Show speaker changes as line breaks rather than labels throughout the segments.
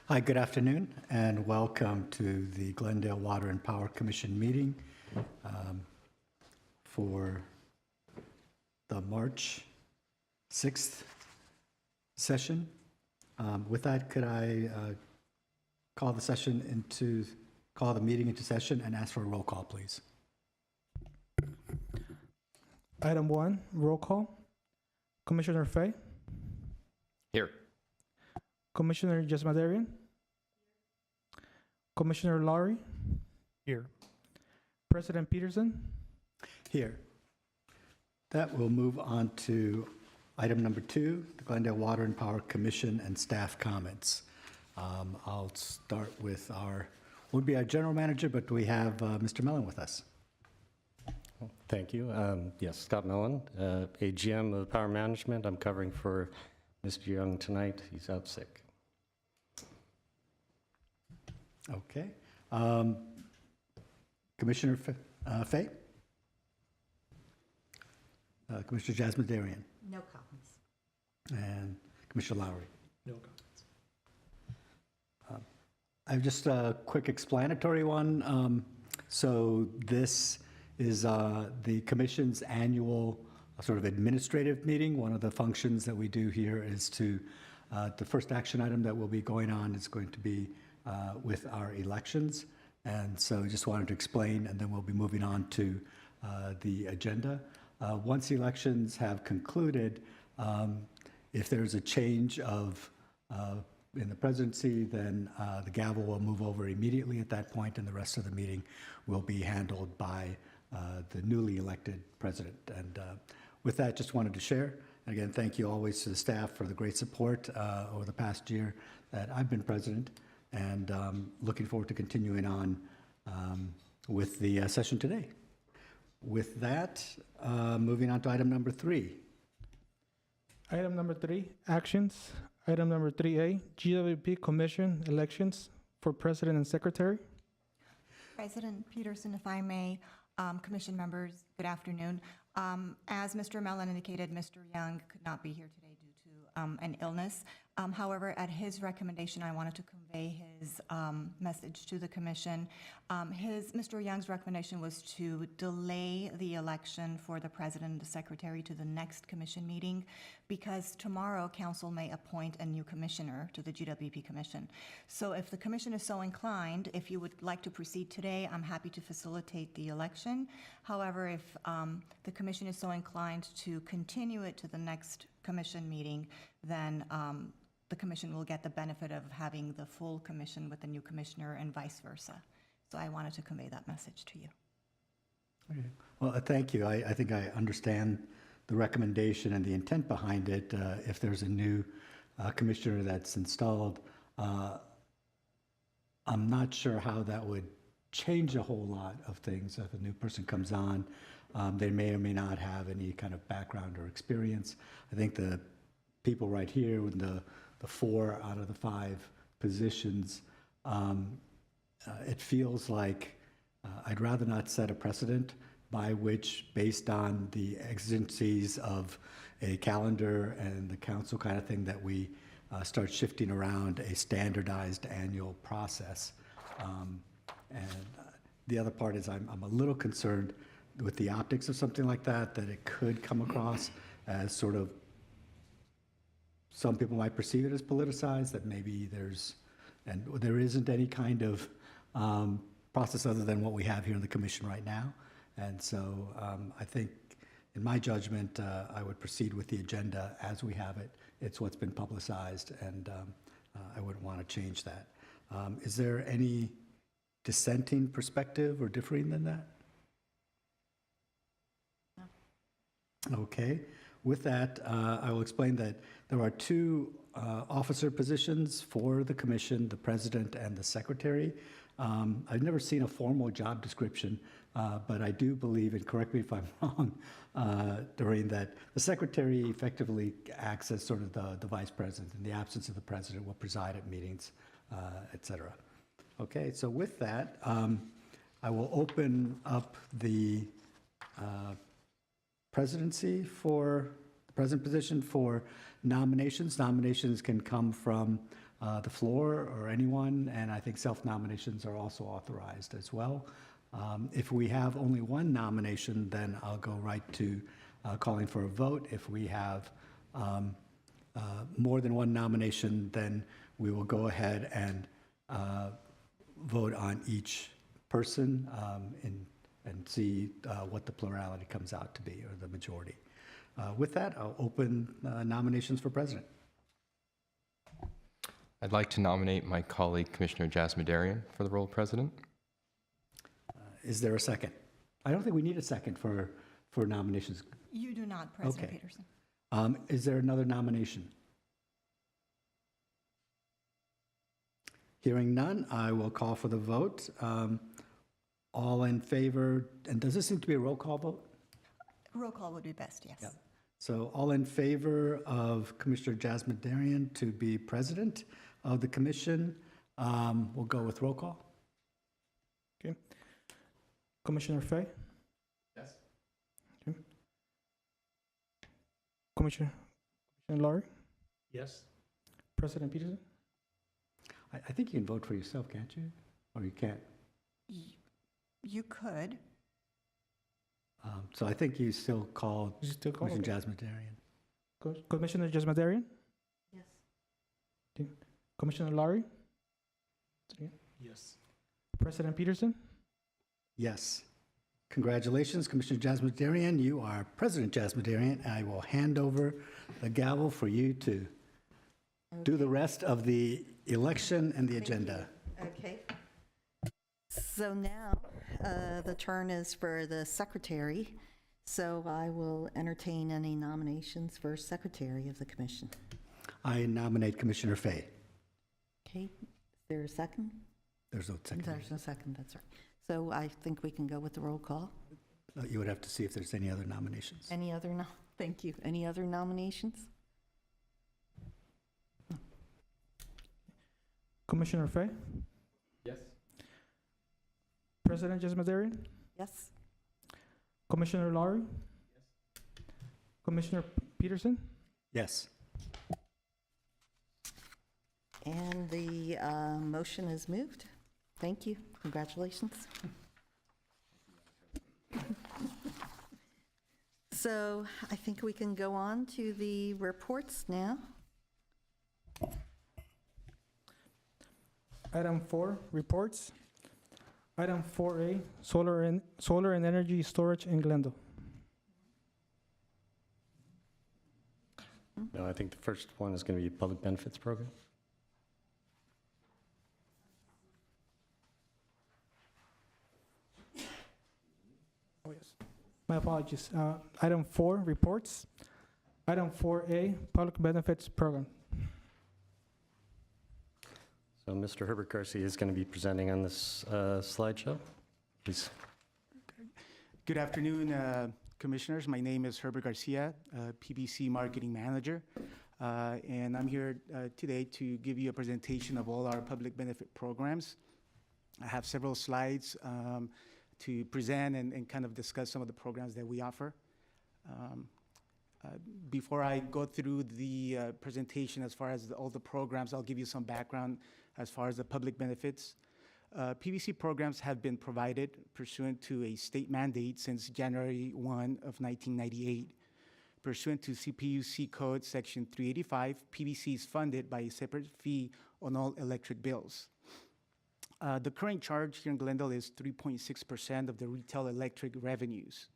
Hi, good afternoon, and welcome to the Glendale Water and Power Commission meeting for the March 6th session. With that, could I call the meeting into session and ask for a roll call, please?
Item 1, roll call. Commissioner Fay,
Here.
Commissioner Jasmadarian, Commissioner Lowry,
Here.
President Peterson.
Here. That will move on to item number 2, the Glendale Water and Power Commission and staff comments. I'll start with would be our general manager, but we have Mr. Mellon with us.
Thank you. Yes, Scott Mellon, AGM of Power Management. I'm covering for Mr. Young tonight. He's out sick.
Okay. Commissioner Fay? Commissioner Jasmadarian?
No comments.
And Commissioner Lowry?
No comments.
I have just a quick explanatory one. So this is the Commission's annual sort of administrative meeting. One of the functions that we do here is the first action item that will be going on is going to be with our elections. And so just wanted to explain, and then we'll be moving on to the agenda. Once the elections have concluded, if there's a change in the presidency, then the gavel will move over immediately at that point, and the rest of the meeting will be handled by the newly elected president. And with that, just wanted to share. And again, thank you always to the staff for the great support over the past year that I've been president, and looking forward to continuing on with the session today. With that, moving on to item number 3.
Item number 3, actions. Item number 3A, GWP Commission elections for President and Secretary.
President Peterson, if I may, Commission members, good afternoon. As Mr. Mellon indicated, Mr. Young could not be here today due to an illness. However, at his recommendation, I wanted to convey his message to the Commission. Mr. Young's recommendation was to delay the election for the President and the Secretary to the next Commission meeting, because tomorrow Council may appoint a new commissioner to the GWP Commission. So if the Commission is so inclined, if you would like to proceed today, I'm happy to facilitate the election. However, if the Commission is so inclined to continue it to the next Commission meeting, then the Commission will get the benefit of having the full Commission with the new commissioner and vice versa. So I wanted to convey that message to you.
Okay. Well, thank you. I think I understand the recommendation and the intent behind it. If there's a new commissioner that's installed, I'm not sure how that would change a whole lot of things. If a new person comes on, they may or may not have any kind of background or experience. I think the people right here with the 4 out of the 5 positions, it feels like I'd rather not set a precedent by which, based on the exigencies of a calendar and the council kind of thing, that we start shifting around a standardized annual process. And the other part is I'm a little concerned with the optics of something like that it could come across as sort of, some people might perceive it as politicized, that maybe there isn't any kind of process other than what we have here in the Commission right now. And so I think, in my judgment, I would proceed with the agenda as we have it. It's what's been publicized, and I wouldn't want to change that. Is there any dissenting perspective or differing than that? No. Okay. With that, I will explain that there are 2 officer positions for the Commission, the President and the Secretary. I've never seen a formal job description, but I do believe, and correct me if I'm wrong, Doreen, that the Secretary effectively acts as sort of the Vice President. In the absence of the President, will preside at meetings, et cetera. Okay, so with that, I will open up the presidency for the president position for nominations. Nominations can come from the floor or anyone, and I think self-nominations are also authorized as well. If we have only one nomination, then I'll go right to calling for a vote. If we have more than one nomination, then we will go ahead and vote on each person and see what the plurality comes out to be, or the majority. With that, I'll open nominations for president.
I'd like to nominate my colleague, Commissioner Jasmine for the role of president.
Is there a second? I don't think we need a second for nominations.
You do not, President
Okay.
Peterson.
Is there another nomination? Hearing none, I will call for the vote. All in favor, and does this seem to be a roll call vote?
Roll call would be best, yes.
Yeah. So all in favor of Commissioner Jasmine to be president of the commission, we'll go with roll call.
Okay. Commissioner Fay?
Yes.
Okay. Commissioner Laurie?
Yes.
President Peterson?
I think you can vote for yourself, can't you? Or you can't?
You could.
So I think you still call
Is it still called?
Commissioner
Okay.
Jasmine.
Commissioner Jasmadarian?
Yes.
Commissioner Laurie?
Yes.
President Peterson?
Yes. Congratulations, Commissioner Jasmine. You are President Jasmine. I will hand over the gavel for you to do the rest of the election and the
Thank
agenda.
you. Okay. So now, the turn is for the secretary. So I will entertain any nominations for secretary of the commission.
I nominate Commissioner Fay.
Okay, is there a second?
There's no second.
There's no second, that's right. So I think we can go with the roll call.
You would have to see if there's any other nominations.
Any other, thank you. Any other nominations?
Commissioner Fay?
Yes.
President Jasmadarian?
Yes?
Commissioner Laurie? Commissioner Peterson?
Yes.
And the motion is moved. Thank you. Congratulations. So I think we can go on to the reports now.
Item 4, reports. Item 4A, solar and energy storage in Glendale.
No, I think the first one is going to be public benefits program.
Oh, yes. My apologies. Item 4, reports. Item 4A, public benefits program.
So Mr. Herbert Garcia is going to be presenting on this slideshow. Please.
Good afternoon, Commissioners. My name is Herbert Garcia, PBC Marketing Manager, and I'm here today to give you a presentation of all our public benefit programs. I have several slides to present and kind of discuss some of the programs that we offer. Before I go through the presentation as far as all the programs, I'll give you some background as far as the public benefits. PBC programs have been provided pursuant to a state mandate since January 1 of 1998. Pursuant to CPUC Code Section 385, PBC is funded by a separate fee on all electric bills. The current charge here in Glendale is 3.6% of the retail electric revenues.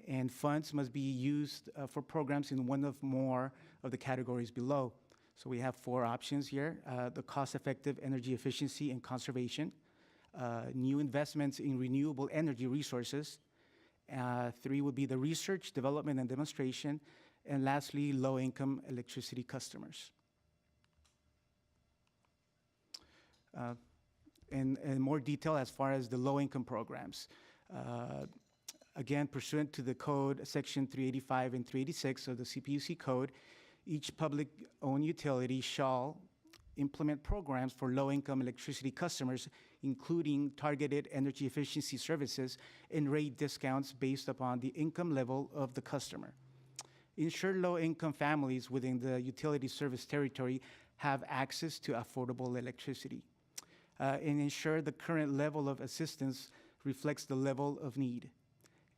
And funds must be used for programs in one of more of the categories below. So we have 4 options here: the cost-effective energy efficiency and conservation, new investments in renewable energy resources, 3 would be the research, development, and demonstration, and lastly, low-income electricity customers. In more detail as far as the low-income programs. Again, pursuant to the code, section 385 and 386 of the CPUC code, each public-owned utility shall implement programs for low-income electricity customers, including targeted energy efficiency services and rate discounts based upon the income level of the customer. Ensure low-income families within the utility service territory have access to affordable electricity, and ensure the current level of assistance reflects the level of need,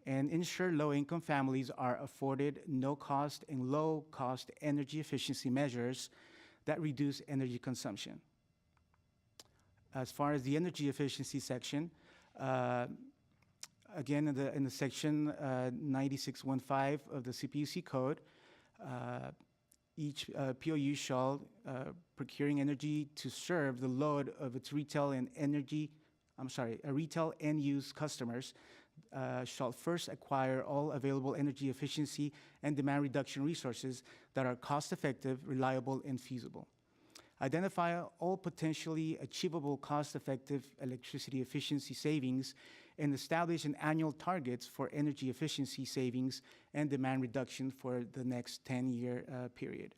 and ensure low-income families are afforded no-cost and low-cost energy efficiency measures that reduce energy consumption. As far as the energy efficiency section, again, in the section 9615 of the CPUC code, each POU shall procuring energy to serve the load of its retail end-use customers shall first acquire all available energy efficiency and demand reduction resources that are cost-effective, reliable, and feasible. Identify all potentially achievable cost-effective electricity efficiency savings and establish an annual targets for energy efficiency savings and demand reduction for the next 10-year period.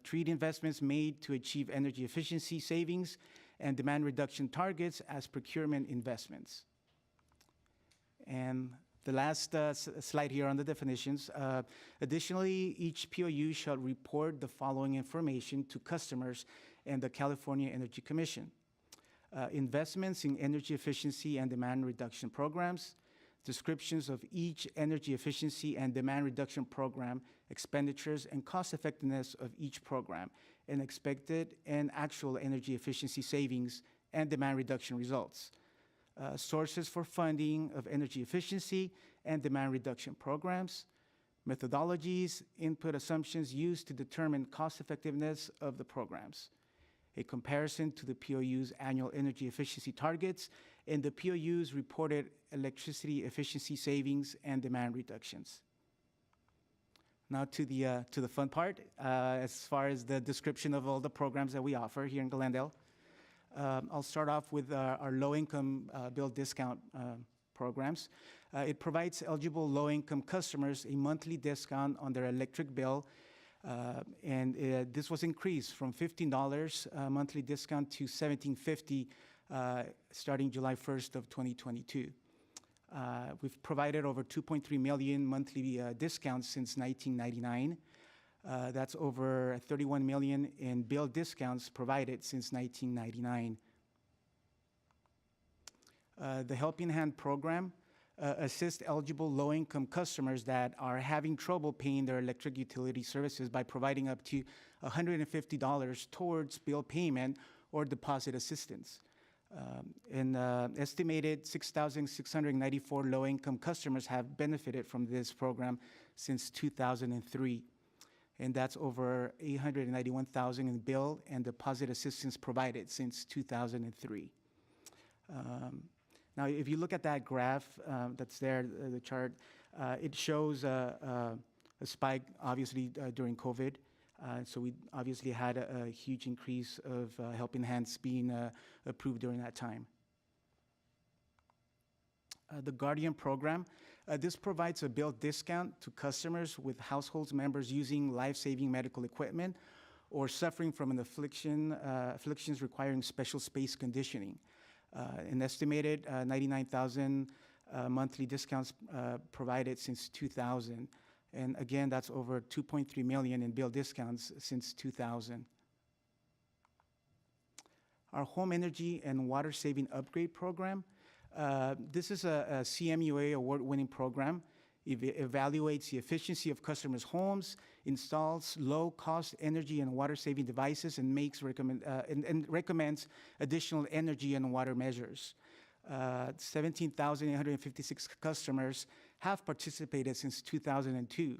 Treat investments made to achieve energy efficiency savings and demand reduction targets as procurement investments. And the last slide here on the definitions. Additionally, each POU shall report the following information to customers and the California Energy Commission. Investments in energy efficiency and demand reduction programs, descriptions of each energy efficiency and demand reduction program, expenditures and cost effectiveness of each program, and expected and actual energy efficiency savings and demand reduction results. Sources for funding of energy efficiency and demand reduction programs, methodologies, input assumptions used to determine cost effectiveness of the programs, a comparison to the POU's annual energy efficiency targets and the POU's reported electricity efficiency savings and demand reductions. Now to the fun part, as far as the description of all the programs that we offer here in Glendale. I'll start off with our low-income bill discount programs. It provides eligible low-income customers a monthly discount on their electric bill, and this was increased from $15 monthly discount to $17.50 starting July 1st of 2022. We've provided over 2.3 million monthly discounts since 1999. That's over 31 million in bill discounts provided since 1999. The Helping Hand program assists eligible low-income customers that are having trouble paying their electric utility services by providing up to $150 towards bill payment or deposit assistance. Estimated 6,694 low-income customers have benefited from this program since 2003. And that's over 891,000 in bill and deposit assistance provided since 2003. Now, if you look at that graph that's there, the chart, it shows a spike, obviously, during COVID. So we obviously had a huge increase of Helping Hands being approved during that time. The Guardian program. This provides a bill discount to customers with household members using life-saving medical equipment or suffering from an afflictions requiring special space conditioning. An estimated 99,000 monthly discounts provided since 2000. And again, that's over 2.3 million in bill discounts since 2000. Our Home Energy and Water Saving Upgrade Program. This is a CMUA award-winning program. It evaluates the efficiency of customers' homes, installs low-cost energy and water-saving devices, and recommends additional energy and water measures. 17,856 customers have participated since 2002.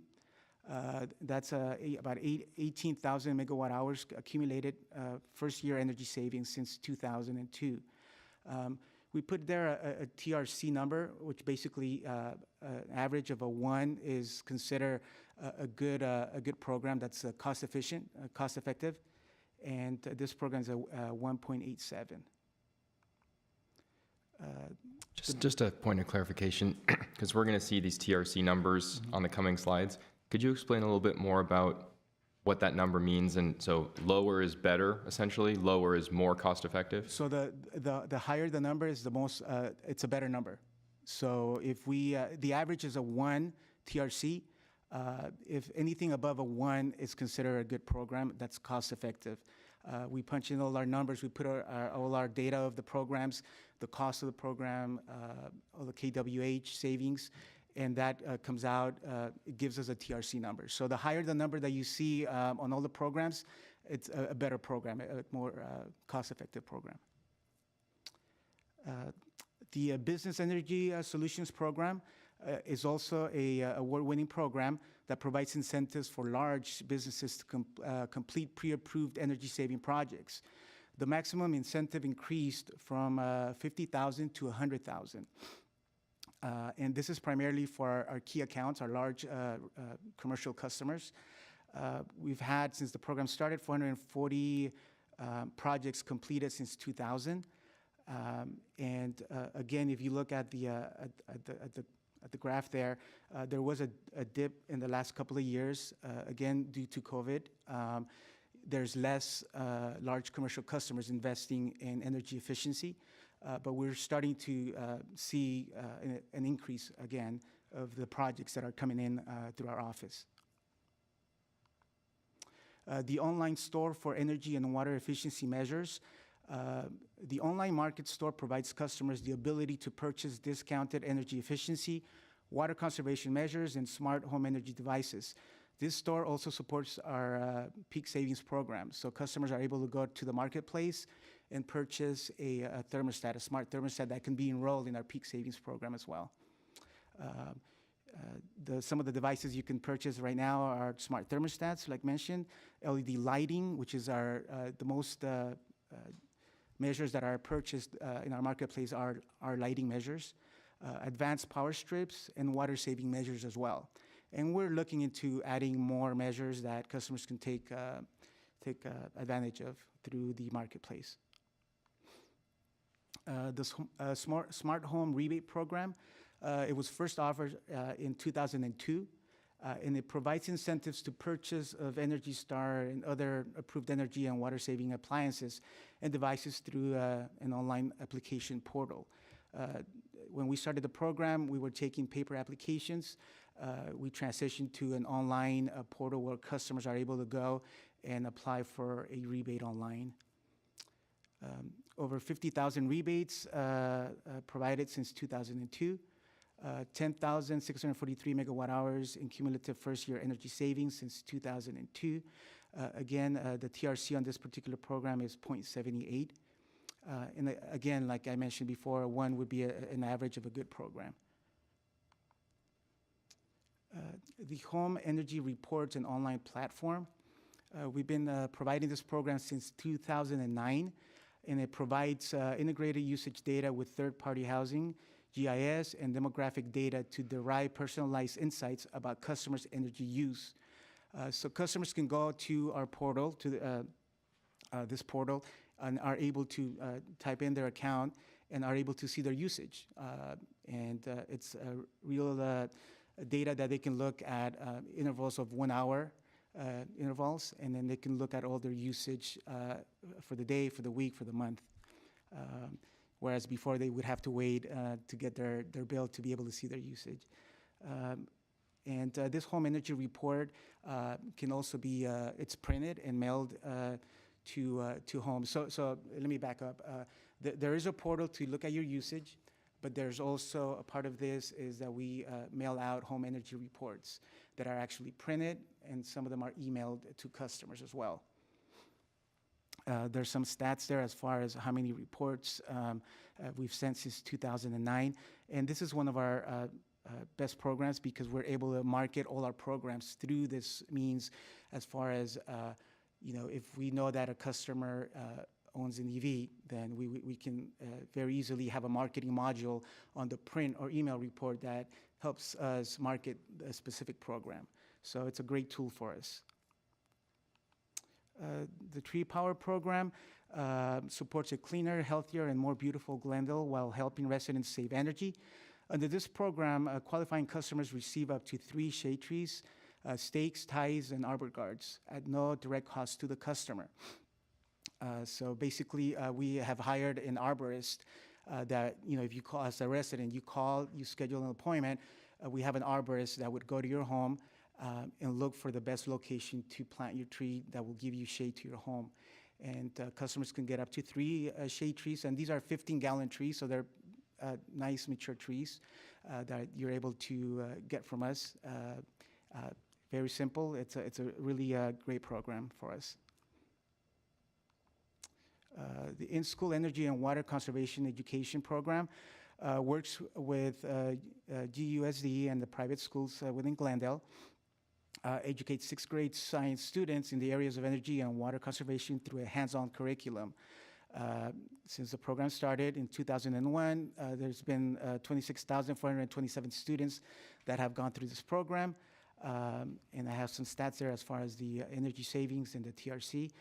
That's about 18,000 megawatt hours accumulated first-year energy savings since 2002. We put there a TRC number, which basically average of a 1 is considered a good program that's cost efficient, cost effective, and this program is a 1.87.
Just a point of clarification, because we're going to see these TRC numbers on the coming slides. Could you explain a little bit more about what that number means? And so lower is better, essentially. Lower is more cost effective.
So the higher the number is, the most it's a better number. So if we the average is a 1 TRC, If anything above a 1 is considered a good program, that's cost effective. We punch in all our numbers, we put all our data of the programs, the cost of the program, all the KWH savings, and that comes out, it gives us a TRC number. So the higher the number that you see on all the programs, it's a better program, a more cost-effective program. The Business Energy Solutions Program is also a award-winning program that provides incentives for large businesses to complete pre-approved energy-saving projects. The maximum incentive increased from $50,000 to $100,000. And this is primarily for our key accounts, our large commercial customers. We've had, since the program started, 440 projects completed since 2000. And again, if you look at the graph there, there was a dip in the last couple of years, again, due to COVID. There's less large commercial customers investing in energy efficiency, but we're starting to see an increase again of the projects that are coming in through our office. The online store for energy and water efficiency measures. The online market store provides customers the ability to purchase discounted energy efficiency, water conservation measures, and smart home energy devices. This store also supports our peak savings program. So customers are able to go to the marketplace and purchase a thermostat, a smart thermostat that can be enrolled in our peak savings program as well. Some of the devices you can purchase right now are smart thermostats, like mentioned, LED lighting, which is the most measures that are purchased in our marketplace are lighting measures, advanced power strips, and water saving measures as well. And we're looking into adding more measures that customers can take advantage of through the marketplace. The Smart Home Rebate Program, it was first offered in 2002, and it provides incentives to purchase of Energy Star and other approved energy and water-saving appliances and devices through an online application portal. When we started the program, we were taking paper applications. We transitioned to an online portal where customers are able to go and apply for a rebate online. Over 50,000 rebates provided since 2002. 10,643 megawatt hours in cumulative first-year energy savings since 2002. Again, the TRC on this particular program is 0.78. And again, like I mentioned before, 1 would be an average of a good program. The Home Energy Reports and online platform. We've been providing this program since 2009, and it provides integrated usage data with third-party housing, GIS, and demographic data to derive personalized insights about customers' energy use. So customers can go to our portal, to this portal, and are able to type in their account and are able to see their usage. It's real data that they can look at intervals of 1 hour intervals, and then they can look at all their usage for the day, for the week, for the month. Whereas before they would have to wait to get their bill to be able to see their usage. This home energy report can also be, it's printed and mailed to home. So let me back up. There is a portal to look at your usage, but there's also a part of this is that we mail out home energy reports that are actually printed, and some of them are emailed to customers as well. There's some stats there as far as how many reports we've sent since 2009. And this is one of our best programs because we're able to market all our programs through this means as far as, if we know that a customer owns an EV, then we can very easily have a marketing module on the print or email report that helps us market a specific program. So it's a great tool for us. The Tree Power Program supports a cleaner, healthier, and more beautiful Glendale while helping residents save energy. Under this program, qualifying customers receive up to 3 shade trees, stakes, ties, and arbor guards at no direct cost to the customer. So basically, we have hired an arborist that, if you call as a resident, you schedule an appointment, we have an arborist that would go to your home and look for the best location to plant your tree that will give you shade to your home. And customers can get up to 3 shade trees, and these are 15-gallon trees, so they're nice, mature trees that you're able to get from us. Very simple. It's a really great program for us. The in-school energy and water conservation education program works with GUSD and the private schools within Glendale. Educates 6th grade science students in the areas of energy and water conservation through a hands-on curriculum. Since the program started in 2001, there's been 26,427 students that have gone through this program. And I have some stats there as far as the energy savings and the TRC.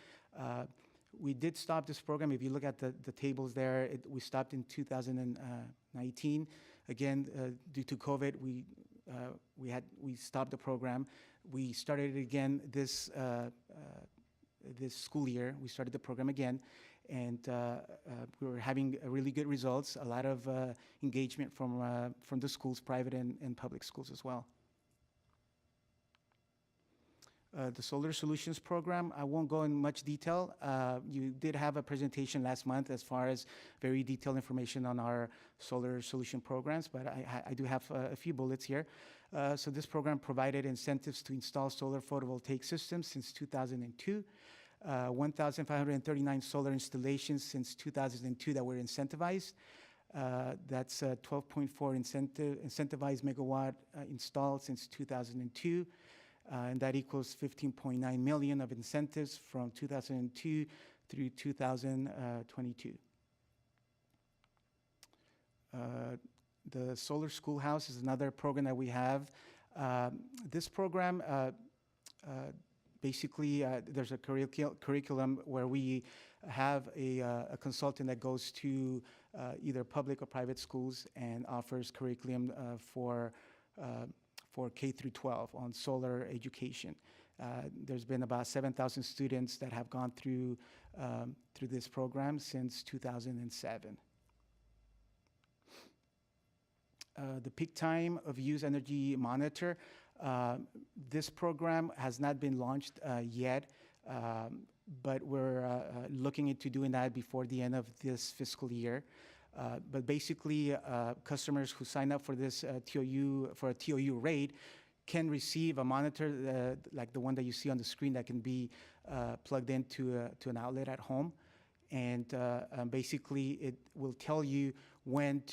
We did stop this program. If you look at the tables there, we stopped in 2019. Again, due to COVID, we stopped the program. We started it again this school year. We started the program again, and we were having really good results. A lot of engagement from the schools, private and public schools as well. The Solar Solutions Program, I won't go in much detail. You did have a presentation last month as far as very detailed information on our solar solution programs, but I do have a few bullets here. So this program provided incentives to install solar photovoltaic systems since 2002. 1,539 solar installations since 2002 that were incentivized. That's 12.4 incentivized megawatt installed since 2002. And that equals 15.9 million of incentives from 2002 through 2022. The Solar Schoolhouse is another program that we have. This program, basically, there's a curriculum where we have a consultant that goes to either public or private schools and offers curriculum for K through 12 on solar education. There's been about 7,000 students that have gone through this program since 2007. The peak time of use energy monitor. This program has not been launched yet, but we're looking into doing that before the end of this fiscal year. But basically, customers who sign up for this TOU, for a TOU rate, can receive a monitor like the one that you see on the screen that can be plugged into an outlet at home. And basically, it will tell you when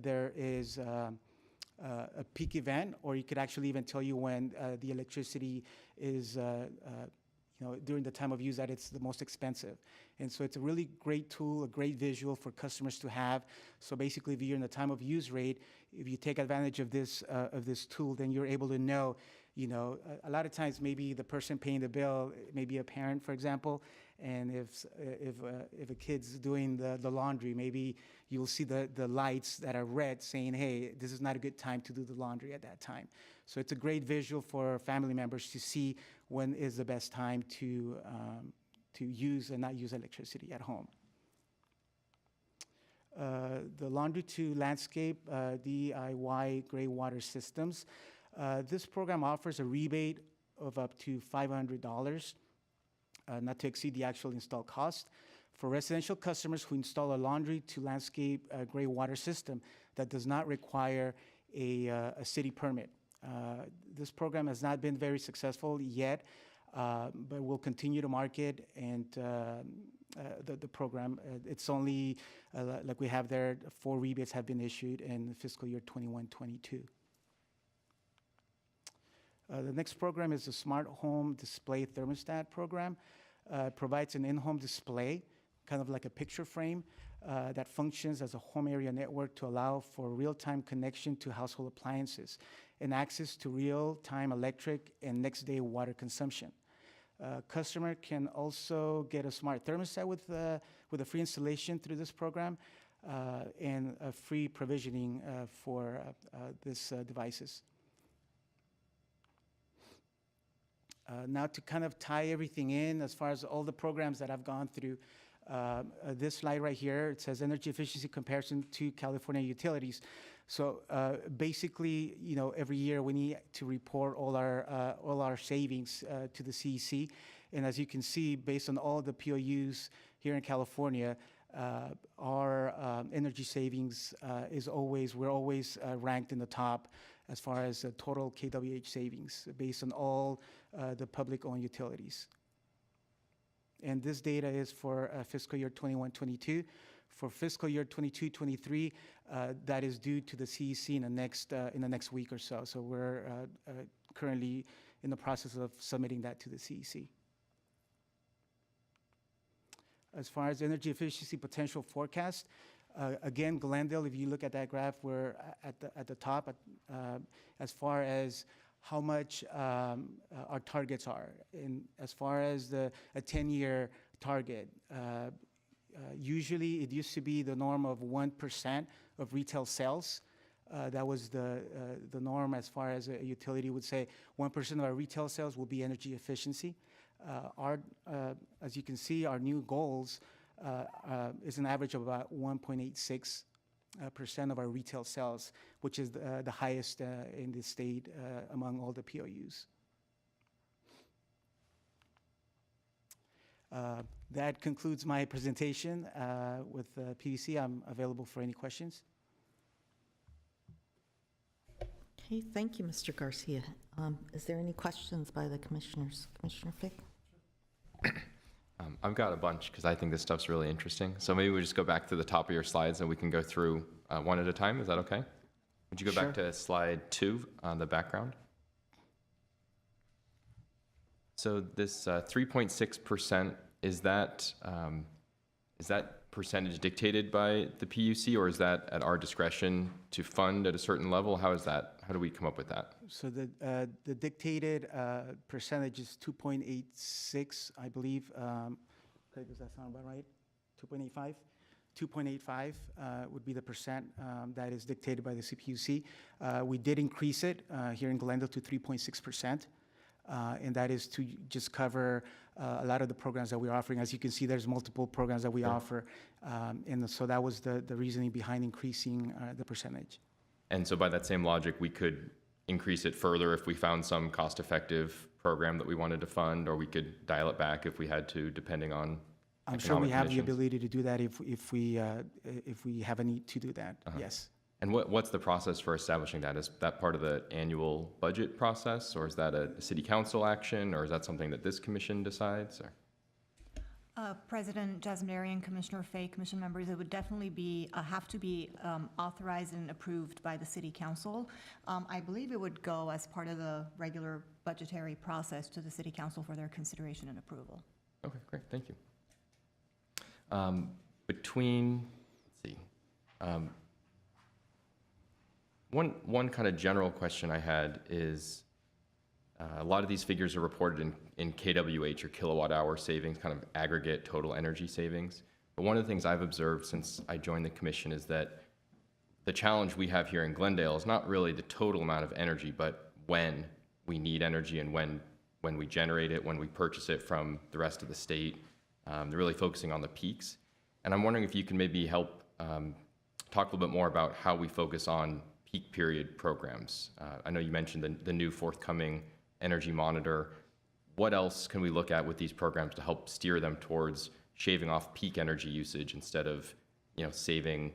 there is a peak event, or you could actually even tell you when the electricity is during the time of use that it's the most expensive. And so it's a really great tool, a great visual for customers to have. So basically, if you're in the time of use rate, if you take advantage of this tool, then you're able to know, a lot of times maybe the person paying the bill, maybe a parent, for example, and if a kid's doing the laundry, maybe you'll see the lights that are red saying, hey, this is not a good time to do the laundry at that time. So it's a great visual for family members to see when is the best time to use and not use electricity at home. The Laundry to Landscape DIY gray water systems. This program offers a rebate of up to $500, not to exceed the actual install cost, for residential customers who install a laundry to landscape gray water system that does not require a city permit. This program has not been very successful yet, but we'll continue to market and the program. It's only, like we have there, 4 rebates have been issued in fiscal year 21-22. The next program is the Smart Home Display Thermostat program. It provides an in-home display, kind of like a picture frame, that functions as a home area network to allow for real-time connection to household appliances and access to real-time electric and next-day water consumption. Customer can also get a smart thermostat with a free installation through this program and a free provisioning for these devices. Now to kind of tie everything in as far as all the programs that I've gone through, this slide right here, it says energy efficiency comparison to California utilities. So basically, every year we need to report all our savings to the CEC. And as you can see, based on all the POUs here in California, our energy savings we're always ranked in the top as far as total KWH savings based on all the public-owned utilities. And this data is for fiscal year 21-22. For fiscal year 22-23, that is due to the CEC in the next week or so. So we're currently in the process of submitting that to the CEC. As far as energy efficiency potential forecast, again, Glendale, if you look at that graph, we're at the top as far as how much our targets are. And as far as a 10-year target, usually it used to be the norm of 1% of retail sales. That was the norm as far as a utility would say 1% of our retail sales will be energy efficiency. As you can see, our new goals is an average of about 1.86% of our retail sales, which is the highest in the state among all the POUs. That concludes my presentation with PVC. I'm available for any questions.
Okay, thank you, Mr. Garcia. Is there any questions by the commissioners? Commissioner Fick?
I've got a bunch because I think this stuff's really interesting. So maybe we just go back to the top of your slides and we can go through one at a time. Is that okay? Would you go back to slide 2 on the background? So this 3.6%, is that percentage dictated by the PUC, or is that at our discretion to fund at a certain level? How is that? How do we come up with that?
So the dictated percentage is 2.86, I believe. Does that sound about right? 2.85? 2.85 would be the percent that is dictated by the CPUC. We did increase it here in Glendale to 3.6%. And that is to just cover a lot of the programs that we're offering. As you can see, there's multiple programs that we offer. And so that was the reasoning behind increasing the percentage.
And so by that same logic, we could increase it further if we found some cost-effective program that we wanted to fund, or we could dial it back if we had to, depending on
I'm sure we have the
conditions.
ability to do that if we have a need to do that, yes.
And what's the process for establishing that? Is that part of the annual budget process, or is that a city council action, or is that something that this commission decides? Or?
President Jasmarian, Commissioner Fay, commission members, it would definitely have to be authorized and approved by the city council. I believe it would go as part of the regular budgetary process to the city council for their consideration and approval.
Okay, great, thank you. Let's see. One kind of general question I had is, a lot of these figures are reported in KWH, or kilowatt hour savings, kind of aggregate total energy savings. But one of the things I've observed since I joined the commission is that the challenge we have here in Glendale is not really the total amount of energy, but when we need energy and when we generate it, when we purchase it from the rest of the state. They're really focusing on the peaks. And I'm wondering if you can maybe help talk a little bit more about how we focus on peak period programs. I know you mentioned the new forthcoming energy monitor. What else can we look at with these programs to help steer them towards shaving off peak energy usage instead of, saving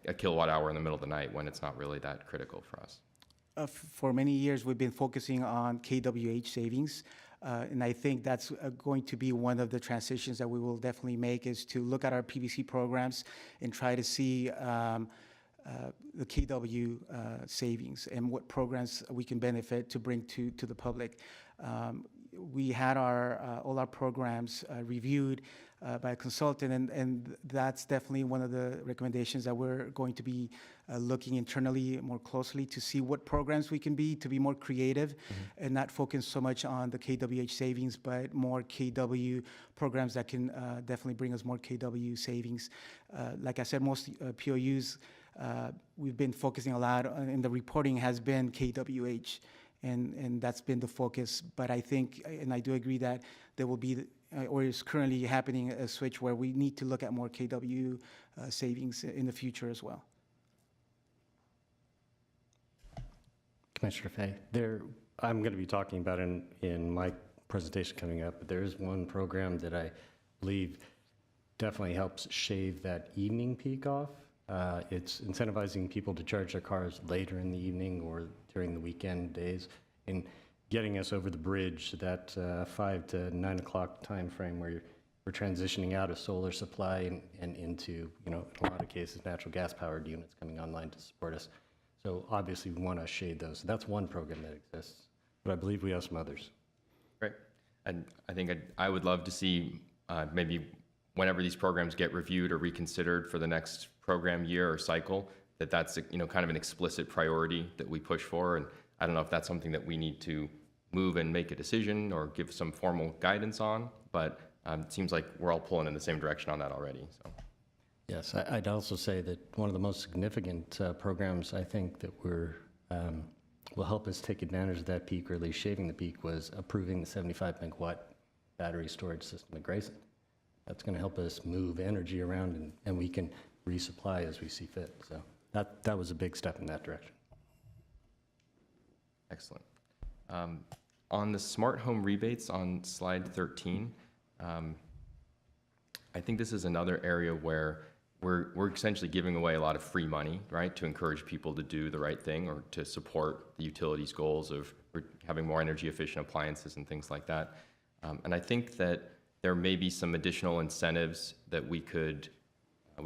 a kilowatt hour in the middle of the night when it's not really that critical for us?
For many years, we've been focusing on KWH savings. And I think that's going to be one of the transitions that we will definitely make, is to look at our PVC programs and try to see the KW savings and what programs we can benefit to bring to the public. We had all our programs reviewed by a consultant, and that's definitely one of the recommendations that we're going to be looking internally more closely to see what programs we can be to be more creative and not focus so much on the KWH savings, but more KW programs that can definitely bring us more KW savings. Like I said, most POUs, we've been focusing a lot on, and the reporting has been KWH, and that's been the focus. But I think, and I do agree that there will be, or is currently happening, a switch where we need to look at more KW savings in the future as well.
Commissioner Fay, I'm going to be talking about in my presentation coming up, but there is one program that I believe definitely helps shave that evening peak off. It's incentivizing people to charge their cars later in the evening or during the weekend days, and getting us over the bridge to that 5 to 9 o'clock time frame where we're transitioning out of solar supply and into, in a lot of cases, natural gas powered units coming online to support us. So obviously we want to shade those. That's one program that exists, but I believe we have some others.
Great. And I think I would love to see maybe whenever these programs get reviewed or reconsidered for the next program year or cycle, that's kind of an explicit priority that we push for. And I don't know if that's something that we need to move and make a decision or give some formal guidance on, but it seems like we're all pulling in the same direction on that already. So.
Yes, I'd also say that one of the most significant programs I think that will help us take advantage of that peak, or at least shaving the peak, was approving the 75 megawatt battery storage system at Grayson. That's going to help us move energy around, and we can resupply as we see fit. So that was a big step in that direction.
Excellent. On the smart home rebates on slide 13, I think this is another area where we're essentially giving away a lot of free money, right, to encourage people to do the right thing or to support the utilities' goals of having more energy efficient appliances and things like that. And I think that there may be some additional incentives that we could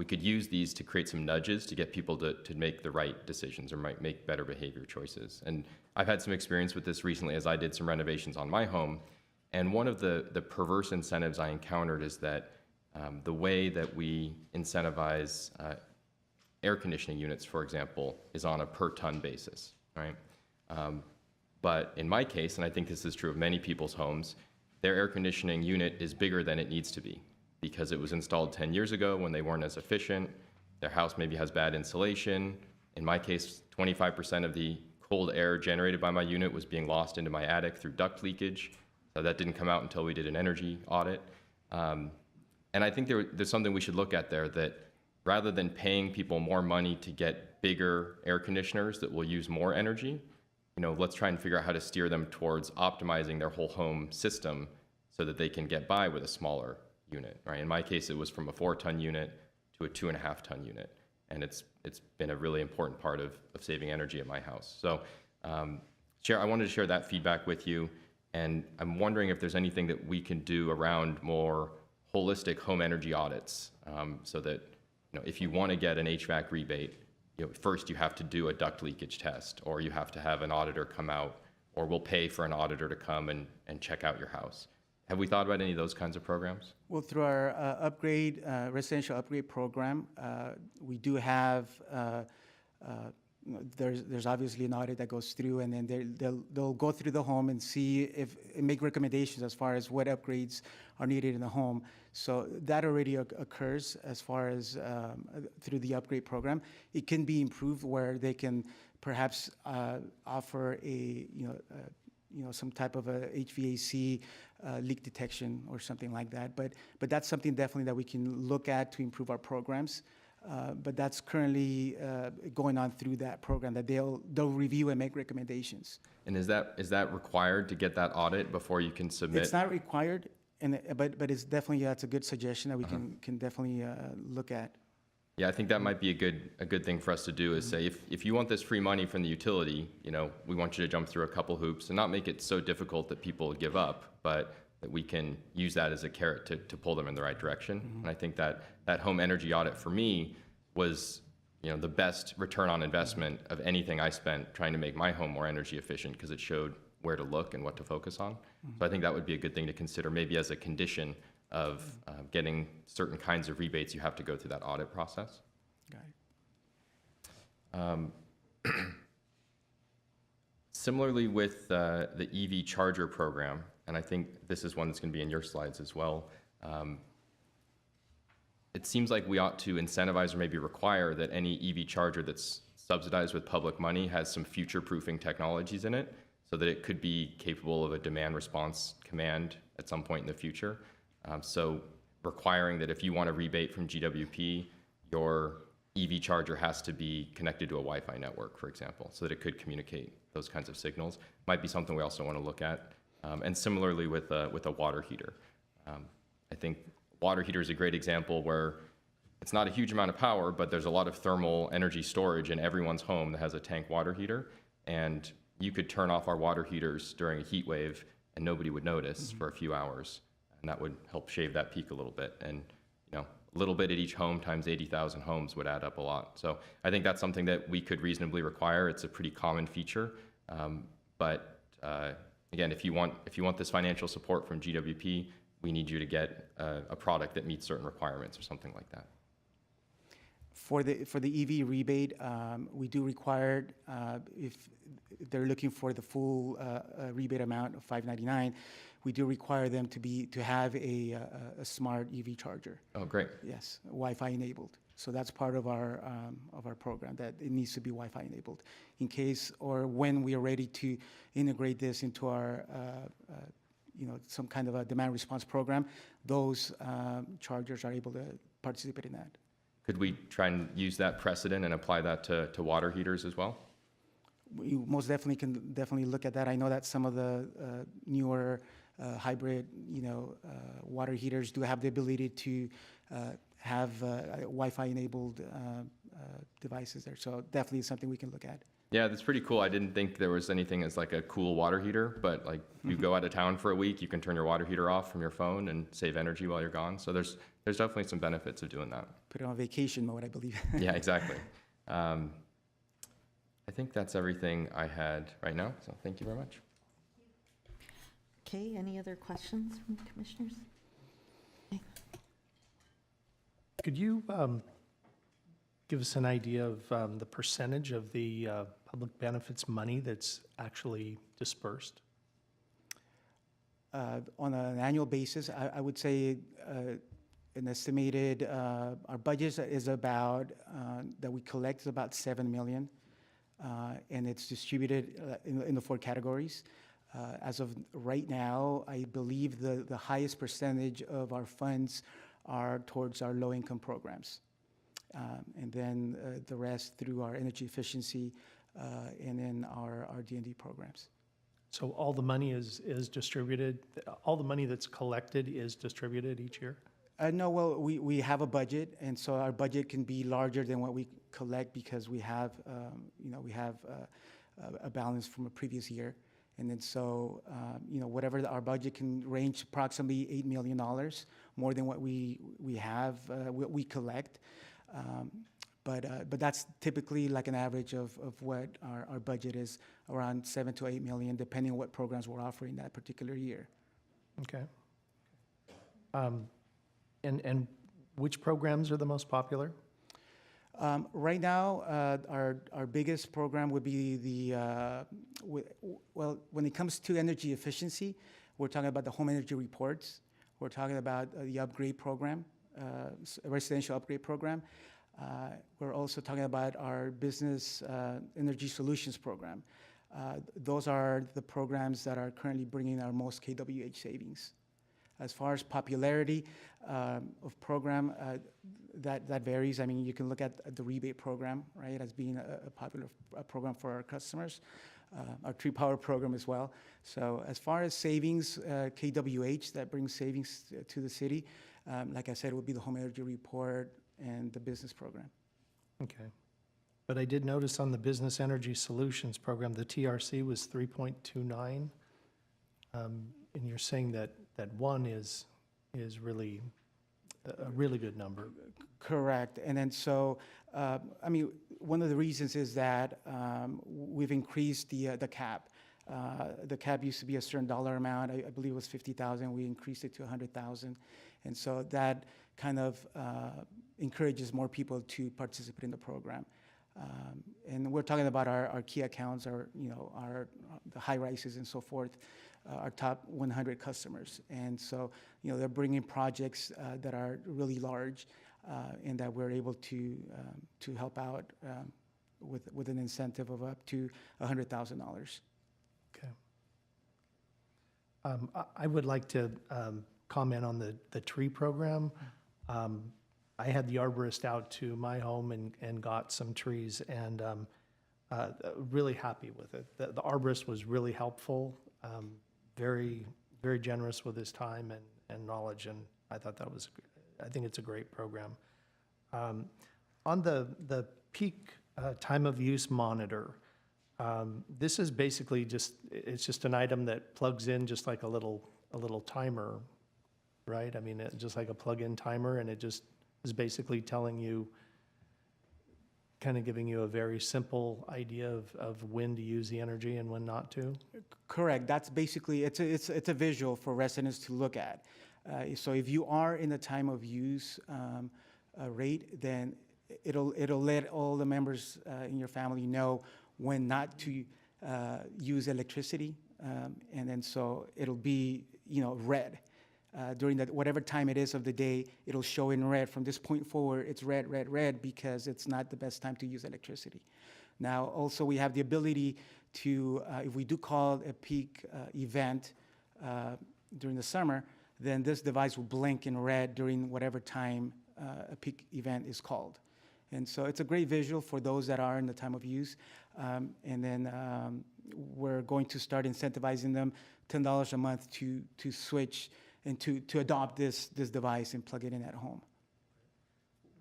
use these to create some nudges to get people to make the right decisions or might make better behavior choices. And I've had some experience with this recently as I did some renovations on my home. And one of the perverse incentives I encountered is that the way that we incentivize air conditioning units, for example, is on a per ton basis, right? But in my case, and I think this is true of many people's homes, their air conditioning unit is bigger than it needs to be because it was installed 10 years ago when they weren't as efficient. Their house maybe has bad insulation. In my case, 25% of the cold air generated by my unit was being lost into my attic through duct leakage. So that didn't come out until we did an energy audit. And I think there's something we should look at there, that rather than paying people more money to get bigger air conditioners that will use more energy, let's try and figure out how to steer them towards optimizing their whole home system so that they can get by with a smaller unit, right? In my case, it was from a 4-ton unit to a 2.5-ton unit. And it's been a really important part of saving energy at my house. So I wanted to share that feedback with you. And I'm wondering if there's anything that we can do around more holistic home energy audits, so that if you want to get an HVAC rebate, first you have to do a duct leakage test, or you have to have an auditor come out, or we'll pay for an auditor to come and check out your house. Have we thought about any of those kinds of programs?
Well, through our residential upgrade program, we do have, there's obviously an audit that goes through, and then they'll go through the home and see and make recommendations as far as what upgrades are needed in the home. So that already occurs as far as through the upgrade program. It can be improved where they can perhaps offer some type of a HVAC leak detection or something like that. But that's something definitely that we can look at to improve our programs. But that's currently going on through that program, that they'll review and make recommendations.
And is that required to get that audit before you can submit?
It's not required, but it's definitely, it's a good suggestion that we can definitely look at.
Yeah, I think that might be a good thing for us to do, is say, if you want this free money from the utility, we want you to jump through a couple hoops and not make it so difficult that people give up, but that we can use that as a carrot to pull them in the right direction. Mm-hmm. And I think that home energy audit for me was the best return on investment of anything I spent trying to make my home more energy efficient, because it showed where to look and what to focus on. Mm-hmm. So I think that would be a good thing to consider, maybe as a condition of getting certain kinds of rebates. You have to go through that audit process.
Got it.
Similarly with the EV charger program, and I think this is one that's going to be in your slides as well, it seems like we ought to incentivize or maybe require that any EV charger that's subsidized with public money has some future-proofing technologies in it, so that it could be capable of a demand response command at some point in the future. So requiring that if you want a rebate from GWP, your EV charger has to be connected to a Wi-Fi network, for example, so that it could communicate those kinds of signals. Might be something we also want to look at. And similarly with a water heater. I think water heater is a great example where it's not a huge amount of power, but there's a lot of thermal energy storage in everyone's home that has a tank water heater. And you could turn off our water heaters during a heat wave and nobody would notice for a few hours. And that would help shave that peak a little bit. And, a little bit at each home times 80,000 homes would add up a lot. So I think that's something that we could reasonably require. It's a pretty common feature. Again, if you want this financial support from GWP, we need you to get a product that meets certain requirements or something like that.
For the EV rebate, we do require, if they're looking for the full rebate amount of $599, we do require them to have a smart EV charger.
Oh, great.
Yes, Wi-Fi enabled. So that's part of our program, that it needs to be Wi-Fi enabled. In case or when we are ready to integrate this into our, some kind of a demand response program, those chargers are able to participate in that.
Could we try and use that precedent and apply that to water heaters as well?
We most definitely can look at that. I know that some of the newer hybrid, water heaters do have the ability to have Wi-Fi enabled devices there. So definitely something we can look at.
Yeah, that's pretty cool. I didn't think there was anything as like a cool water heater, but like you go out of town for a week, you can turn your water heater off from your phone and save energy while you're gone. So there's definitely some benefits of doing that.
Put it on vacation mode, I believe.
Yeah, exactly. I think that's everything I had right now. So thank you very much.
Okay, any other questions from the commissioners? Okay.
Could you give us an idea of the percentage of the public benefits money that's actually dispersed?
On an annual basis, I would say an estimated, our budget is about, that we collect is about $7 million, and it's distributed in the 4 categories. As of right now, I believe the highest percentage of our funds are towards our low-income programs. And then the rest through our energy efficiency and then our D&D programs.
So all the money is distributed, all the money that's collected is distributed each year?
No, well, we have a budget, and so our budget can be larger than what we collect because we have, a balance from a previous year. And then so, whatever our budget can range approximately $8 million, more than what we have, what we collect. But that's typically like an average of what our budget is, around $7 to $8 million, depending on what programs we're offering that particular year.
Okay. And which programs are the most popular?
Right now, our biggest program would be when it comes to energy efficiency, we're talking about the home energy reports. We're talking about the upgrade program, residential upgrade program. We're also talking about our business energy solutions program. Those are the programs that are currently bringing our most KWH savings. As far as popularity of program, that varies. I mean, you can look at the rebate program, right, as being a popular program for our customers. Our Tree Power program as well. So as far as savings, KWH, that brings savings to the city, like I said, would be the home energy report and the business program.
Okay. But I did notice on the Business Energy Solutions program, the TRC was 3.29. And you're saying that 1 is really a really good number.
Correct. And then so, one of the reasons is that we've increased the cap. The cap used to be a certain dollar amount. I believe it was 50,000. We increased it to 100,000. And so that kind of encourages more people to participate in the program. And we're talking about our key accounts, the high rises and so forth, our top 100 customers. And so, they're bringing projects that are really large and that we're able to help out with an incentive of up to $100,000.
Okay. I would like to comment on the tree program. I had the arborist out to my home and got some trees, and really happy with it. The arborist was really helpful, very, very generous with his time and knowledge, and I think it's a great program. On the peak time of use monitor, this is basically it's just an item that plugs in just like a little timer, right? I mean, just like a plug-in timer, and it just is basically telling you, kind of giving you a very simple idea of when to use the energy and when not to.
Correct. That's basically, it's a visual for residents to look at. So if you are in the time of use rate, then it'll let all the members in your family know when not to use electricity, and then so it'll be red. During that whatever time it is of the day, it'll show in red. From this point forward, it's red, red, red, because it's not the best time to use electricity. Now, also we have the ability to, if we do call a peak event during the summer, then this device will blink in red during whatever time a peak event is called. And so it's a great visual for those that are in the time of use. And then we're going to start incentivizing them $10 a month to switch and to adopt this device and plug it in at home.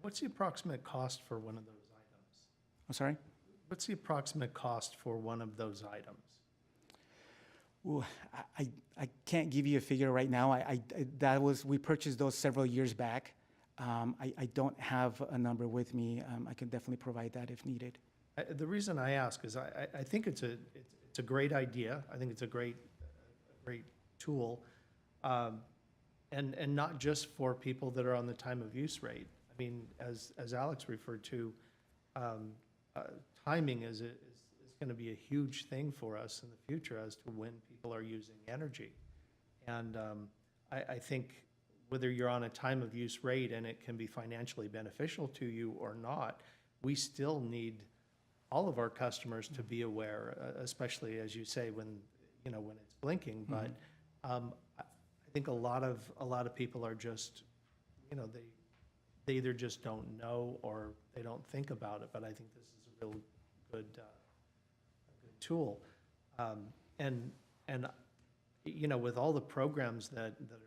What's the approximate cost for one of those items?
I'm sorry?
What's the approximate cost for one of those items?
Ooh, I can't give you a figure right now. We purchased those several years back. I don't have a number with me. I can definitely provide that if needed.
The reason I ask is I think it's a great idea. I think it's a great tool, and not just for people that are on the time of use rate. I mean, as Alex referred to, timing is going to be a huge thing for us in the future as to when people are using energy, and I think whether you're on a time of use rate and it can be financially beneficial to you or not, we still need all of our customers to be aware, especially as you say when it's blinking. But I think a lot of people are just, they either just don't know or they don't think about it. But I think this is a real good tool, and with all the programs that are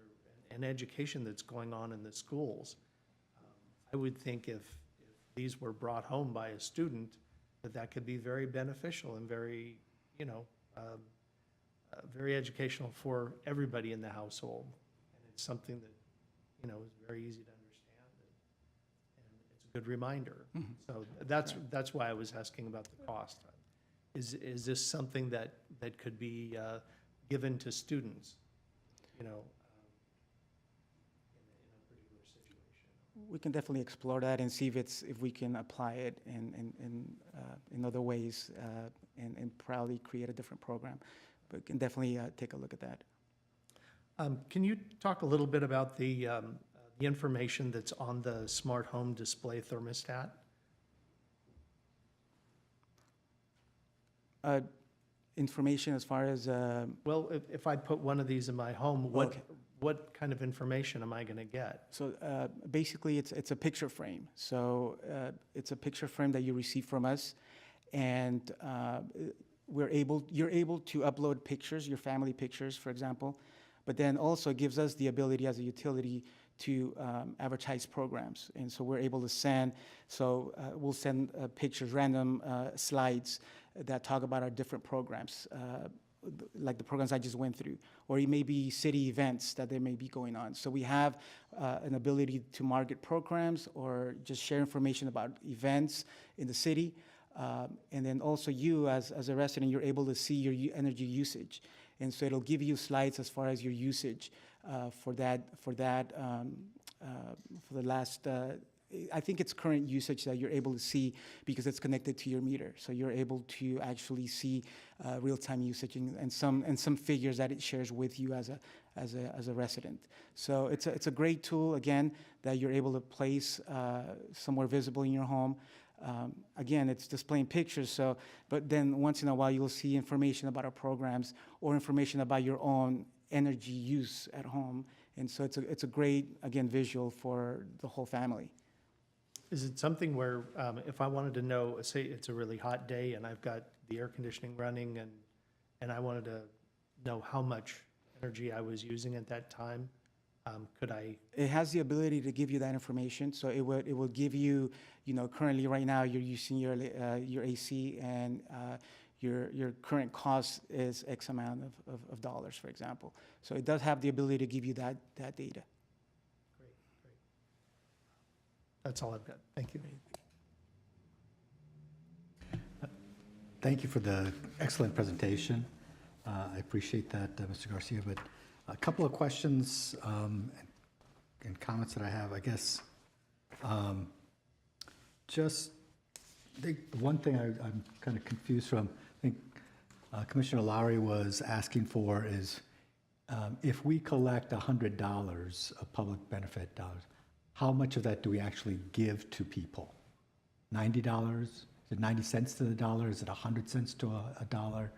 and education that's going on in the schools, I would think if these were brought home by a student, that could be very beneficial and very, very educational for everybody in the household. And it's something that, is very easy to understand, and it's a good reminder.
Mm-hmm.
So that's why I was asking about the cost. Is this something that could be given to students, in a particular situation?
We can definitely explore that and see if we can apply it in other ways, and probably create a different program. But we can definitely take a look at that.
Can you talk a little bit about the information that's on the smart home display thermostat?
Information as far as
Well, if I put one of these in my home, what kind of information am I going to get?
so basically it's a picture frame. So it's a picture frame that you receive from us, and you're able to upload pictures, your family pictures, for example, but then also gives us the ability as a utility to advertise programs. And so we're able to send, we'll send pictures, random slides that talk about our different programs, like the programs I just went through, or it may be city events that they may be going on. So we have an ability to market programs or just share information about events in the city. And then also you as a resident, you're able to see your energy usage. And so it'll give you slides as far as your usage for the last, I think it's current usage that you're able to see because it's connected to your meter. So you're able to actually see real-time usage and some figures that it shares with you as a resident. So it's a great tool, again, that you're able to place somewhere visible in your home. Again, it's displaying pictures, but then once in a while you'll see information about our programs or information about your own energy use at home. And so it's a great, again, visual for the whole family.
Is it something where, if I wanted to know, say it's a really hot day and I've got the air conditioning running and I wanted to know how much energy I was using at that time, could I?
It has the ability to give you that information, so it will give you, currently right now you're using your AC and your current cost is X amount of dollars, for example. So it does have the ability to give you that data.
Great. That's all I've got. Thank you.
Thank you for the excellent presentation. I appreciate that, Mr. Garcia, but a couple of questions and comments that I have, I guess. Just, I think one thing I'm kind of confused from, I think Commissioner Lowry was asking for is, if we collect $100 of public benefit dollars, how much of that do we actually give to people? $90? Is it 90 cents to the dollar? Is it 100 cents to a dollar?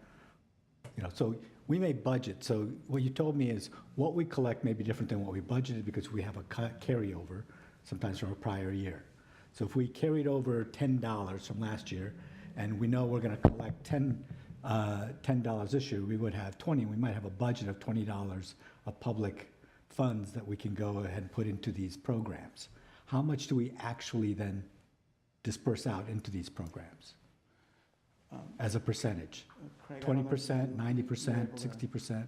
So we may budget. So what you told me is what we collect may be different than what we budgeted because we have a carryover, sometimes from a prior year. So if we carried over $10 from last year, and we know we're going to collect $10 this year, we would have 20. We might have a budget of $20 of public funds that we can go ahead and put into these programs. How much do we actually then disperse out into these programs as a percentage?
Craig, I don't know if
20%,
you-
90%, 60%?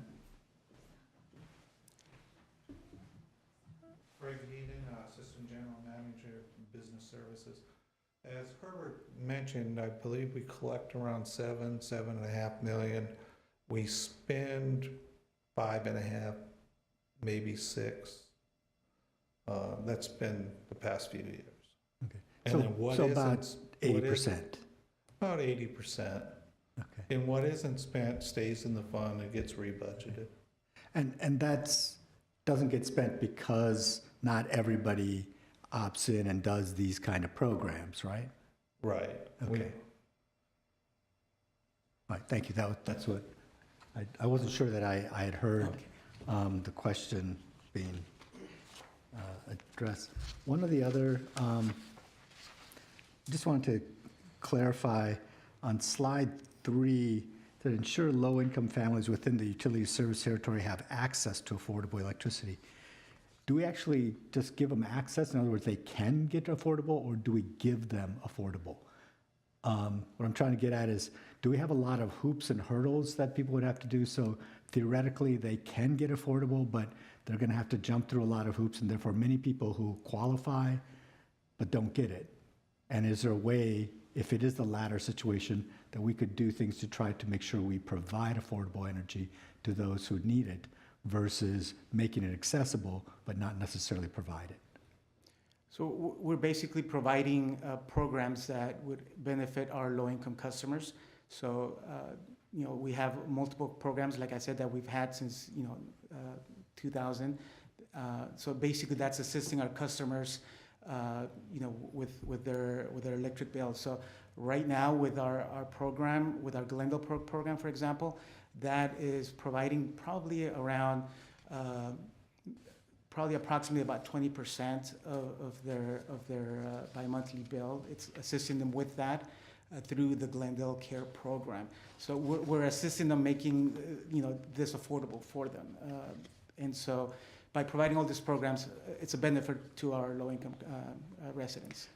Craig Heaton, Assistant General Manager, Business Services. As Herbert mentioned, I believe we collect around 7.5 million. We spend 5.5, maybe 6. That's been the past few years.
Okay.
And then what
So
isn't-
about
what
80%.
About 80%.
Okay.
And what isn't spent stays in the fund and gets rebudgeted.
And that's, doesn't get spent because not everybody opts in and does these kind of programs, right?
Right.
Okay. All right, thank you. That's what, I wasn't sure that I had heard the question being addressed. One of the other, just wanted to clarify on slide 3, that ensure low-income families within the utility service territory have access to affordable electricity. Do we actually just give them access? In other words, they can get affordable, or do we give them affordable? What I'm trying to get at is, do we have a lot of hoops and hurdles that people would have to do? So theoretically, they can get affordable, but they're going to have to jump through a lot of hoops, and therefore many people who qualify but don't get it. And is there a way, if it is the latter situation, that we could do things to try to make sure we provide affordable energy to those who need it versus making it accessible but not necessarily provide it?
So we're basically providing programs that would benefit our low-income customers. So, we have multiple programs, like I said, that we've had since, 2000. So basically, that's assisting our customers, with their electric bills. So right now, with our program, with our Glendale program, for example, that is providing probably around, approximately about 20% of their bi-monthly bill. It's assisting them with that through the Glendale Care program. So we're assisting them making, this affordable for them. And so by providing all these programs, it's a benefit to our low-income residents.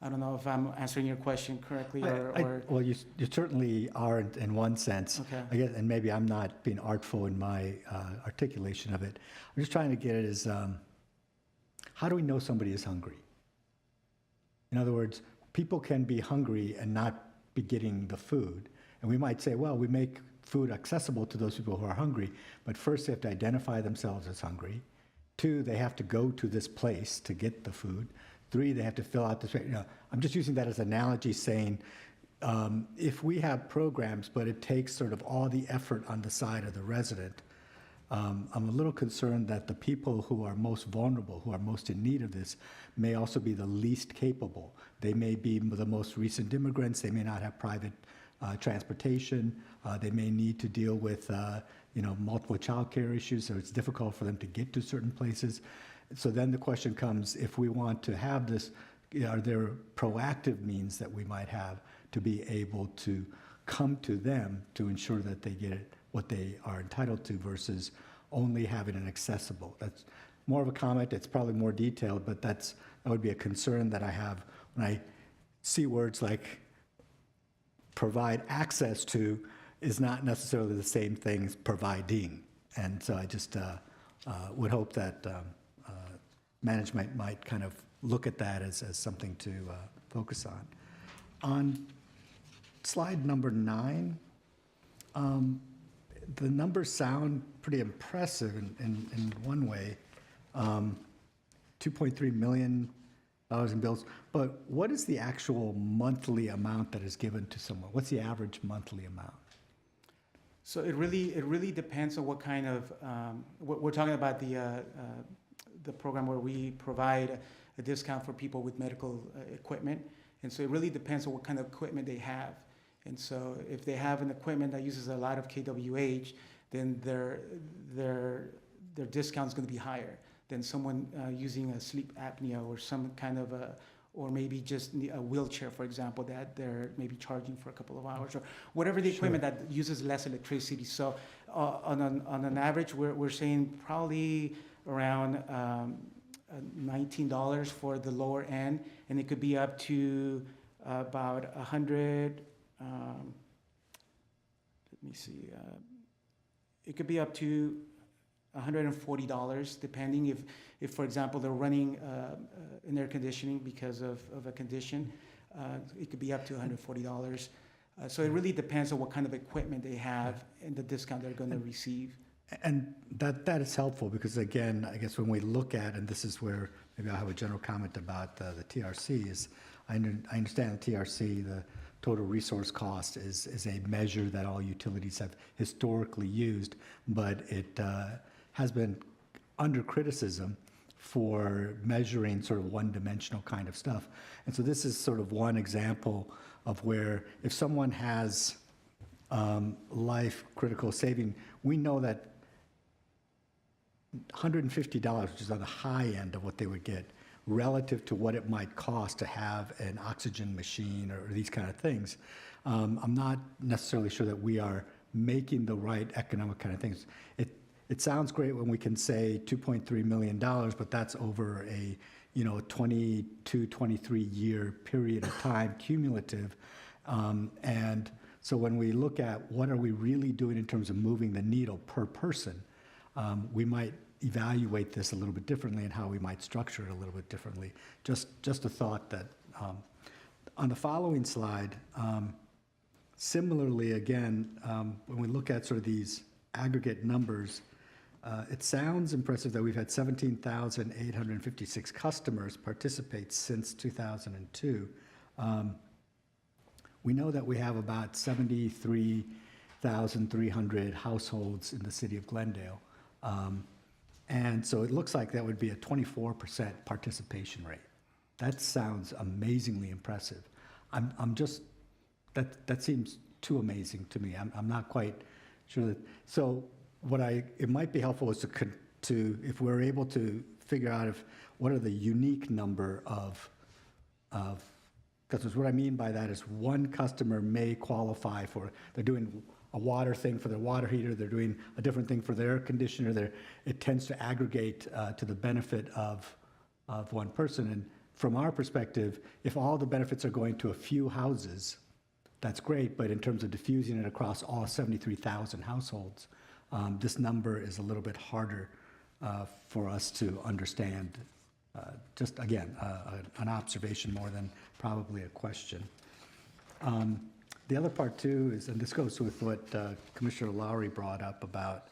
I don't know if I'm answering your question correctly or.
Well, you certainly are in one sense.
Okay.
I guess, and maybe I'm not being artful in my articulation of it. I'm just trying to get it as, how do we know somebody is hungry? In other words, people can be hungry and not be getting the food. And we might say, well, we make food accessible to those people who are hungry, but first they have to identify themselves as hungry. 2, they have to go to this place to get the food. 3, they have to fill out this. I'm just using that as an analogy, saying if we have programs, but it takes sort of all the effort on the side of the resident, I'm a little concerned that the people who are most vulnerable, who are most in need of this, may also be the least capable. They may be the most recent immigrants. They may not have private transportation. They may need to deal with multiple child care issues, so it's difficult for them to get to certain places. So then the question comes, if we want to have this are there proactive means that we might have to be able to come to them to ensure that they get what they are entitled to versus only having it accessible? That's more of a comment. It's probably more detailed, but that would be a concern that I have when I see words like provide access to is not necessarily the same thing as providing. And so I just would hope that management might kind of look at that as something to focus on. On slide number 9, the numbers sound pretty impressive in one way. $2.3 million in bills, but what is the actual monthly amount that is given to someone? What's the average monthly amount?
So it really depends on what kind of, we're talking about the program where we provide a discount for people with medical equipment. And so it really depends on what kind of equipment they have. And so if they have an equipment that uses a lot of kWh, then their discount is going to be higher than someone using a sleep apnea or some kind of or maybe just a wheelchair, for example, that they're maybe charging for a couple of hours, or whatever the equipment that uses less electricity. So on an average, we're saying probably around $19 for the lower end, and it could be up to about 100. Let me see. It could be up to $140, depending if, for example, they're running in air conditioning because of a condition. It could be up to $140. So it really depends on what kind of equipment they have and the discount they're going to receive.
And that is helpful because, again, I guess when we look at, and this is where maybe I'll have a general comment about the TRC, is I understand the TRC, the total resource cost is a measure that all utilities have historically used, but it has been under criticism for measuring sort of one-dimensional kind of stuff. And so this is sort of one example of where if someone has life-critical saving, we know that $150, which is on the high end of what they would get, relative to what it might cost to have an oxygen machine or these kind of things, I'm not necessarily sure that we are making the right economic kind of things. It sounds great when we can say $2.3 million, but that's over a 22, 23-year period of time, cumulative. And so when we look at what are we really doing in terms of moving the needle per person, we might evaluate this a little bit differently and how we might structure it a little bit differently. Just a thought that on the following slide, similarly, again, when we look at sort of these aggregate numbers, it sounds impressive that we've had 17,856 customers participate since 2002. We know that we have about 73,300 households in the city of Glendale. And so it looks like that would be a 24% participation rate. That sounds amazingly impressive. I'm just, that seems too amazing to me. I'm not quite sure that, so it might be helpful is to if we're able to figure out what are the unique number of customers. What I mean by that is one customer may qualify for, they're doing a water thing for their water heater, they're doing a different thing for their air conditioner. It tends to aggregate to the benefit of one person. And from our perspective, if all the benefits are going to a few houses, that's great, but in terms of diffusing it across all 73,000 households, this number is a little bit harder for us to understand. Just again, an observation more than probably a question. The other part too is, and this goes with what Commissioner Lowry brought up about,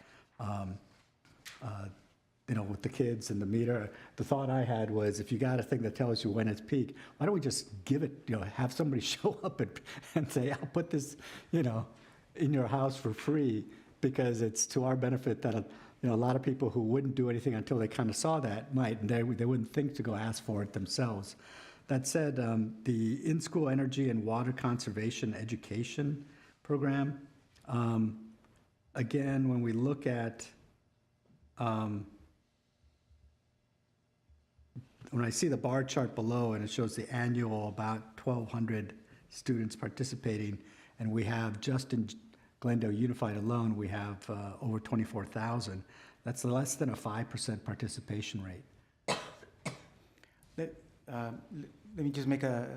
with the kids and the meter. The thought I had was, if you got a thing that tells you when it's peak, why don't we just give it, have somebody show up and say, I'll put this, in your house for free, because it's to our benefit that, a lot of people who wouldn't do anything until they kind of saw that might, and they wouldn't think to go ask for it themselves. That said, the in-school energy and water conservation education program, again, when we look at, when I see the bar chart below and it shows the annual about 1,200 students participating, and we have just in Glendale Unified alone, we have over 24,000. That's less than a 5% participation rate.
Let me just make a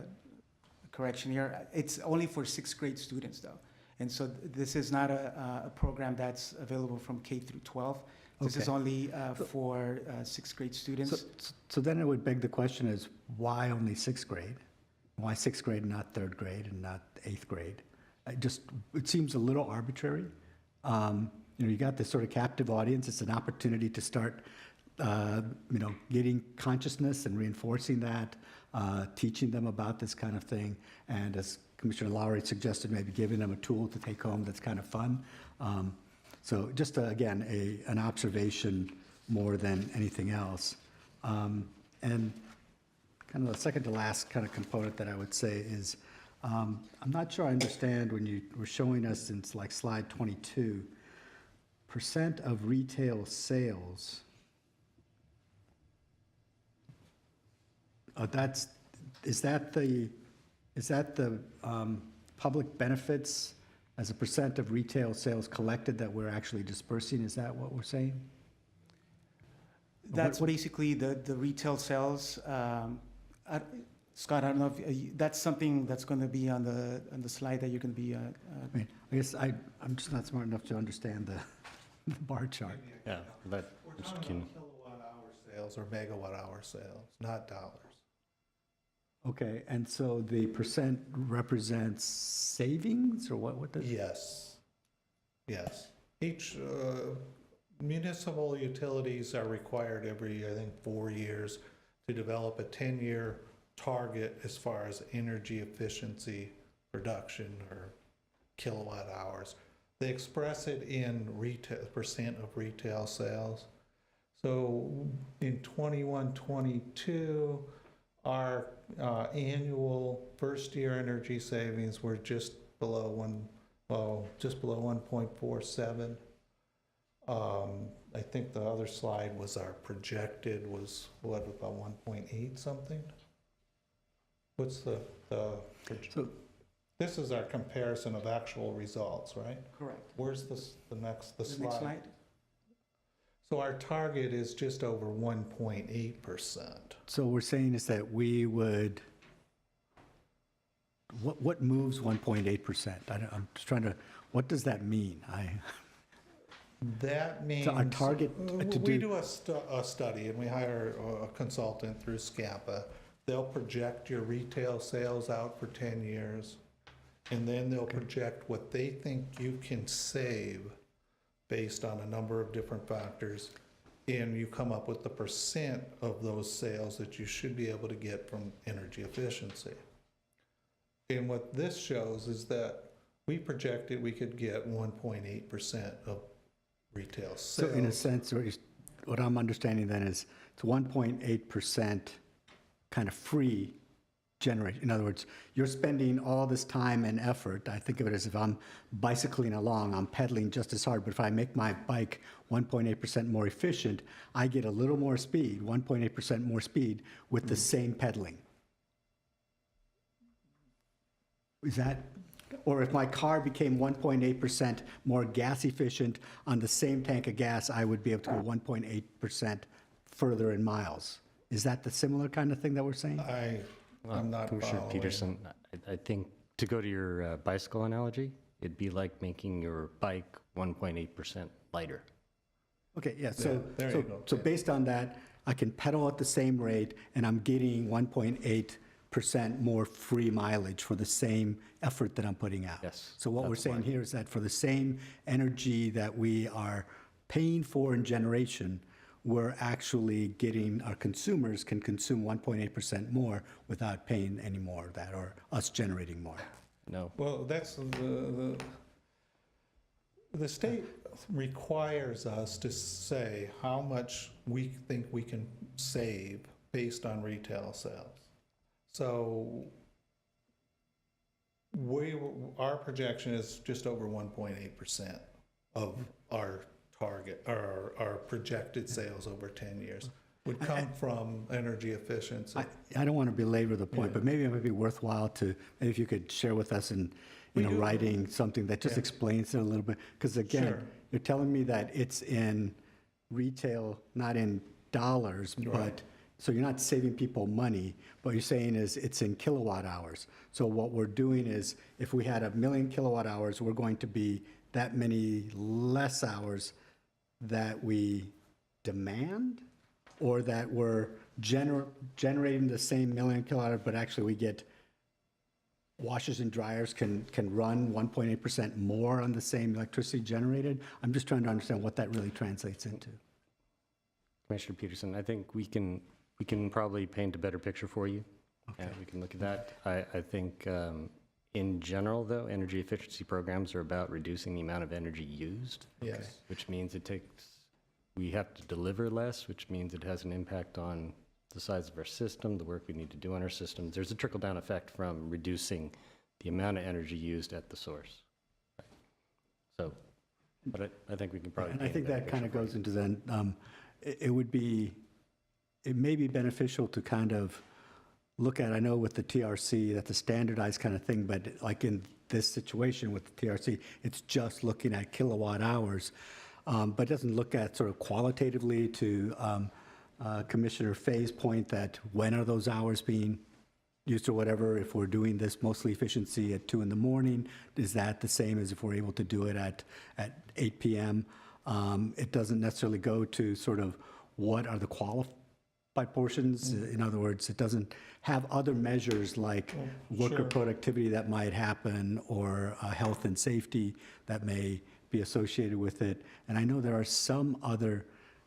correction here. It's only for sixth grade students, though. And so this is not a program that's available from K through 12. This is
Okay.
only for sixth grade students.
So then it would beg the question is, why only sixth grade? Why sixth grade and not third grade and not eighth grade? It seems a little arbitrary. You got this sort of captive audience. It's an opportunity to start, getting consciousness and reinforcing that, teaching them about this kind of thing. And as Commissioner Lowry suggested, maybe giving them a tool to take home that's kind of fun. So just, again, an observation more than anything else. And kind of the second to last kind of component that I would say is, I'm not sure I understand when you were showing us in like slide 22, % of retail sales. Is that the public benefits as a % of retail sales collected that we're actually dispersing? Is that what we're saying?
That's basically the retail sales. Scott, I don't know if that's something that's going to be on the slide that you're going to be.
I guess I'm just not smart enough to understand the bar chart.
Yeah, but
We're
Mr.
talking
Keenan.
about kilowatt hour sales or megawatt hour sales, not dollars.
Okay, and so the % represents savings, or what does?
Yes. Yes. Each municipal utilities are required every, I think, 4 years to develop a 10-year target as far as energy efficiency production or kilowatt hours. They express it in retail, % of retail sales. So in 21-22, our annual first-year energy savings were just below 1.47. I think the other slide was our projected was what, about 1.8 something? What's the
So
this is our comparison of actual results, right?
Correct.
Where's the
Next
slide?
slide.
So our target is just over 1.8%.
So we're saying is that we would, what moves 1.8%? I'm just trying to, what does that mean?
That means.
So our target to
We
do,
do a study and we hire a consultant through SCAPA. They'll project your retail sales out for 10 years. And then they'll project what they think you can save based on a number of different factors. And you come up with the % of those sales that you should be able to get from energy efficiency. And what this shows is that we projected we could get 1.8% of retail
so
sales.
in a sense, what I'm understanding then is it's 1.8% kind of free generation. In other words, you're spending all this time and effort. I think of it as if I'm bicycling along, I'm pedaling just as hard, but if I make my bike 1.8% more efficient, I get a little more speed, 1.8% more speed with the same pedaling. Is that, or if my car became 1.8% more gas efficient on the same tank of gas, I would be able to go 1.8% further in miles. Is that the similar kind of thing that we're saying?
I'm not
Commissioner
following.
Peterson, I think to go to your bicycle analogy, it'd be like making your bike 1.8% lighter.
Okay, yeah,
Yeah, there you go.
so based on that, I can pedal at the same rate, and I'm getting 1.8% more free mileage for the same effort that I'm putting out.
Yes,
So what we're
that's
saying
why.
here is that for the same energy that we are paying for in generation, we're actually getting, our consumers can consume 1.8% more without paying any more of that, or us generating more.
No.
Well, that's the state requires us to say how much we think we can save based on retail sales. So our projection is just over 1.8% of our target, or our projected sales over 10 years. would come from energy efficiency.
I don't want to belabor the point, but maybe it might be worthwhile to, maybe if you could share with us in
We do.
writing something that just
Yeah.
explains it a little bit. Because again,
Sure.
you're telling me that it's in retail, not in dollars,
Right.
but, so you're not saving people money, but you're saying is it's in kilowatt hours. So what we're doing is, if we had 1,000,000 kilowatt hours, we're going to be that many less hours that we demand, or that we're generating the same 1,000,000 kilowatt hours, but actually we get washers and dryers can run 1.8% more on the same electricity generated? I'm just trying to understand what that really translates into.
Commissioner Peterson, I think we can probably paint a better picture for you.
Okay.
We can look at that. I think in general, though, energy efficiency programs are about reducing the amount of energy used,
Yes.
which means we have to deliver less, which means it has an impact on the size of our system, the work we need to do on our systems. There's a trickle-down effect from reducing the amount of energy used at the source. So, but I think we can probably.
And I
paint a
think
better
that kind of
picture for
goes into then, it may be beneficial to kind of look at, I know with the TRC, that's a standardized kind of thing, but like in this situation with the TRC, it's just looking at kilowatt hours, but doesn't look at sort of qualitatively to Commissioner Fay's point that when are those hours being used or whatever, if we're doing this mostly efficiency at 2 in the morning, is that the same as if we're able to do it at 8 p.m.? It doesn't necessarily go to sort of what are the qualified portions. In other words, it doesn't have other measures like worker
sure.
productivity that might happen, or health and safety that may be associated with it. And I know there are some other,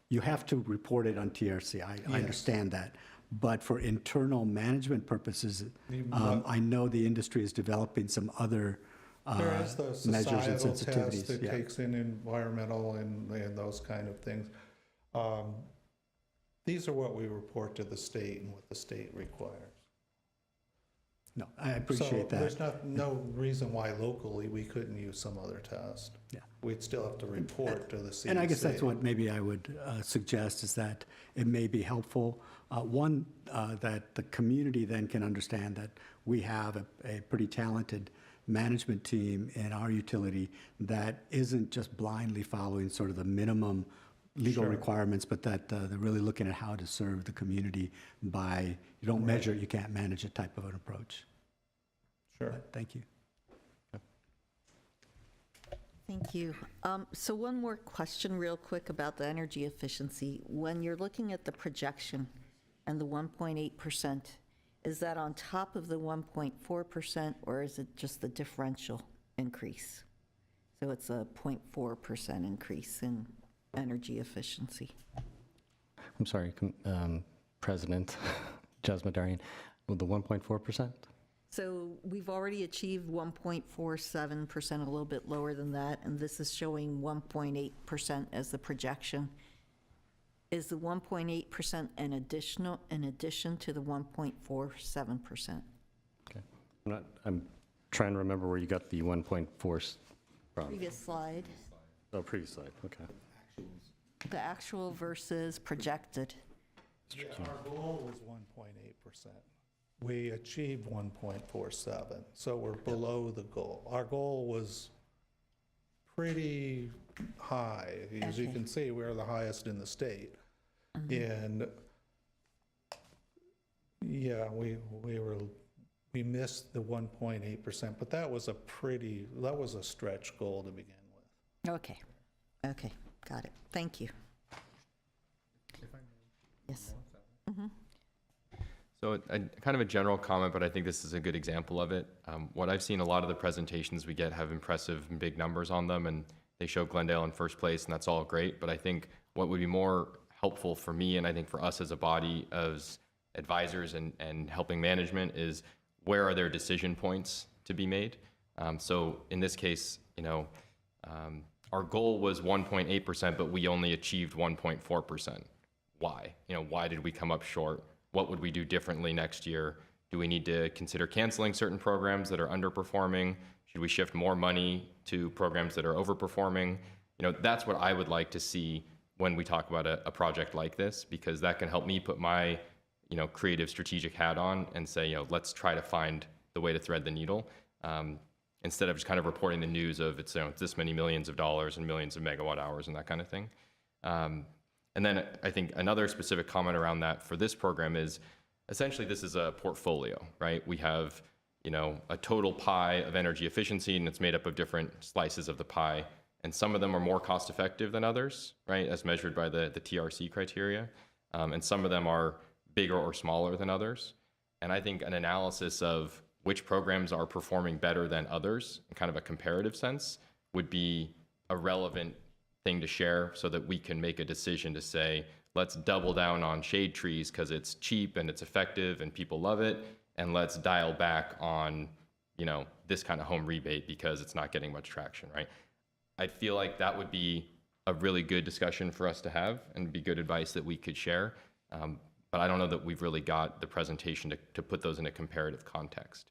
you have to report it on TRC. I
Yes.
understand that. But for internal management purposes,
You
I know the industry is developing some other
There is the
measures and
societal test
sensitivities.
that
Yeah.
takes in environmental and those kind of things. These are what we report to the state and what the state requires.
No, I appreciate
So there's
that.
no reason why locally we couldn't use some other test.
Yeah.
We'd still have to report to the CDC.
And I guess that's what maybe I would suggest, is that it may be helpful. One, that the community then can understand that we have a pretty talented management team in our utility that isn't just blindly following sort of the minimum legal
Sure.
requirements, but that they're really looking at how to serve the community by, you don't measure it, you can't manage it type of an approach.
Sure.
But thank you.
Thank you. So one more question real quick about the energy efficiency. When you're looking at the projection and the 1.8%, is that on top of the 1.4%, or is it just the differential increase? So it's a 0.4% increase in energy efficiency.
I'm sorry, President Jasmadarian, with the 1.4%?
So we've already achieved 1.47%, a little bit lower than that, and this is showing 1.8% as the projection. Is the 1.8% in addition to the 1.47%?
Okay. I'm trying to remember where you got the 1.4 from.
Previous slide,
Oh, previous slide, okay.
the actual versus projected.
Yeah, our goal was 1.8%. We achieved 1.47, so we're below the goal. Our goal was pretty high. As you
Okay.
can see, we're the highest in the state. And yeah, we missed the 1.8%, but that was a stretch goal to begin with.
Okay, got it. Thank you. Yes.
So kind of a general comment, but I think this is a good example of it. What I've seen, a lot of the presentations we get have impressive and big numbers on them, and they show Glendale in first place, and that's all great. But I think what would be more helpful for me, and I think for us as a body, as advisors and helping management, is where are there decision points to be made? So in this case, our goal was 1.8%, but we only achieved 1.4%. Why? Why did we come up short? What would we do differently next year? Do we need to consider canceling certain programs that are underperforming? Should we shift more money to programs that are overperforming? That's what I would like to see when we talk about a project like this, because that can help me put my, creative strategic hat on and say, let's try to find the way to thread the needle, instead of just kind of reporting the news of it's this many millions of dollars and millions of megawatt hours and that kind of thing. And then I think another specific comment around that for this program is essentially this is a portfolio, right? We have, a total pie of energy efficiency, and it's made up of different slices of the pie. And some of them are more cost effective than others, right? As measured by the TRC criteria. And some of them are bigger or smaller than others. And I think an analysis of which programs are performing better than others, in kind of a comparative sense, would be a relevant thing to share so that we can make a decision to say, let's double down on shade trees because it's cheap and it's effective and people love it, and let's dial back on, this kind of home rebate because it's not getting much traction, right? I feel like that would be a really good discussion for us to have and be good advice that we could share. But I don't know that we've really got the presentation to put those in a comparative context.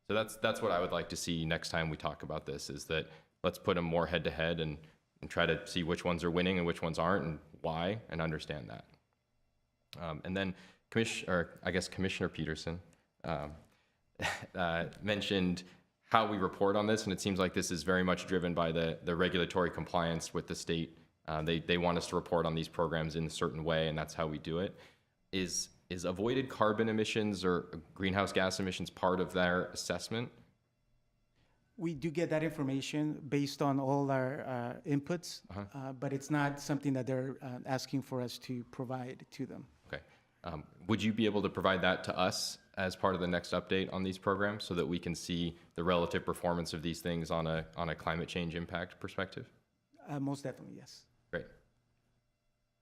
So that's what I would like to see next time we talk about this, is that let's put them more head to head and try to see which ones are winning and which ones aren't and why, and understand that. And then Commissioner Peterson mentioned how we report on this, and it seems like this is very much driven by the regulatory compliance with the state. They want us to report on these programs in a certain way, and that's how we do it. Is avoided carbon emissions or greenhouse gas emissions part of their assessment?
We do get that information based on all our inputs, but it's not something that they're asking for us to provide to them.
Okay. Would you be able to provide that to us as part of the next update on these programs so that we can see the relative performance of these things on a climate change impact perspective?
Most definitely, yes.
Great.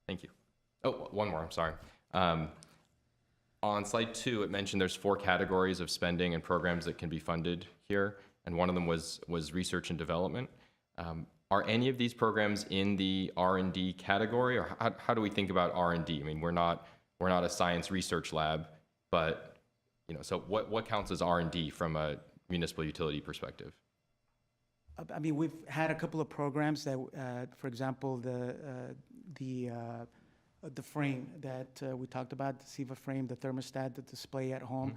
Thank you. Oh, one more, I'm sorry. On slide 2, it mentioned there's 4 categories of spending and programs that can be funded here, and one of them was research and development. Are any of these programs in the R&D category, or how do we think about R&D? I mean, we're not a science research lab, but so what counts as R&D from a municipal utility perspective?
I mean, we've had a couple of programs that, for example, the frame that we talked about, the SIVA frame, the thermostat, the display at home,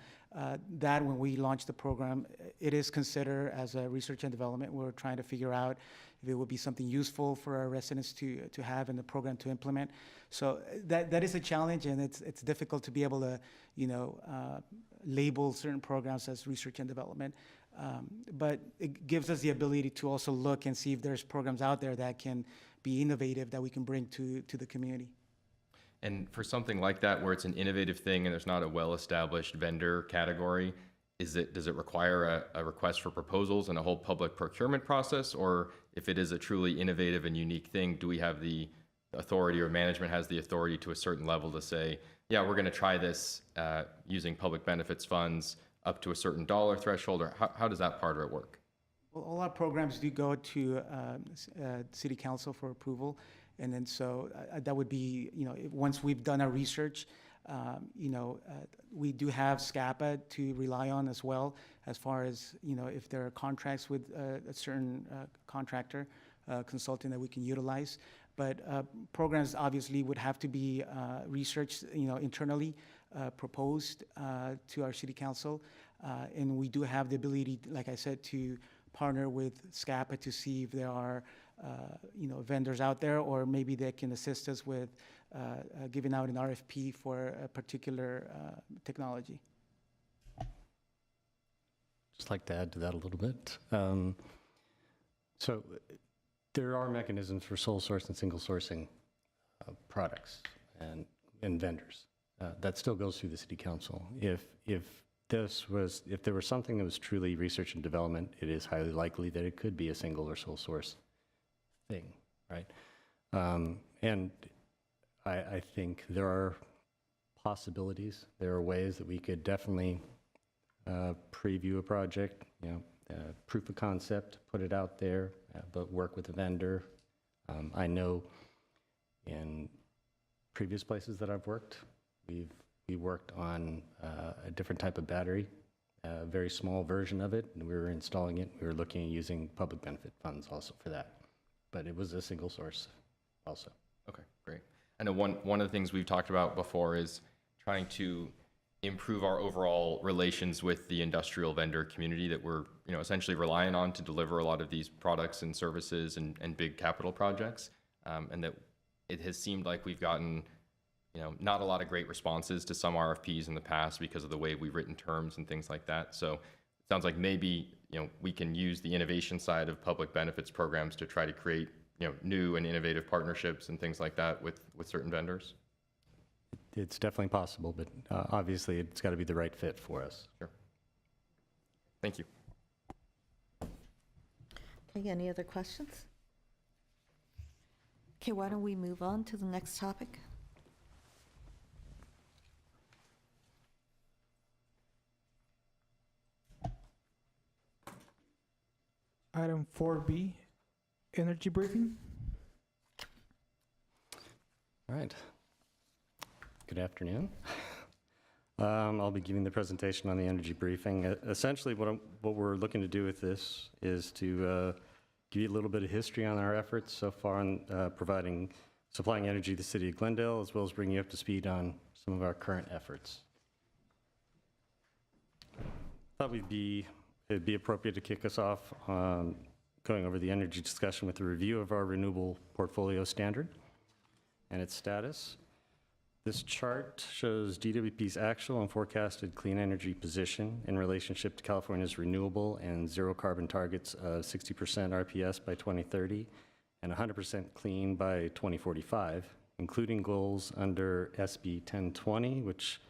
that when we launched the program, it is considered as a research and development. We're trying to figure out if it would be something useful for our residents to have in the program to implement. So that is a challenge, and it's difficult to be able to, label certain programs as research and development. But it gives us the ability to also look and see if there's programs out there that can be innovative that we can bring to the community.
And for something like that, where it's an innovative thing and there's not a well-established vendor category, does it require a request for proposals and a whole public procurement process? Or if it is a truly innovative and unique thing, do we have the authority, or management has the authority to a certain level to say, yeah, we're going to try this using public benefits funds up to a certain dollar threshold? Or how does that part of it work?
Well, all our programs do go to City Council for approval. And then so that would be, once we've done our research, we do have SCAPA to rely on as well, as far as, if there are contracts with a certain contractor, consultant that we can utilize. But programs obviously would have to be researched, internally, proposed to our City Council. And we do have the ability, like I said, to partner with SCAPA to see if there are vendors out there, or maybe they can assist us with giving out an RFP for a particular technology.
Just like to add to that a little bit. So there are mechanisms for sole source and single sourcing products and vendors. That still goes through the City Council. If there was something that was truly research and development, it is highly likely that it could be a single or sole source thing, right? And I think there are possibilities. There are ways that we could definitely preview a project, proof of concept, put it out there, but work with a vendor. I know in previous places that I've worked, we worked on a different type of battery, a very small version of it, and we were installing it. We were looking at using public benefit funds also for that. But it was a single source also.
Okay, great. I know one of the things we've talked about before is trying to improve our overall relations with the industrial vendor community that we're, essentially relying on to deliver a lot of these products and services and big capital projects. And that it has seemed like we've gotten, not a lot of great responses to some RFPs in the past because of the way we've written terms and things like that. So it sounds like maybe, we can use the innovation side of public benefits programs to try to create, new and innovative partnerships and things like that with certain vendors.
It's definitely possible, but obviously it's got to be the right fit for us.
Sure. Thank you.
Okay, any other questions? Okay, why don't we move on to the next topic?
Item 4B, energy briefing.
All right. Good afternoon. I'll be giving the presentation on the energy briefing. Essentially, what we're looking to do with this is to give you a little bit of history on our efforts so far in supplying energy to the city of Glendale, as well as bring you up to speed on some of our current efforts. Thought it'd be appropriate to kick us off going over the energy discussion with a review of our renewable portfolio standard and its status. This chart shows DWP's actual and forecasted clean energy position in relationship to California's renewable and zero carbon targets of 60% RPS by 2030 and 100% clean by 2045, including goals under SB 1020, which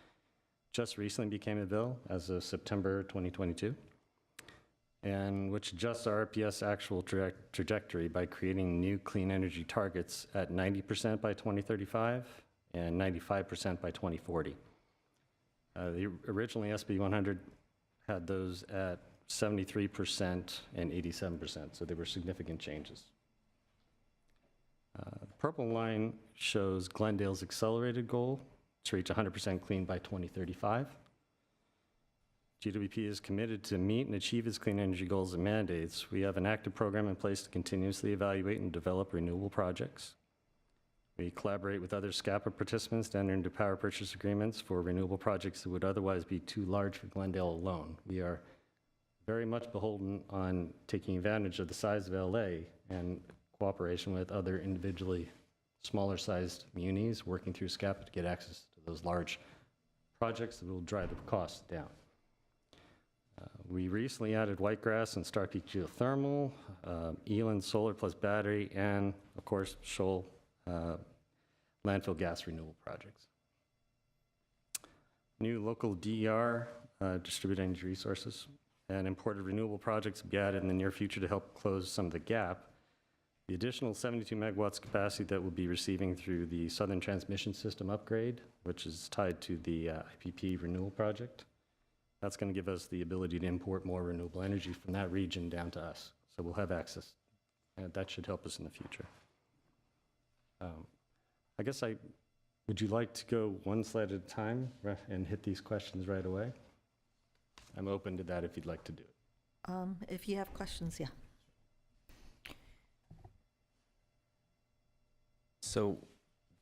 just recently became a bill as of September 2022, and which adjusts our RPS actual trajectory by creating new clean energy targets at 90% by 2035 and 95% by 2040. Originally, SB 100 had those at 73% and 87%, so they were significant changes. The purple line shows Glendale's accelerated goal to reach 100% clean by 2035. GWP is committed to meet and achieve its clean energy goals and mandates. We have an active program in place to continuously evaluate and develop renewable projects. We collaborate with other SCAPA participants to enter into power purchase agreements for renewable projects that would otherwise be too large for Glendale alone. We are very much beholden on taking advantage of the size of LA and cooperation with other individually smaller sized munis working through SCAPA to get access to those large projects that will drive the costs down. We recently added Whitegrass and Starkey Geothermal, Eland Solar plus battery, and of course, Shoal landfill gas renewable projects. New local DER, distributed energy resources, and imported renewable projects will be added in the near future to help close some of the gap. The additional 72 megawatts capacity that we'll be receiving through the Southern Transmission System upgrade, which is tied to the IPP renewal project, that's going to give us the ability to import more renewable energy from that region down to us. So we'll have access, and that should help us in the future. I guess would you like to go one slide at a time and hit these questions right away? I'm open to that if you'd like to do it.
If you have questions, yeah.
So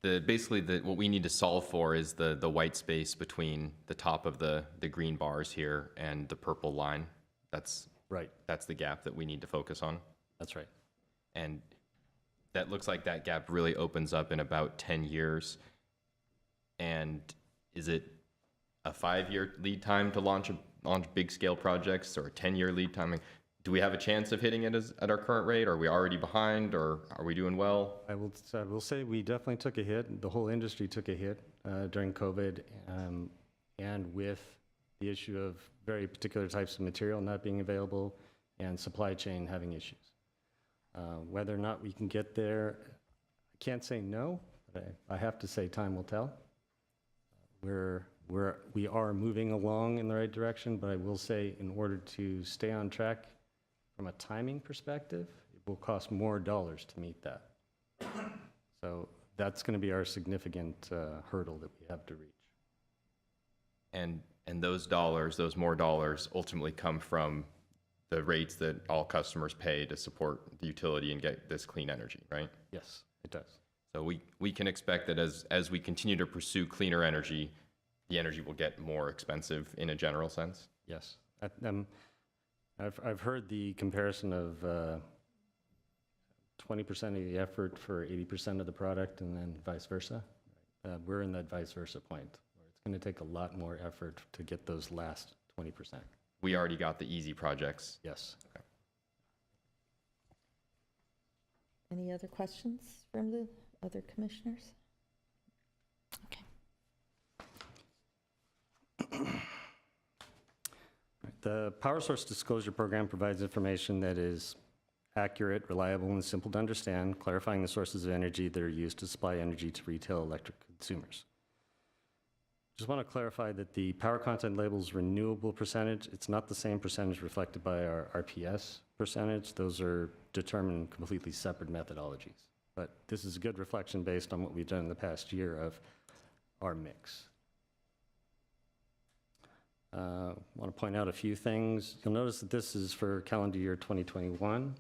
what we need to solve for is the white space between the top of the green bars here and the purple line. That's
right.
That's the gap that we need to focus on.
That's right.
And that looks like that gap really opens up in about 10 years. And is it a 5-year lead time to launch big scale projects, or a 10-year lead time? Do we have a chance of hitting it at our current rate? Are we already behind, or are we doing well?
I will say we definitely took a hit. The whole industry took a hit during COVID, and with the issue of very particular types of material not being available and supply chain having issues. Whether or not we can get there, I can't say no, but I have to say time will tell. We are moving along in the right direction, but I will say in order to stay on track from a timing perspective, it will cost more dollars to meet that. So that's going to be our significant hurdle that we have to reach.
And those dollars, those more dollars, ultimately come from the rates that all customers pay to support the utility and get this clean energy, right?
Yes, it does.
So we can expect that as we continue to pursue cleaner energy, the energy will get more expensive in a general sense.
Yes. I've heard the comparison of 20% of the effort for 80% of the product and then vice versa. We're in that vice versa point, where it's going to take a lot more effort to get those last 20%.
We already got the easy projects.
Yes.
Any other questions from the other commissioners? Okay.
The Power Source Disclosure Program provides information that is accurate, reliable, and simple to understand, clarifying the sources of energy that are used to supply energy to retail electric consumers. Just want to clarify that the power content label's renewable percentage, it's not the same percentage reflected by our RPS percentage. Those are determined in completely separate methodologies. But this is a good reflection based on what we've done in the past year of our mix. Want to point out a few things. You'll notice that this is for calendar year 2021.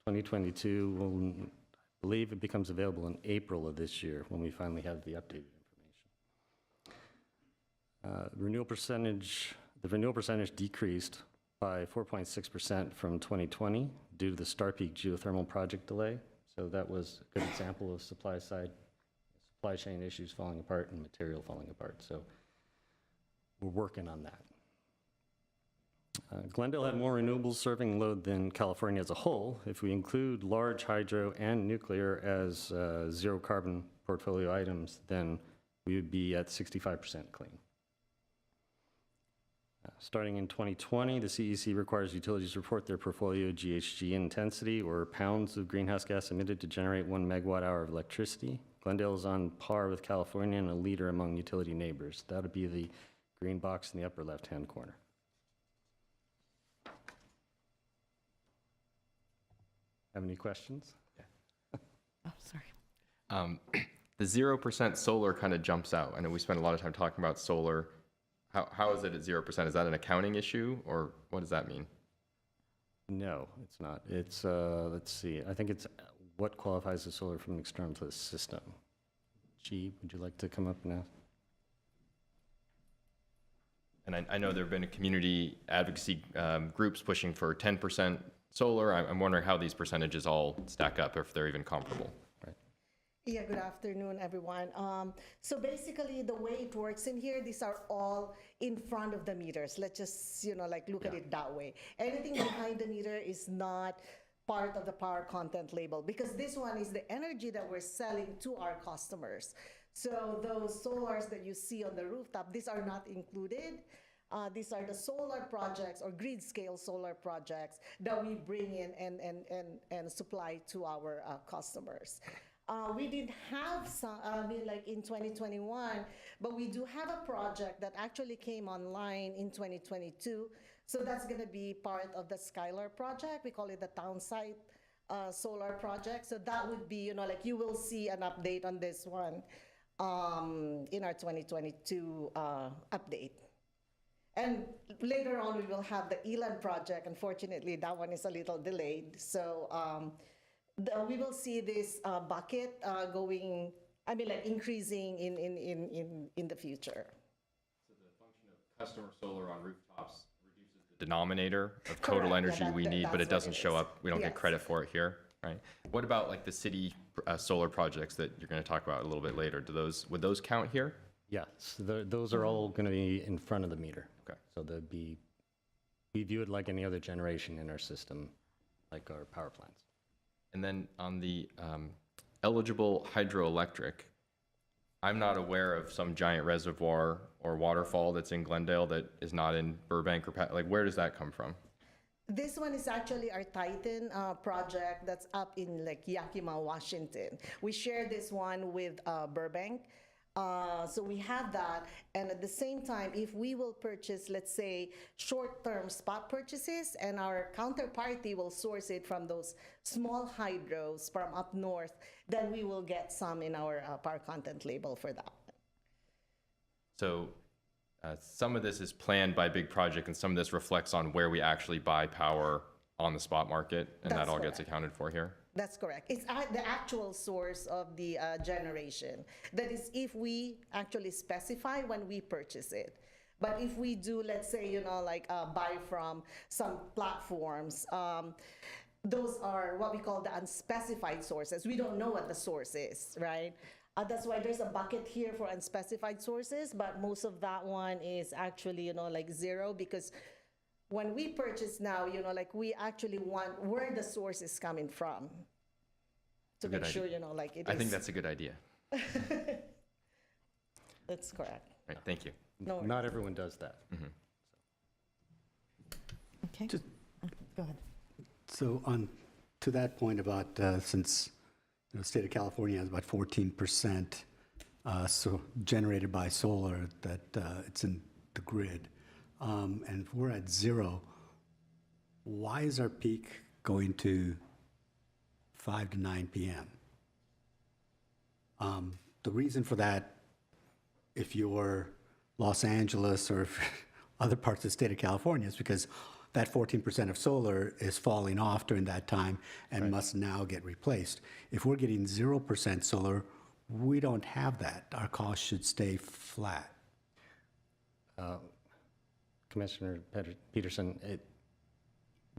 2022 will, I believe it becomes available in April of this year when we finally have the updated information. The renewal percentage decreased by 4.6% from 2020 due to the Star Peak geothermal project delay. So that was a good example of supply chain issues falling apart and material falling apart. So we're working on that. Glendale had more renewables serving load than California as a whole. If we include large hydro and nuclear as zero carbon portfolio items, then we would be at 65% clean. Starting in 2020, the CEC requires utilities to report their portfolio GHG intensity, or pounds of greenhouse gas emitted to generate 1 megawatt hour of electricity. Glendale is on par with California and a leader among utility neighbors. That would be the green box in the upper left-hand corner. Have any questions?
Oh, sorry.
The 0% solar kind of jumps out. I know we spent a lot of time talking about solar. How is it at 0%? Is that an accounting issue, or what does that mean?
No, it's not. It's, let's see, I think it's what qualifies as solar from external to the system. G, would you like to come up now?
And I know there have been community advocacy groups pushing for 10% solar. I'm wondering how these percentages all stack up, if they're even comparable.
Yeah, good afternoon, everyone. So basically, the way it works in here, these are all in front of the meters. Let's just, look at it that way. Anything behind the meter is not part of the power content label, because this one is the energy that we're selling to our customers. So those solars that you see on the rooftop, these are not included. These are the solar projects or grid scale solar projects that we bring in and supply to our customers. We did have some, like in 2021, but we do have a project that actually came online in 2022. So that's going to be part of the Skylar project. We call it the Townsite Solar Project. So that would be, you will see an update on this one in our 2022 update. And later on, we will have the Elan project. Unfortunately, that one is a little delayed. So we will see this bucket going, increasing in the future.
So the function of customer solar on rooftops reduces the denominator of total energy we need, but it doesn't show up. We don't get credit for it here, right? What about like the city solar projects that you're going to talk about a little bit later? Would those count here?
Yes, those are all going to be in front of the meter.
Okay.
So we view it like any other generation in our system, like our power plants.
And then on the eligible hydroelectric, I'm not aware of some giant reservoir or waterfall that's in Glendale that is not in Burbank or where does that come from?
This one is actually our Titan project that's up in Yakima, Washington. We share this one with Burbank. So we have that, and at the same time, if we will purchase, let's say, short-term spot purchases, and our counterparty will source it from those small hydros from up north, then we will get some in our power content label for that.
So some of this is planned by big project, and some of this reflects on where we actually buy power on the spot market, and that all gets accounted for here?
That's correct. It's the actual source of the generation. That is if we actually specify when we purchase it. But if we do, let's say, like buy from some platforms, those are what we call the unspecified sources. We don't know what the source is, right? That's why there's a bucket here for unspecified sources, but most of that one is actually, like zero, because when we purchase now, like we actually want where the source is coming from to
Good
make sure,
idea.
like it
I think
is-
that's a good idea.
That's correct.
Right, thank you.
No worries.
Not everyone does that.
Okay?
Just-
Go ahead.
So to that point about, since the state of California has about 14% so generated by solar, that it's in the grid, and if we're at zero, why is our peak going to 5 to 9 p.m.? The reason for that, if you're Los Angeles or if other parts of the state of California, is because that 14% of solar is falling off during that time and must now get replaced. If we're getting 0% solar, we don't have that. Our costs should stay flat.
Commissioner Peterson,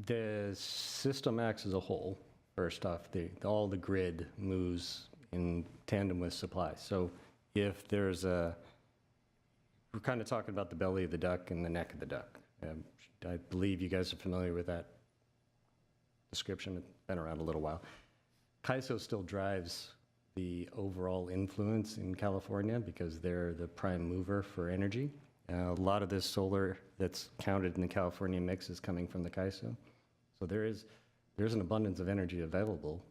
the system acts as a whole. First off, all the grid moves in tandem with supply. So if there's we're kind of talking about the belly of the duck and the neck of the duck. I believe you guys are familiar with that description. It's been around a little while. CAISO still drives the overall influence in California because they're the prime mover for energy. A lot of this solar that's counted in the California mix is coming from the CAISO. So there's an abundance of energy available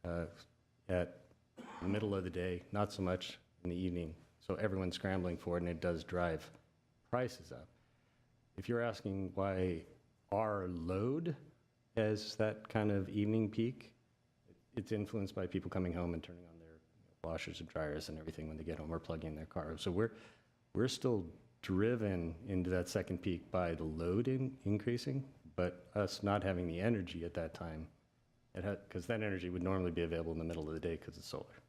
at the middle of the day, not so much in the evening. So everyone's scrambling for it, and it does drive prices up. If you're asking why our load has that kind of evening peak, it's influenced by people coming home and turning on their washers and dryers and everything when they get home or plugging in their car. So we're still driven into that second peak by the load increasing, but us not having the energy at that time, because that energy would normally be available in the middle of the day because it's solar.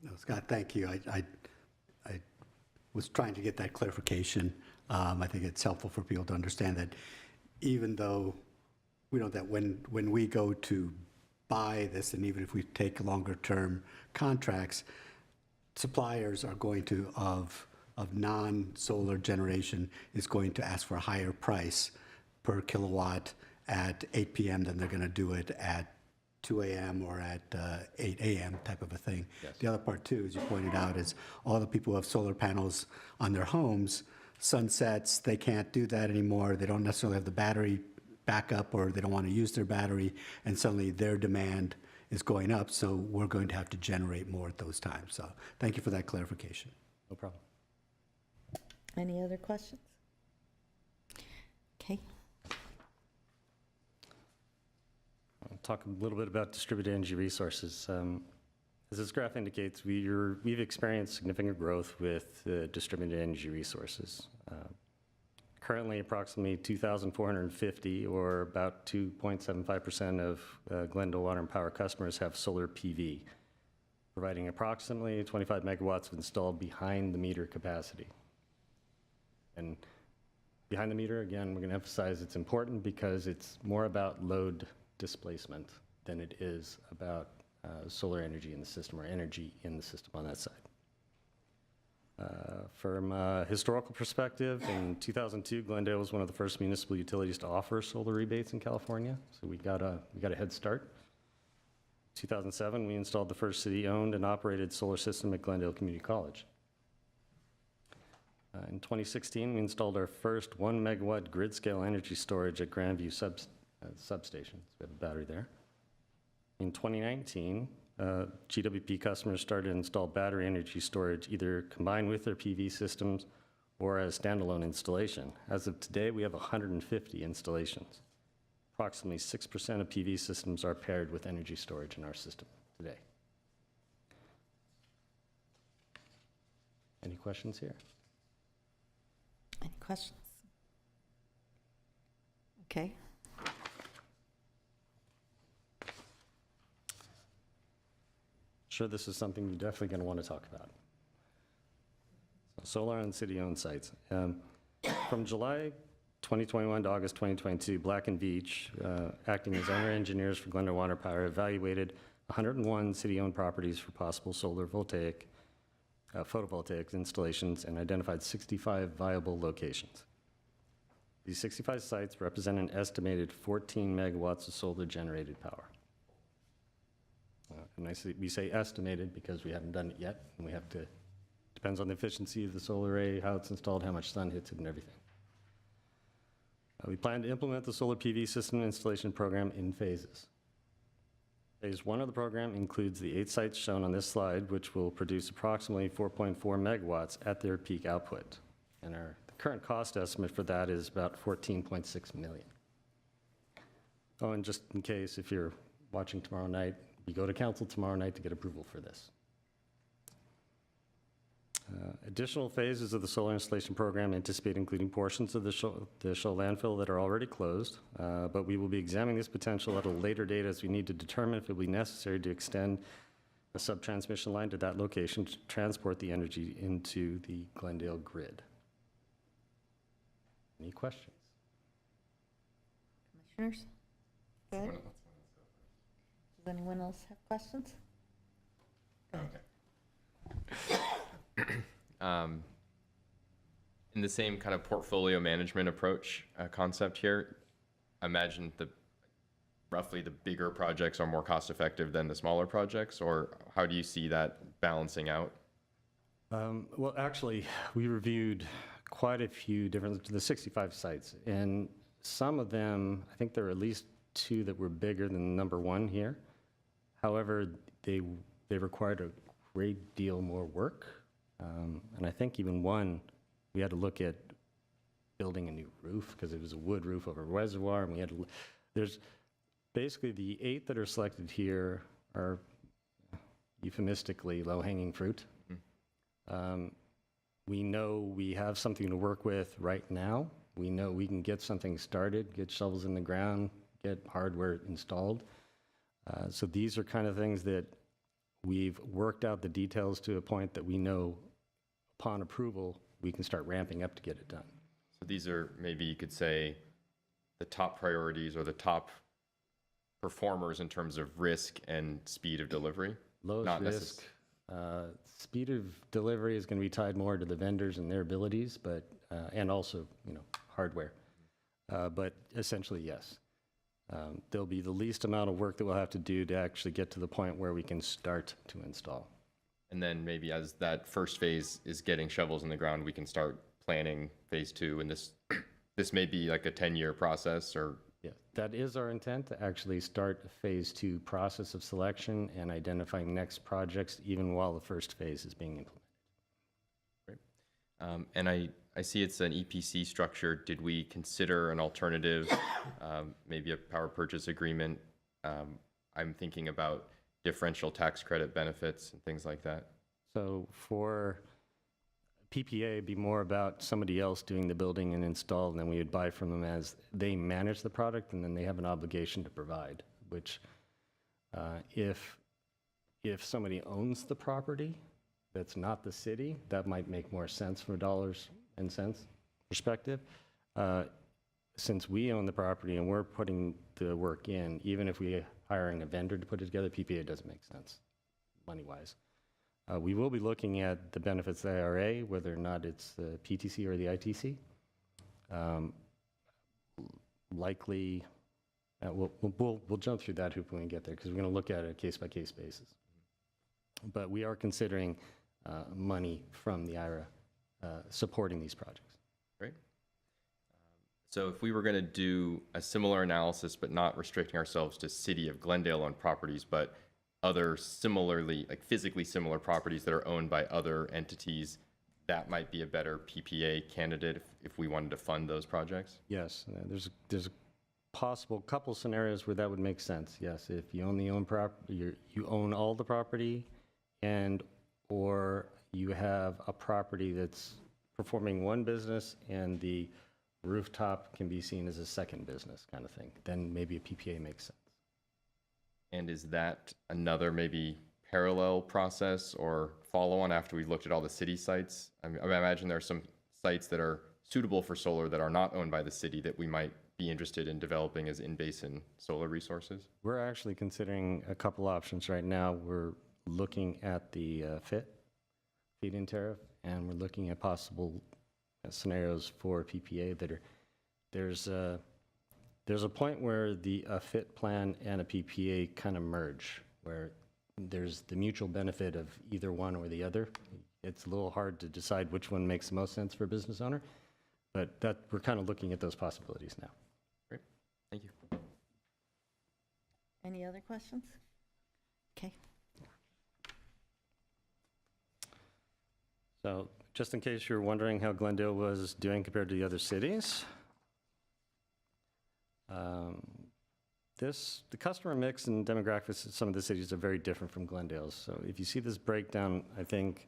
No, Scott, thank you. I was trying to get that clarification. I think it's helpful for people to understand that even though we know that when we go to buy this, and even if we take longer-term contracts, suppliers are going to, of non-solar generation, is going to ask for a higher price per kilowatt at 8 p.m. than they're going to do it at 2 a.m. or at 8 a.m. type of a thing.
Yes.
The other part, too, as you pointed out, is all the people who have solar panels on their homes, sunsets, they can't do that anymore. They don't necessarily have the battery backup, or they don't want to use their battery, and suddenly their demand is going up, so we're going to have to generate more at those times. So thank you for that clarification.
No problem.
Any other questions? Okay.
I'll talk a little bit about distributed energy resources. As this graph indicates, we've experienced significant growth with distributed energy resources. Currently, approximately 2,450, or about 2.75% of Glendale Water and Power customers have solar PV, providing approximately 25 megawatts of installed behind the meter capacity. And behind the meter, again, we're going to emphasize it's important because it's more about load displacement than it is about solar energy in the system or energy in the system on that side. From a historical perspective, in 2002, Glendale was one of the first municipal utilities to offer solar rebates in California, so we got a head start. 2007, we installed the first city-owned and operated solar system at Glendale Community College. In 2016, we installed our first 1 megawatt grid-scale energy storage at Grandview substation. So we have a battery there. In 2019, GWP customers started to install battery energy storage either combined with their PV systems or as standalone installation. As of today, we have 150 installations. Approximately 6% of PV systems are paired with energy storage in our system today. Any questions here?
Any questions? Okay.
sure this is something you're definitely going to want to talk about. So solar on city-owned sites. From July 2021 to August 2022, Black & Veatch, acting as owner engineers for Glendale Water Power, evaluated 101 city-owned properties for possible solar photovoltaic installations and identified 65 viable locations. These 65 sites represent an estimated 14 megawatts of solar-generated power. We say estimated because we haven't done it yet, and we have to, depends on the efficiency of the solar array, how it's installed, how much sun hits it, and everything. We plan to implement the solar PV system installation program in phases. Phase 1 of the program includes the 8 sites shown on this slide, which will produce approximately 4.4 megawatts at their peak output. And the current cost estimate for that is about $14.6 million. Oh, and just in case, if you're watching tomorrow night, you go to council tomorrow night to get approval for this. Additional phases of the solar installation program anticipate including portions of the Shoal landfill that are already closed, but we will be examining this potential at a later date as we need to determine if it will be necessary to extend a sub-transmission line to that location to transport the energy into the Glendale grid. Any questions?
Commissioners? Good? Does anyone else have questions?
In the same kind of portfolio management approach concept here, I imagine roughly the bigger projects are more cost effective than the smaller projects, or how do you see that balancing out?
Well, actually, we reviewed quite a few different, the 65 sites, and some of them, I think there are at least 2 that were bigger than number 1 here. However, they required a great deal more work. And I think even one, we had to look at building a new roof because it was a wood roof over a reservoir, and we had to, there's basically the 8 that are selected here are euphemistically low-hanging fruit. We know we have something to work with right now. We know we can get something started, get shovels in the ground, get hardware installed. So these are kind of things that we've worked out the details to a point that we know upon approval, we can start ramping up to get it done.
So these are, maybe you could say, the top priorities or the top performers in terms of risk and speed of delivery?
Lowest
Not
risk. Speed of delivery is going to be tied more to the vendors and their abilities, but and also, hardware. But essentially, yes. There'll be the least amount of work that we'll have to do to actually get to the point where we can start to install.
And then maybe as that first phase is getting shovels in the ground, we can start planning phase 2, and this may be like a 10-year process, or?
Yeah, that is our intent, to actually start a phase 2 process of selection and identifying next projects even while the first phase is being implemented.
Great. And I see it's an EPC structure. Did we consider an alternative, maybe a power purchase agreement? I'm thinking about differential tax credit benefits and things like that.
So for PPA, it'd be more about somebody else doing the building and install, and then we would buy from them as they manage the product, and then they have an obligation to provide, which if somebody owns the property that's not the city, that might make more sense from a dollars and cents perspective. Since we own the property and we're putting the work in, even if we hiring a vendor to put it together, PPA doesn't make sense, money-wise. We will be looking at the benefits of the IRA, whether or not it's the PTC or the ITC. Likely, we'll jump through that hoop when we get there, because we're going to look at it case-by-case basis. But we are considering money from the IRA supporting these projects.
Great. So if we were going to do a similar analysis, but not restricting ourselves to City of Glendale-owned properties, but other similarly, like physically similar properties that are owned by other entities, that might be a better PPA candidate if we wanted to fund those projects?
Yes, there's a possible couple scenarios where that would make sense. Yes, if you own you own all the property, and or you have a property that's performing one business and the rooftop can be seen as a second business kind of thing, then maybe a PPA makes sense.
And is that another maybe parallel process or follow on after we've looked at all the city sites? I imagine there are some sites that are suitable for solar that are not owned by the city that we might be interested in developing as in-basin solar resources?
We're actually considering a couple options right now. We're looking at the feed-in tariff, and we're looking at possible scenarios for PPA that are, there's a point where a FIT plan and a PPA kind of merge, where there's the mutual benefit of either one or the other. It's a little hard to decide which one makes the most sense for a business owner, but we're kind of looking at those possibilities now.
Great, thank you.
Any other questions? Okay.
So just in case you're wondering how Glendale was doing compared to the other cities, the customer mix and demographics of some of the cities are very different from Glendale's. So if you see this breakdown, I think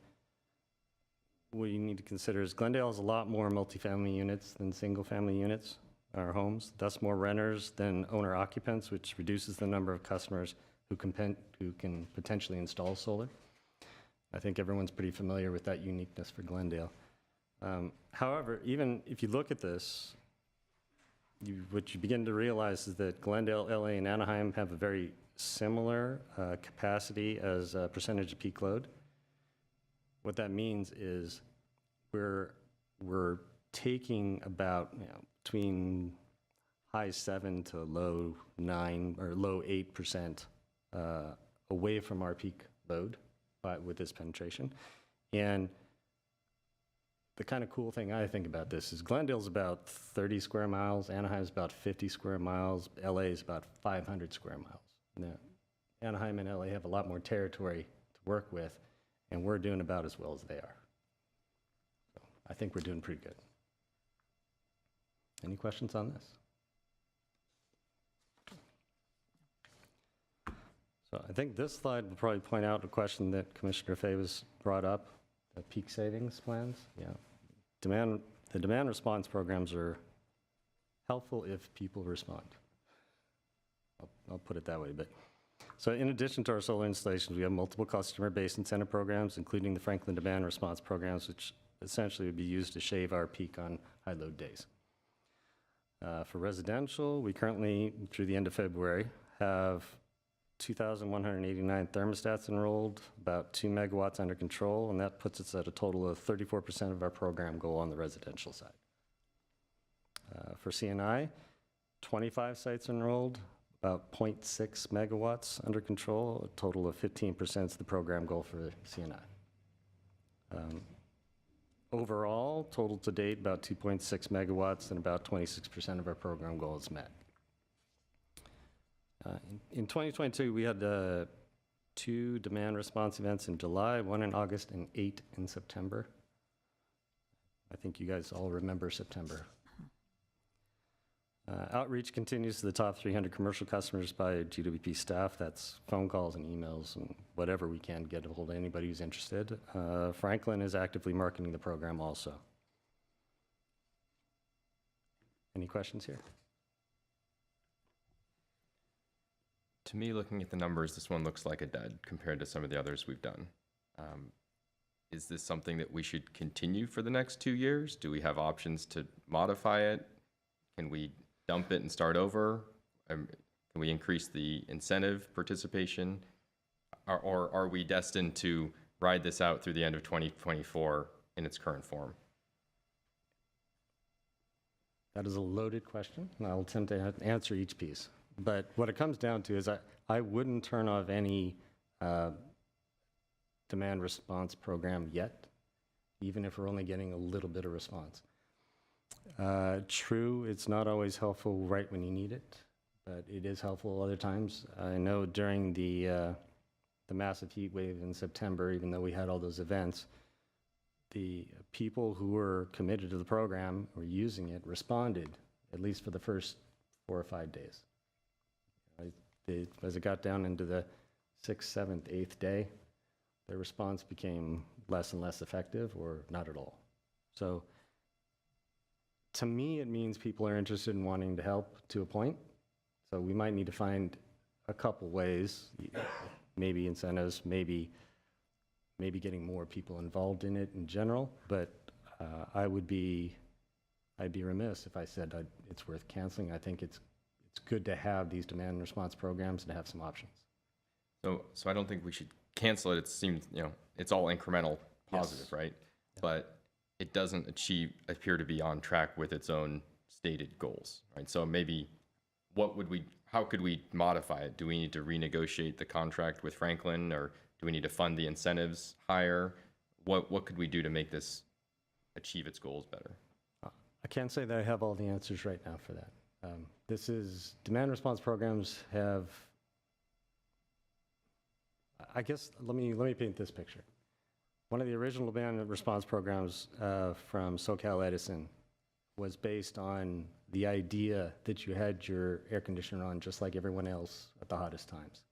what you need to consider is Glendale has a lot more multifamily units than single-family units or homes, thus more renters than owner occupants, which reduces the number of customers who can potentially install solar. I think everyone's pretty familiar with that uniqueness for Glendale. However, even if you look at this, what you begin to realize is that Glendale, LA, and Anaheim have a very similar capacity as a percentage of peak load. What that means is we're taking about between high 7 to low 9 or low 8% away from our peak load with this penetration. And the kind of cool thing I think about this is Glendale's about 30 square miles, Anaheim's about 50 square miles, LA is about 500 square miles. Now, Anaheim and LA have a lot more territory to work with, and we're doing about as well as they are. So I think we're doing pretty good. Any questions on this? So I think this slide will probably point out a question that Commissioner Fay was brought up, the peak savings plans. Yeah. The demand response programs are helpful if people respond. I'll put it that way. But so in addition to our solar installations, we have multiple customer-based incentive programs, including the Franklin Demand Response Programs, which essentially would be used to shave our peak on high load days. For residential, we currently, through the end of February, have 2,189 thermostats enrolled, about 2 megawatts under control, and that puts us at a total of 34% of our program goal on the residential side. For CNI, 25 sites enrolled, about 0.6 megawatts under control, a total of 15% is the program goal for CNI. Overall, total to date, about 2.6 megawatts, and about 26% of our program goal is met. In 2022, we had 2 demand response events in July, 1 in August and 8 in September. I think you guys all remember September. Outreach continues to the top 300 commercial customers by GWP staff. That's phone calls and emails and whatever we can get a hold of anybody who's interested. Franklin is actively marketing the program also. Any questions here?
To me, looking at the numbers, this one looks like a dud compared to some of the others we've done. Is this something that we should continue for the next 2 years? Do we have options to modify it? Can we dump it and start over? Can we increase the incentive participation? Or are we destined to ride this out through the end of 2024 in its current form?
That is a loaded question, and I'll attempt to answer each piece. But what it comes down to is I wouldn't turn off any demand response program yet, even if we're only getting a little bit of response. True, it's not always helpful right when you need it, but it is helpful other times. I know during the massive heat wave in September, even though we had all those events, the people who were committed to the program or using it responded, at least for the first 4 or 5 days. As it got down into the 6th, 7th, 8th day, their response became less and less effective or not at all. So to me, it means people are interested in wanting to help to a point. So we might need to find a couple ways, maybe incentives, maybe getting more people involved in it in general, but I'd be remiss if I said it's worth canceling. I think it's good to have these demand and response programs and have some options.
So I don't think we should cancel it. It seems, it's all incremental positive,
Yes.
right? Yeah. But it doesn't appear to be on track with its own stated goals, right? So maybe how could we modify it? Do we need to renegotiate the contract with Franklin, or do we need to fund the incentives higher? What could we do to make this achieve its goals better?
I can't say that I have all the answers right now for that. Demand response programs have, I guess, let me paint this picture. One of the original demand response programs from SoCal Edison was based on the idea that you had your air conditioner on just like everyone else at the hottest times.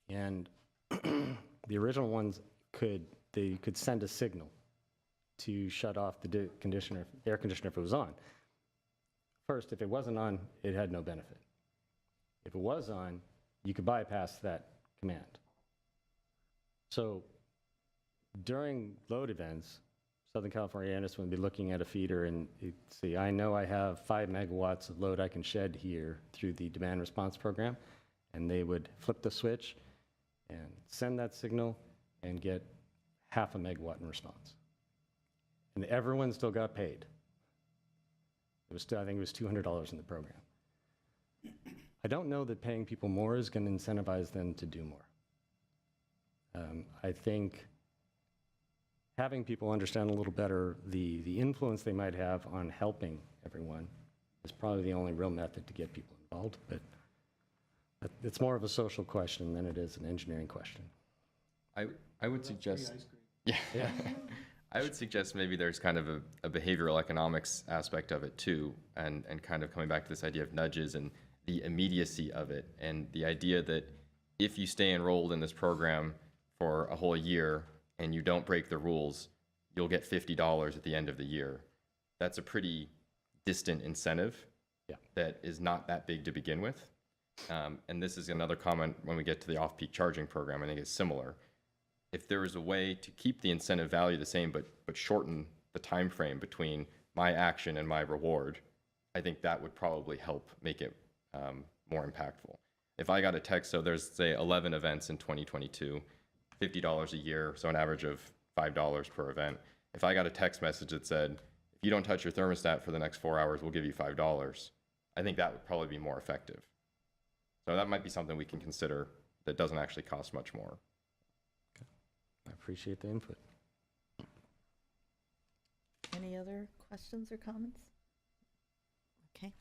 And the original ones could send a signal to shut off the air conditioner if it was on. First, if it wasn't on, it had no benefit. If it was on, you could bypass that command. So during load events, Southern California Edison would be looking at a feeder and see, I know I have 5 megawatts of load I can shed here through the demand response program, and they would flip the switch and send that signal and get half a megawatt in response. And everyone still got paid. It was still, I think it was $200 in the program. I don't know that paying people more is going to incentivize them to do more. I think having people understand a little better the influence they might have on helping everyone is probably the only real method to get people involved, but it's more of a social question than it is an engineering question.
I would suggest, yeah. I would suggest maybe there's kind of a behavioral economics aspect of it too, and kind of coming back to this idea of nudges and the immediacy of it, and the idea that if you stay enrolled in this program for a whole year and you don't break the rules, you'll get $50 at the end of the year. That's a pretty distant incentive that is not that big to begin with. And this is another comment when we get to the off-peak charging program, I think it's similar. If there is a way to keep the incentive value the same, but shorten the time frame between my action and my reward, I think that would probably help make it more impactful. If I got a text, so there's, say, 11 events in 2022, $50 a year, so an average of $5 per event. If I got a text message that said, if you don't touch your thermostat for the next 4 hours, we'll give you $5, I think that would probably be more effective. So that might be something we can consider that doesn't actually cost much more.
I appreciate the input.
Any other questions or comments? Okay.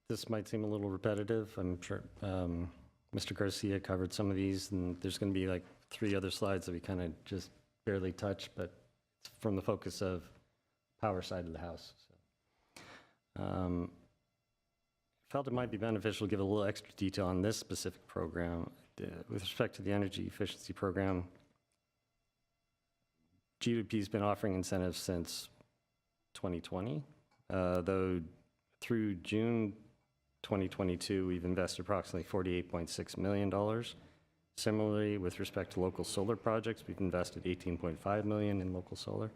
This might seem a little repetitive. I'm sure Mr. Garcia covered some of these, and there's going to be like 3 other slides that we kind of just barely touched, but it's from the focus of power side of the house. So, felt it might be beneficial to give a little extra detail on this specific program. With respect to the energy efficiency program, GWP's been offering incentives since 2020, though through June 2022, we've invested approximately $48.6 million. Similarly, with respect to local solar projects, we've invested $18.5 million in local solar.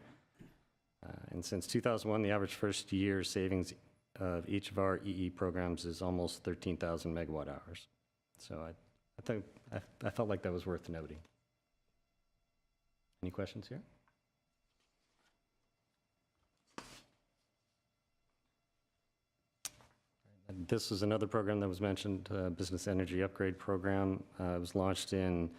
And since 2001, the average first year savings of each of our EE programs is almost 13,000 megawatt hours. So I felt like that was worth noting. Any questions here? This is another program that was mentioned, Business Energy Upgrade Program. It was launched in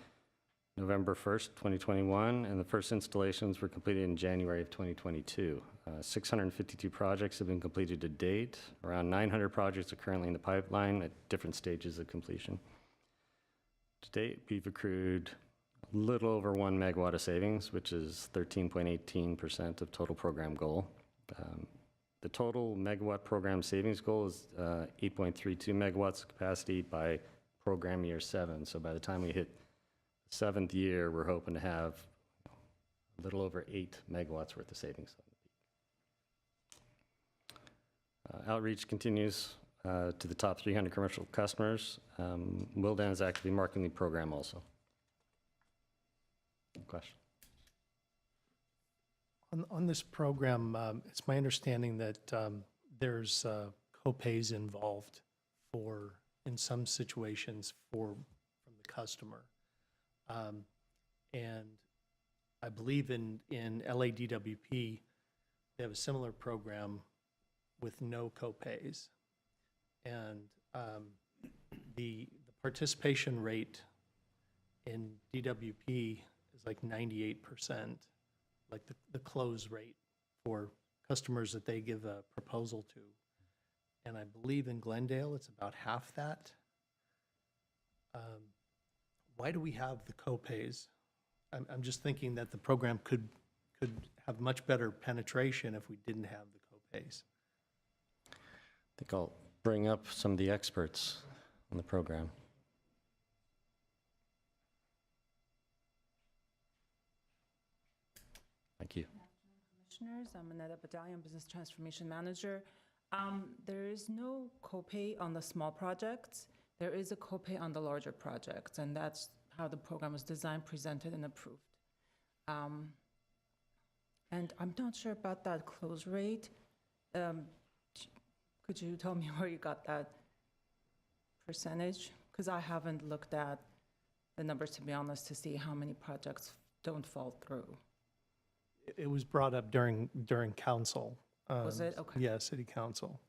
November 1st, 2021, and the first installations were completed in January of 2022. 652 projects have been completed to date. Around 900 projects are currently in the pipeline at different stages of completion. To date, we've accrued a little over 1 megawatt of savings, which is 13.18% of total program goal. The total megawatt program savings goal is 8.32 megawatts of capacity by program year 7. So by the time we hit the 7th year, we're hoping to have a little over 8 megawatts worth of savings. Outreach continues to the top 300 commercial customers. Wildan is actively marketing the program also. Question?
On this program, it's my understanding that there's co-pays involved in some situations from the customer. And I believe in LADWP, they have a similar program with no co-pays. And the participation rate in DWP is like 98%, like the close rate for customers that they give a proposal to. And I believe in Glendale, it's about half that. Why do we have the co-pays? I'm just thinking that the program could have much better penetration if we didn't have the co-pays.
I think I'll bring up some of the experts on the program. Thank you.
Commissioners, I'm Annetta Battalion, Business Transformation Manager. There is no copay on the small projects. There is a copay on the larger projects, and that's how the program was designed, presented, and approved. And I'm not sure about that close rate. Could you tell me where you got that percentage? Because I haven't looked at the numbers, to be honest, to see how many projects don't fall through.
It was brought up during council.
Was it? Okay.
Yeah, city council.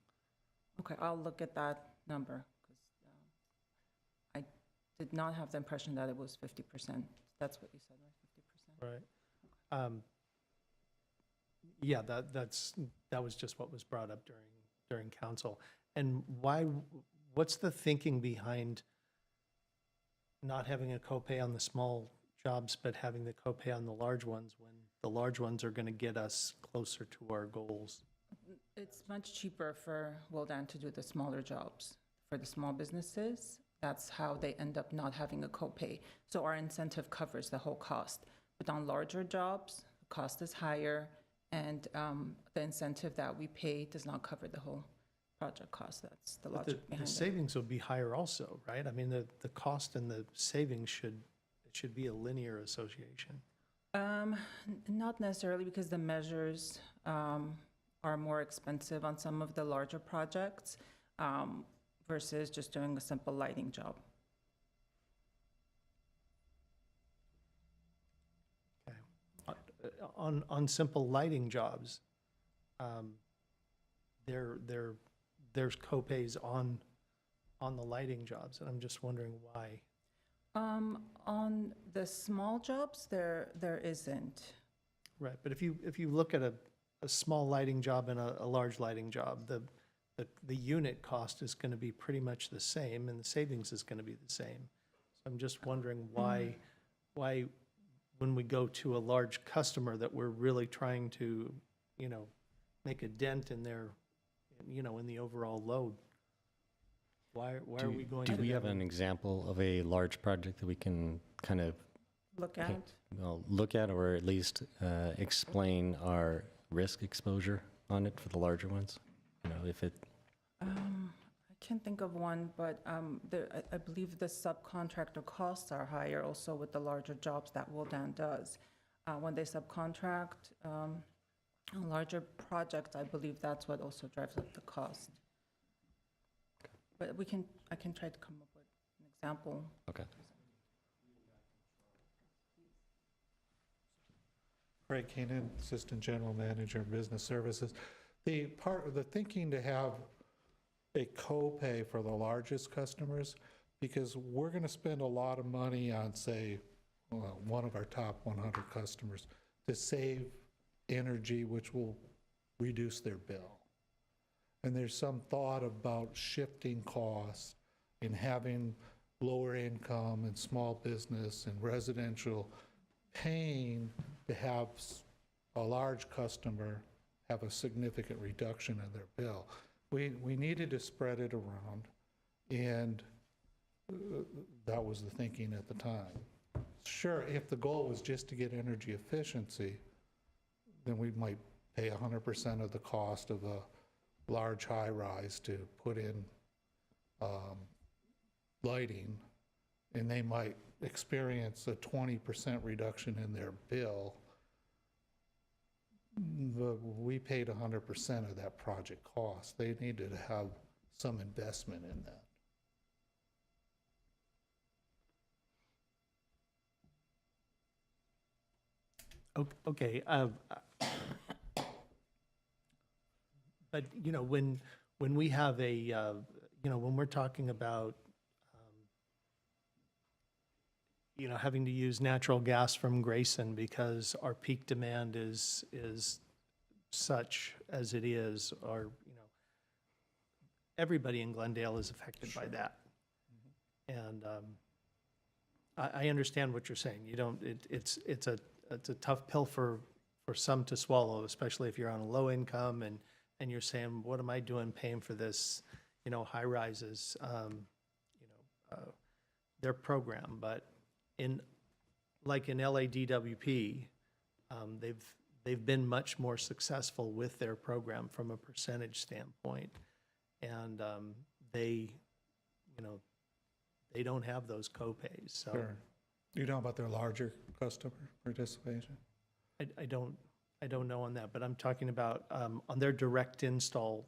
Okay, I'll look at that number, because I did not have the impression that it was 50%. That's what you said, right? 50%?
Right. Yeah, that was just what was brought up during council. And what's the thinking behind not having a copay on the small jobs, but having the copay on the large ones when the large ones are going to get us closer to our goals?
It's much cheaper for Wildan to do the smaller jobs. For the small businesses, that's how they end up not having a copay. So our incentive covers the whole cost. But on larger jobs, the cost is higher, and the incentive that we pay does not cover the whole project cost. That's the logic behind
The
it.
savings would be higher also, right? I mean, the cost and the savings should be a linear association.
Not necessarily, because the measures are more expensive on some of the larger projects versus just doing a simple lighting job.
Okay. On simple lighting jobs, there's co-pays on the lighting jobs, and I'm just wondering why.
On the small jobs, there isn't.
Right, but if you look at a small lighting job and a large lighting job, the unit cost is going to be pretty much the same, and the savings is going to be the same. So I'm just wondering why when we go to a large customer that we're really trying to, make a dent in their, in the overall load. Why are we going to?
Do we have an example of a large project that we can kind of
Look at.
look at, or at least explain our risk exposure on it for the larger ones? If it.
I can't think of one, but I believe the subcontractor costs are higher also with the larger jobs that Wildan does. When they subcontract on larger projects, I believe that's what also drives up the cost. But I can try to come up with an example.
Okay.
Craig Keenan, Assistant General Manager of Business Services. The part of the thinking to have a copay for the largest customers, because we're going to spend a lot of money on, say, one of our top 100 customers to save energy, which will reduce their bill. And there's some thought about shifting costs and having lower income and small business and residential paying to have a large customer have a significant reduction in their bill. We needed to spread it around, and that was the thinking at the time. Sure, if the goal was just to get energy efficiency, then we might pay 100% of the cost of large high-rise to put in lighting, and they might experience a 20% reduction in their bill, but we paid 100% of that project cost. They needed to have some investment in that.
Okay, but, you know, when we have a, you know, when we're talking about, you know, having to use natural gas from Grayson because our peak demand is such as it is, or, you know, everybody in Glendale is affected by that. And I understand what you're saying. You don't, it's a tough pill for some to swallow, especially if you're on a low income and you're saying, what am I doing paying for this, you know, high rises, you know, their program. But like in LADWP, they've been much more successful with their program from a percentage standpoint. And they, you know, they don't have those co-pays, so.
Sure. You know about their larger customer participation?
I don't know on that, but I'm talking about on their direct install,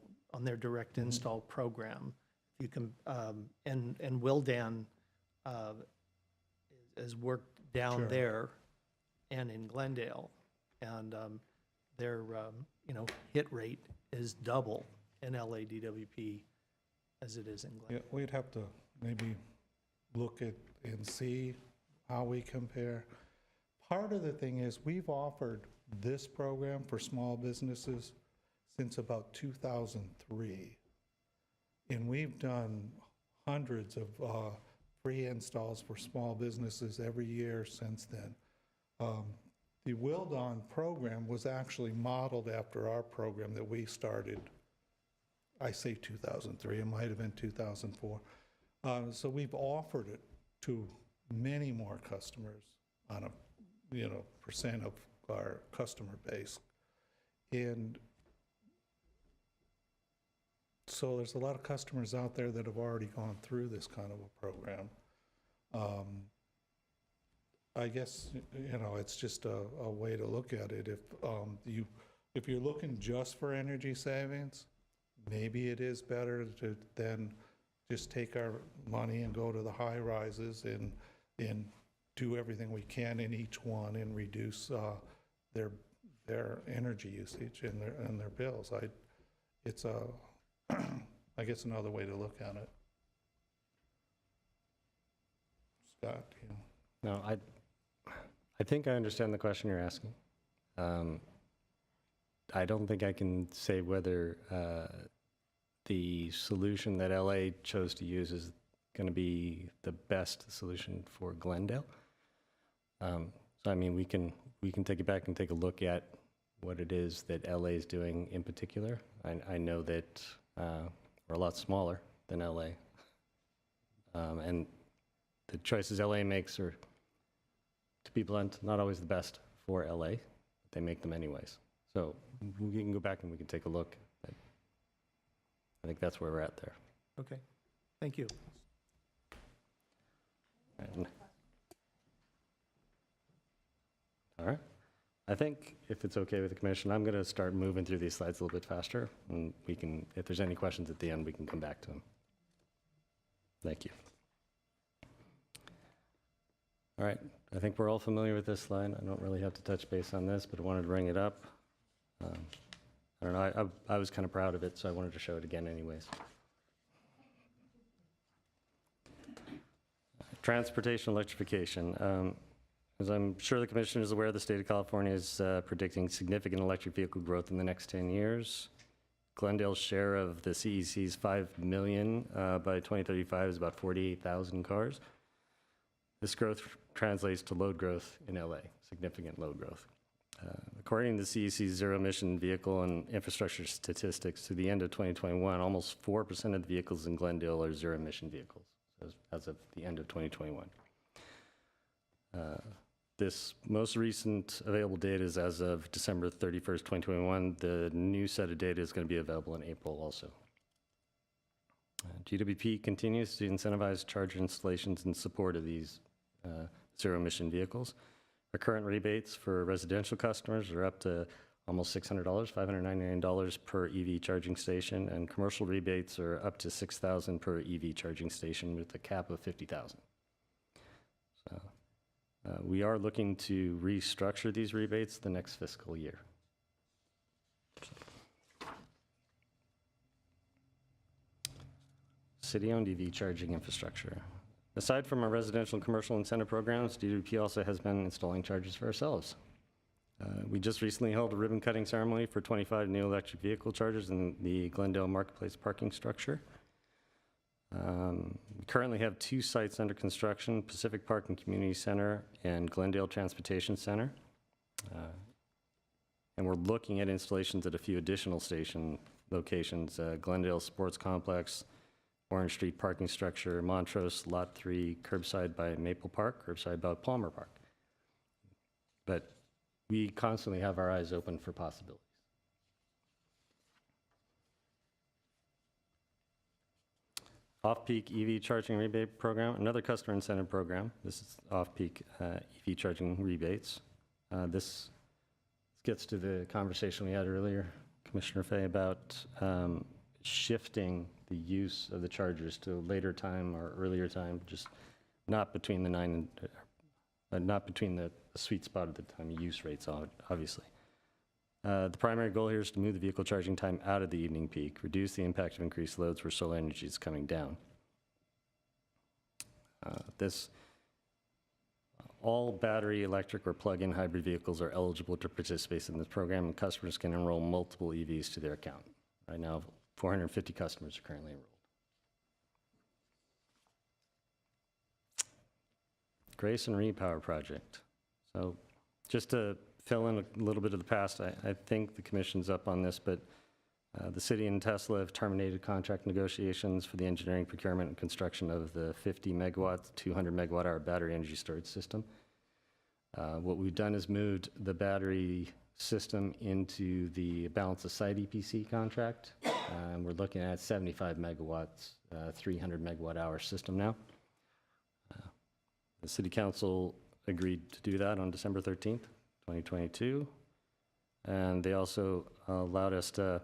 program. You can, and Wildan has worked down
Sure.
there and in Glendale, and their, you know, hit rate is double in LADWP as it is in Glendale.
Yeah, we'd have to maybe look at and see how we compare. Part of the thing is we've offered this program for small businesses since about 2003. And we've done hundreds of free installs for small businesses every year since then. The Wildon program was actually modeled after our program that we started, I say 2003, it might have been 2004. So we've offered it to many more customers on a, you know, percent of our customer base. And so there's a lot of customers out there that have already gone through this kind of a program. I guess, you know, it's just a way to look at it. If you're looking just for energy savings, maybe it is better to then just take our money and go to the high rises and do everything we can in each one and reduce their energy usage and their bills. It's I guess another way to look at it. Scott, you know.
No, I think I understand the question you're asking. I don't think I can say whether the solution that LA chose to use is going to be the best solution for Glendale. So I mean, we can take it back and take a look at what it is that LA is doing in particular. I know that we're a lot smaller than LA, and the choices LA makes are, to be blunt, not always the best for LA, but they make them anyways. So we can go back and we can take a look. I think that's where we're at there.
Okay, thank you.
And- all right. I think if it's okay with the commission, I'm going to start moving through these slides a little bit faster, and we can, if there's any questions at the end, we can come back to them. Thank you. All right, I think we're all familiar with this slide. I don't really have to touch base on this, but I wanted to bring it up. I don't know, I was kind of proud of it, so I wanted to show it again anyways. Transportation electrification. As I'm sure the commission is aware, the state of California is predicting significant electric vehicle growth in the next 10 years. Glendale's share of the CEC's 5 million by 2035 is about 48,000 cars. This growth translates to load growth in LA, significant load growth. According to the CEC's zero-emission vehicle and infrastructure statistics, to the end of 2021, almost 4% of the vehicles in Glendale are zero-emission vehicles, as of the end of 2021. This most recent available data is as of December 31st, 2021. The new set of data is going to be available in April also. GWP continues to incentivize charger installations in support of these zero-emission vehicles. Our current rebates for residential customers are up to almost $600, $599 per EV charging station, and commercial rebates are up to $6,000 per EV charging station with a cap of $50,000. So we are looking to restructure these rebates the next fiscal year. City-owned EV charging infrastructure. Aside from our residential and commercial incentive programs, DWP also has been installing chargers for ourselves. We just recently held a ribbon-cutting ceremony for 25 new electric vehicle chargers in the Glendale Marketplace parking structure. We currently have 2 sites under construction, Pacific Park and Community Center and Glendale Transportation Center. And we're looking at installations at a few additional station locations, Glendale Sports Complex, Orange Street parking structure, Montrose, Lot 3, curbside by Maple Park, curbside by Palmer Park. But we constantly have our eyes open for possibilities. Off-peak EV charging rebate program, another customer incentive program. This is off-peak EV charging rebates. This gets to the conversation we had earlier, Commissioner Fay, about shifting the use of the chargers to a later time or earlier time, just not between the not between the sweet spot of the time of use rates, obviously. The primary goal here is to move the vehicle charging time out of the evening peak, reduce the impact of increased loads where solar energy is coming down. All battery, electric, or plug-in hybrid vehicles are eligible to participate in this program, and customers can enroll multiple EVs to their account. Right now, 450 customers are currently enrolled. Grace and Repower project. So just to fill in a little bit of the past, I think the commission's up on this, but the city and Tesla have terminated contract negotiations for the engineering, procurement, and construction of the 50 megawatt, 200 megawatt hour battery energy storage system. What we've done is moved the battery system into the balance of site EPC contract. We're looking at 75 megawatts, 300 megawatt hour system now. The City Council agreed to do that on December 13th, 2022. And they also allowed us to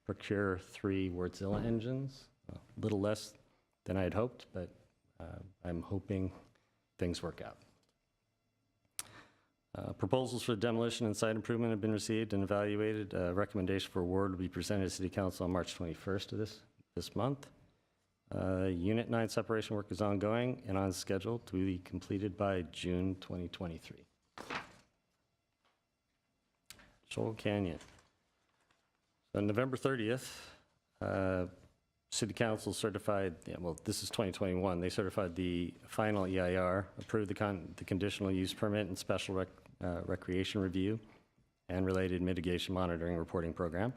procure 3 Wärtsilä engines, a little less than I had hoped, but I'm hoping things work out. Proposals for demolition and site improvement have been received and evaluated. A recommendation for award will be presented to City Council on March 21st of this month. Unit 9 separation work is ongoing and on schedule to be completed by June 2023. Shoal Canyon. On November 30th, City Council certified, this is 2021, they certified the final EIR, approved the conditional use permit and special recreation review and related mitigation monitoring reporting program.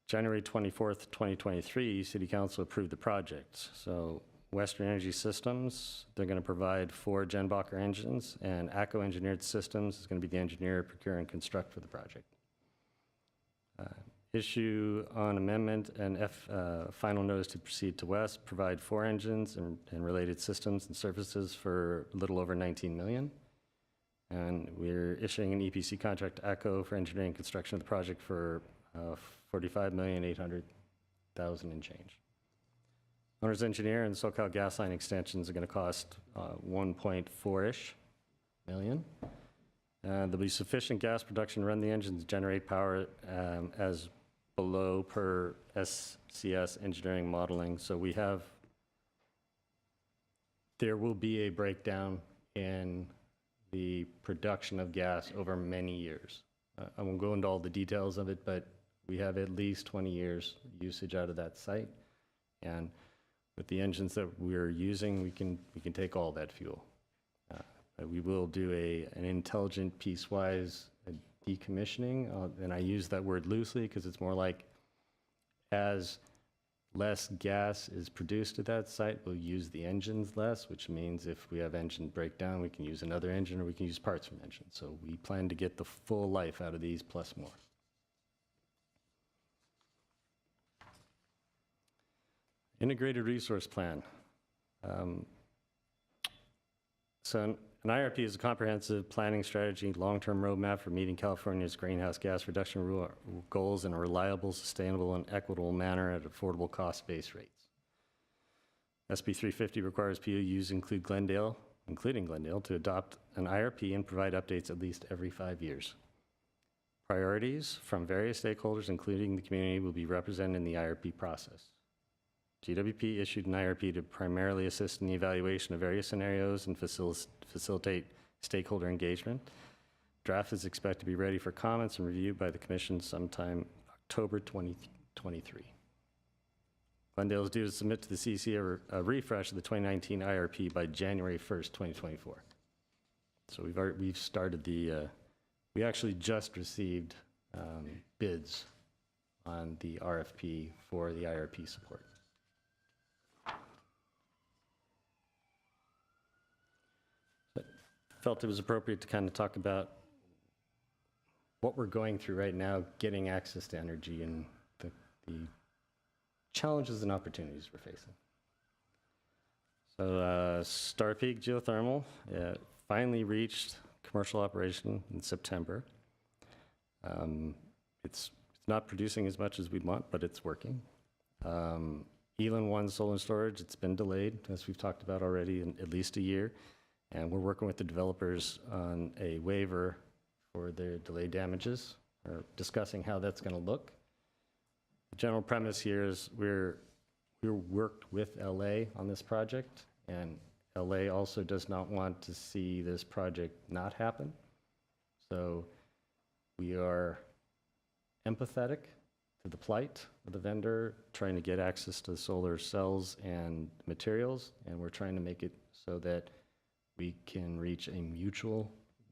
January 24th, 2023, City Council approved the project. So Western Energy Systems, they're going to provide 4 Jenbacher engines, and ACO Engineered Systems is going to be the engineer, procure, and construct for the project. Issue on amendment and final notice to proceed to West, provide 4 engines and related systems and services for a little over $19 million. And we're issuing an EPC contract to ACO for engineering and construction of the project for $45,800,000 and change. Owner's engineer and SoCal gas line extensions are going to cost 1.4-ish million. There'll be sufficient gas production to run the engines, generate power as below per SCS engineering modeling. So there will be a breakdown in the production of gas over many years. I won't go into all the details of it, but we have at least 20 years usage out of that site. And with the engines that we're using, we can take all that fuel. We will do an intelligent piecewise decommissioning, and I use that word loosely because it's more like as less gas is produced at that site, we'll use the engines less, which means if we have engine breakdown, we can use another engine or we can use parts from engines. So we plan to get the full life out of these plus more. Integrated resource plan. So an IRP is a comprehensive planning strategy, long-term roadmap for meeting California's greenhouse gas reduction goals in a reliable, sustainable, and equitable manner at affordable cost-based rates. SB 350 requires PUUs including Glendale, to adopt an IRP and provide updates at least every 5 years. Priorities from various stakeholders, including the community, will be represented in the IRP process. GWP issued an IRP to primarily assist in the evaluation of various scenarios and facilitate stakeholder engagement. Draft is expected to be ready for comments and review by the Commission sometime October 2023. Glendale is due to submit to the CC a refresh of the 2019 IRP by January 1st, 2024. So we've started we actually just received bids on the RFP for the IRP support. Felt it was appropriate to kind of talk about what we're going through right now, getting access to energy and the challenges and opportunities we're facing. So Star Peak Geothermal finally reached commercial operation in September. It's not producing as much as we'd want, but it's working. Elan 1 solar storage, it's been delayed, as we've talked about already, in at least a year. And we're working with the developers on a waiver for their delayed damages, or discussing how that's going to look. The general premise here is we worked with LA on this project, and LA also does not want to see this project not happen. So we are empathetic to the plight of the vendor, trying to get access to solar cells and materials, and we're trying to make it so that we can reach a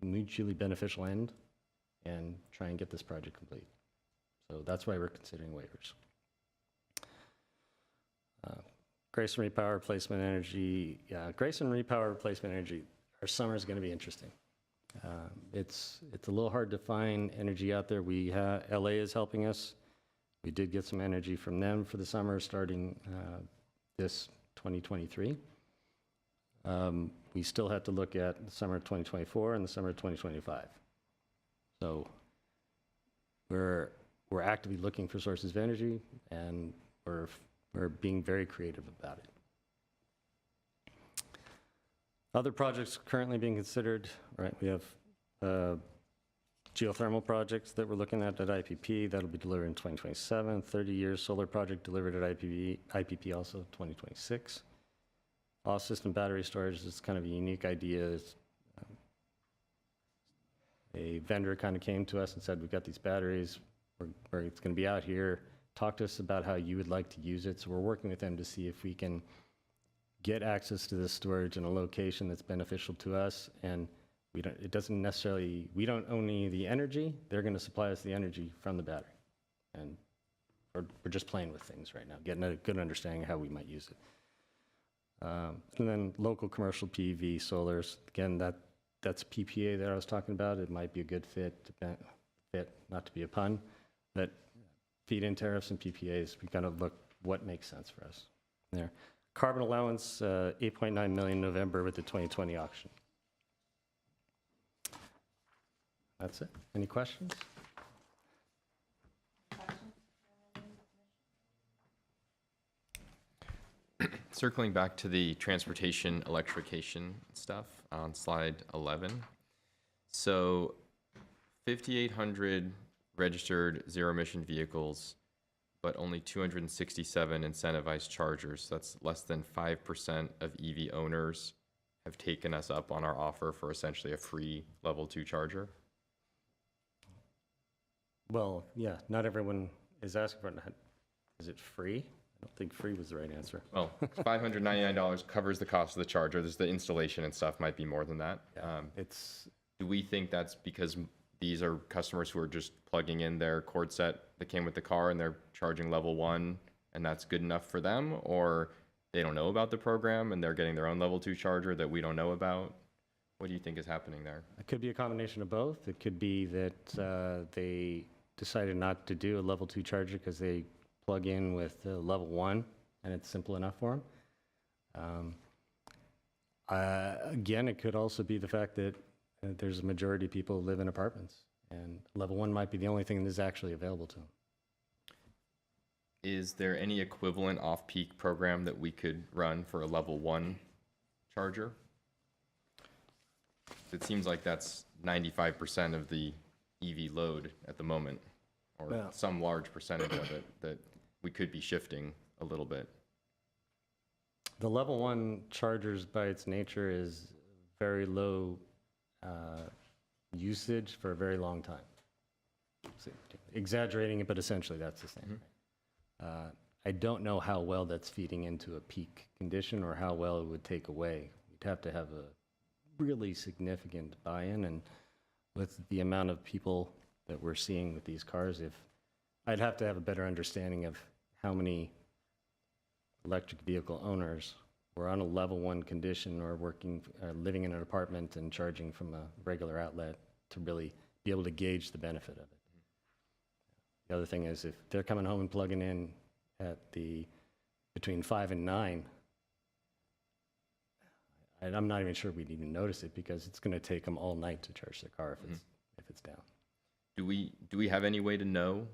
mutually beneficial end and try and get this project complete. So that's why we're considering waivers. Grayson Repower Replacement Energy. Grayson Repower Replacement Energy, our summer is going to be interesting. It's a little hard to find energy out there. LA is helping us. We did get some energy from them for the summer starting this 2023. We still have to look at the summer of 2024 and the summer of 2025. So we're actively looking for sources of energy, and we're being very creative about it. Other projects currently being considered, right? We have geothermal projects that we're looking at IPP. That'll be delivered in 2027. 30 years solar project delivered at IPP also 2026. All-system battery storage is kind of a unique idea. A vendor kind of came to us and said, we've got these batteries, it's going to be out here. Talk to us about how you would like to use it. So we're working with them to see if we can get access to this storage in a location that's beneficial to us. And we don't own any of the energy. They're going to supply us the energy from the battery. And we're just playing with things right now, getting a good understanding of how we might use it. And then local commercial PV solars, again, that's PPA that I was talking about. It might be a good fit, not to be a pun, but feed-in tariffs and PPAs, we kind of look what makes sense for us there. Carbon allowance, 8.9 million November with the 2020 auction. That's it. Any questions?
Circling back to the transportation electrification stuff on slide 11. So 5,800 registered zero-emission vehicles, but only 267 incentivized chargers. That's less than 5% of EV owners have taken us up on our offer for essentially a free level 2 charger.
Well, yeah, not everyone is asking for it. Is it free? I don't think free was the right answer.
Well, $599 covers the cost of the charger. There's the installation and stuff might be more than that.
Yeah,
do we think that's because these are customers who are just plugging in their cord set that came with the car and they're charging level 1 and that's good enough for them, or they don't know about the program and they're getting their own level 2 charger that we don't know about? What do you think is happening there?
It could be a combination of both. It could be that they decided not to do a level 2 charger because they plug in with level 1 and it's simple enough for them. Again, it could also be the fact that there's a majority of people who live in apartments, and level 1 might be the only thing that is actually available to them.
Is there any equivalent off-peak program that we could run for a level 1 charger? It seems like that's 95% of the EV load at the moment, or
Yeah.
some large percentage of it that we could be shifting a little bit.
The level 1 chargers, by its nature, is very low usage for a very long time. So, exaggerating it, but essentially that's the same. I don't know how well that's feeding into a peak condition or how well it would take away. You'd have to have a really significant buy-in, and with the amount of people that we're seeing with these cars, I'd have to have a better understanding of how many electric vehicle owners were on a level 1 condition or living in an apartment and charging from a regular outlet to really be able to gauge the benefit of it. The other thing is, if they're coming home and plugging in at between 5 and 9, I'm not even sure we'd even notice it, because it's going to take them all night to charge their car if it's down.
Do we have any way to know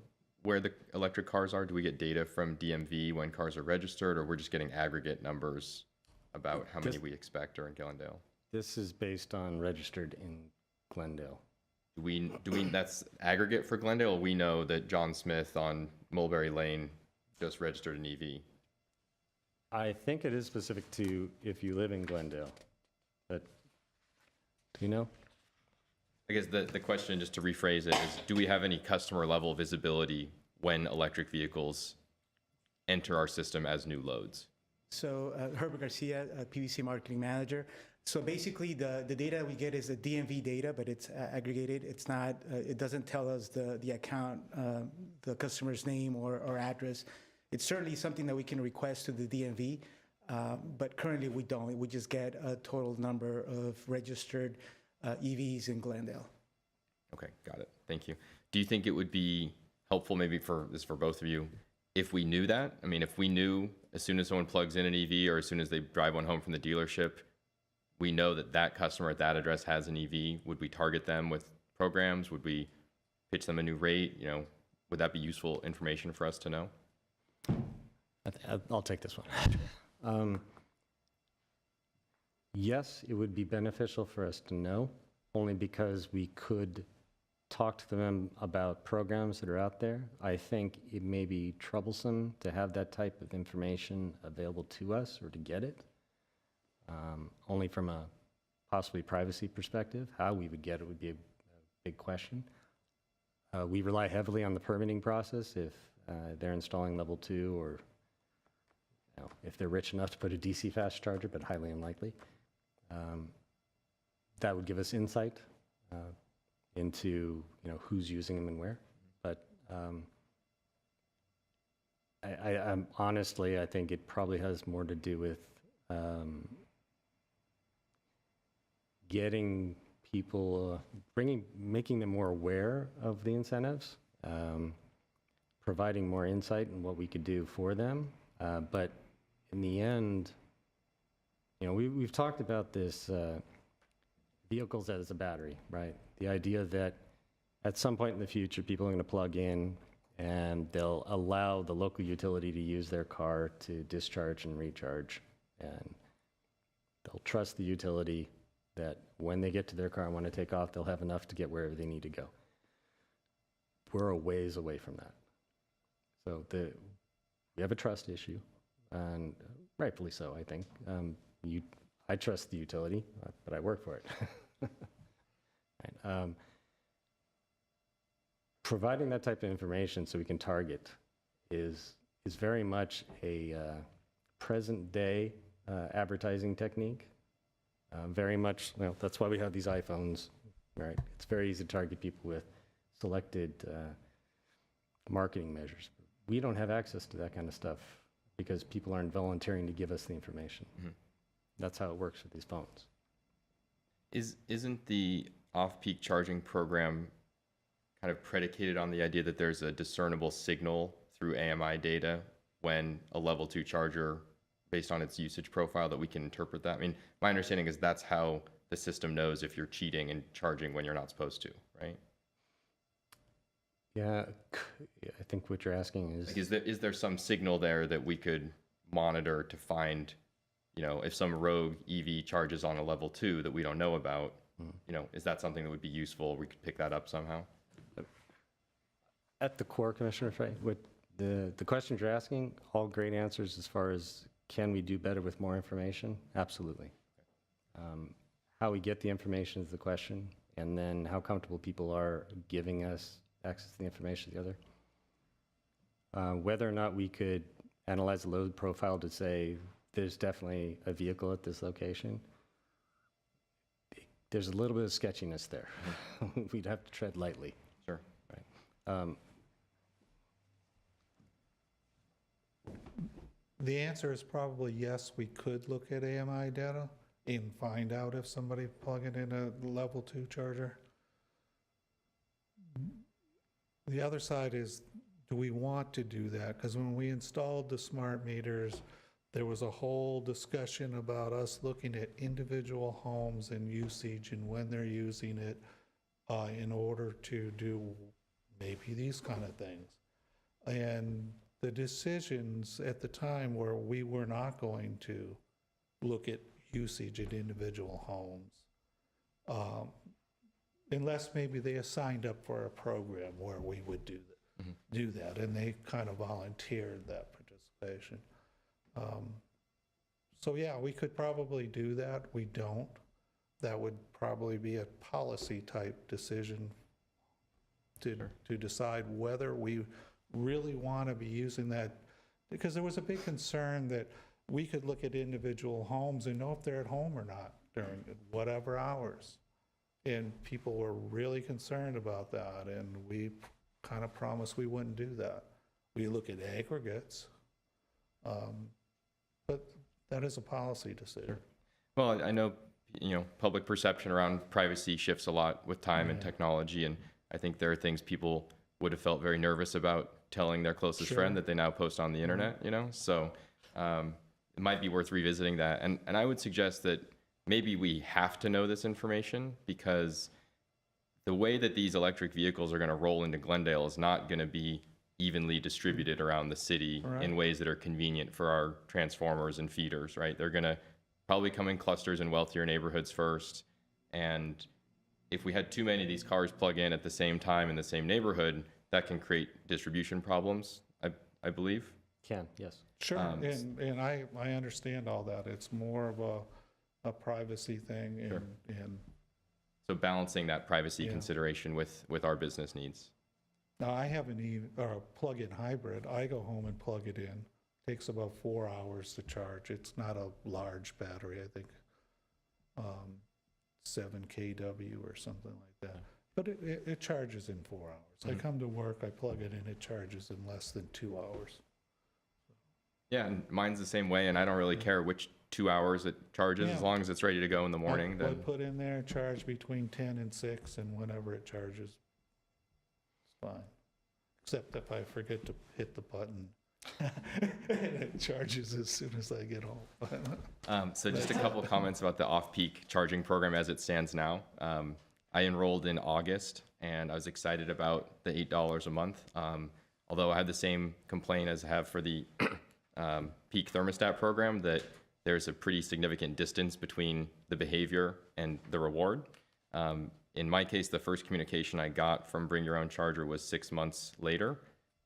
where the electric cars are? Do we get data from DMV when cars are registered, or we're just getting aggregate numbers about how many we expect are in Glendale?
This is based on registered in Glendale.
Do we that's aggregate for Glendale? We know that John Smith on Mulberry Lane just registered an EV.
I think it is specific to if you live in Glendale, but do you know?
I guess the question, just to rephrase it, is do we have any customer level visibility when electric vehicles enter our system as new loads?
So Herbert Garcia, PVC Marketing Manager. So basically, the data we get is the DMV data, but it's aggregated. It's not. It doesn't tell us the account, the customer's name or address. It's certainly something that we can request to the DMV, but currently we don't. We just get a total number of registered EVs in Glendale.
Okay, got it. Thank you. Do you think it would be helpful, maybe for both of you, if we knew that? I mean, if we knew as soon as someone plugs in an EV or as soon as they drive one home from the dealership, we know that that customer at that address has an EV, would we target them with programs? Would we pitch them a new rate? Would that be useful information for us to know?
I'll take this one. Yes, it would be beneficial for us to know, only because we could talk to them about programs that are out there. I think it may be troublesome to have that type of information available to us or to get it, only from a possibly privacy perspective. How we would get it would be a big question. We rely heavily on the permitting process if they're installing level 2, or if they're rich enough to put a DC fast charger, but highly unlikely. That would give us insight into who's using them and where. But I'm honestly, I think it probably has more to do with getting people, making them more aware of the incentives, providing more insight in what we could do for them. But in the end, we've talked about this vehicles as a battery, right? The idea that at some point in the future, people are going to plug in and they'll allow the local utility to use their car to discharge and recharge. And they'll trust the utility that when they get to their car and want to take off, they'll have enough to get wherever they need to go. We're a ways away from that. So we have a trust issue, and rightfully so, I think. I trust the utility, but I work for it. Right. Providing that type of information so we can target is very much a present-day advertising technique. Very much, that's why we have these iPhones, right? It's very easy to target people with selected marketing measures. we don't have access to that kind of stuff because people aren't volunteering to give us the information.
Mhm.
That's how it works with these phones.
Isn't the off-peak charging program kind of predicated on the idea that there's a discernible signal through AMI data when a level 2 charger, based on its usage profile, that we can interpret that? I mean, my understanding is that's how the system knows if you're cheating and charging when you're not supposed to, right?
Yeah, I think what you're asking is,
Like, is there some signal there that we could monitor to find, if some rogue EV charges on a level 2 that we don't know about, is that something that would be useful? We could pick that up somehow?
at the core, Commissioner Frey, with the questions you're asking, all great answers as far as can we do better with more information? Absolutely. How we get the information is the question, and then how comfortable people are giving us access to the information is the other. Whether or not we could analyze the load profile to say there's definitely a vehicle at this location, there's a little bit of sketchiness there. We'd have to tread lightly.
Sure.
Right.
The answer is probably yes, we could look at AMI data and find out if somebody plugging in a level 2 charger. The other side is, do we want to do that? Because when we installed the smart meters, there was a whole discussion about us looking at individual homes and usage and when they're using it in order to do maybe these kind of things. And the decisions at the time were we were not going to look at usage in individual homes, unless maybe they signed up for a program where we would do that, and they kind of volunteered that participation. So yeah, we could probably do that. We don't. That would probably be a policy type decision to decide whether we really want to be using that, because there was a big concern that we could look at individual homes and know if they're at home or not during whatever hours. And people were really concerned about that, and we kind of promised we wouldn't do that. We look at aggregates, but that is a policy decision.
Well, I know, public perception around privacy shifts a lot with time and technology, and I think there are things people would have felt very nervous about telling their closest friend that they now post on the internet, So it might be worth revisiting that. And I would suggest that maybe we have to know this information, because the way that these electric vehicles are going to roll into Glendale is not going to be evenly distributed around the city in ways that are convenient for our transformers and feeders, right? They're going to probably come in clusters in wealthier neighborhoods first. And if we had too many of these cars plug in at the same time in the same neighborhood, that can create distribution problems, I believe.
Can, yes.
Sure, and I understand all that. It's more of a privacy thing, and
So balancing that privacy
Yeah.
consideration with our business needs.
now I have a plug-in hybrid. I go home and plug it in. Takes about 4 hours to charge. It's not a large battery, I think 7 kW or something like that. But it charges in 4 hours. I come to work, I plug it in, it charges in less than 2 hours.
Yeah, and mine's the same way, and I don't really care which 2 hours it charges, as
Yeah.
long as it's ready to go in the morning.
I
Then
put in there, charge between 10 and 6, and whenever it charges, it's fine. Except if I forget to hit the button, and it charges as soon as I get home.
So just a couple of comments about the off-peak charging program as it stands now. I enrolled in August, and I was excited about the $8 a month. Although I had the same complaint as I have for the peak thermostat program, that there's a pretty significant distance between the behavior and the reward. In my case, the first communication I got from Bring Your Own Charger was 6 months later,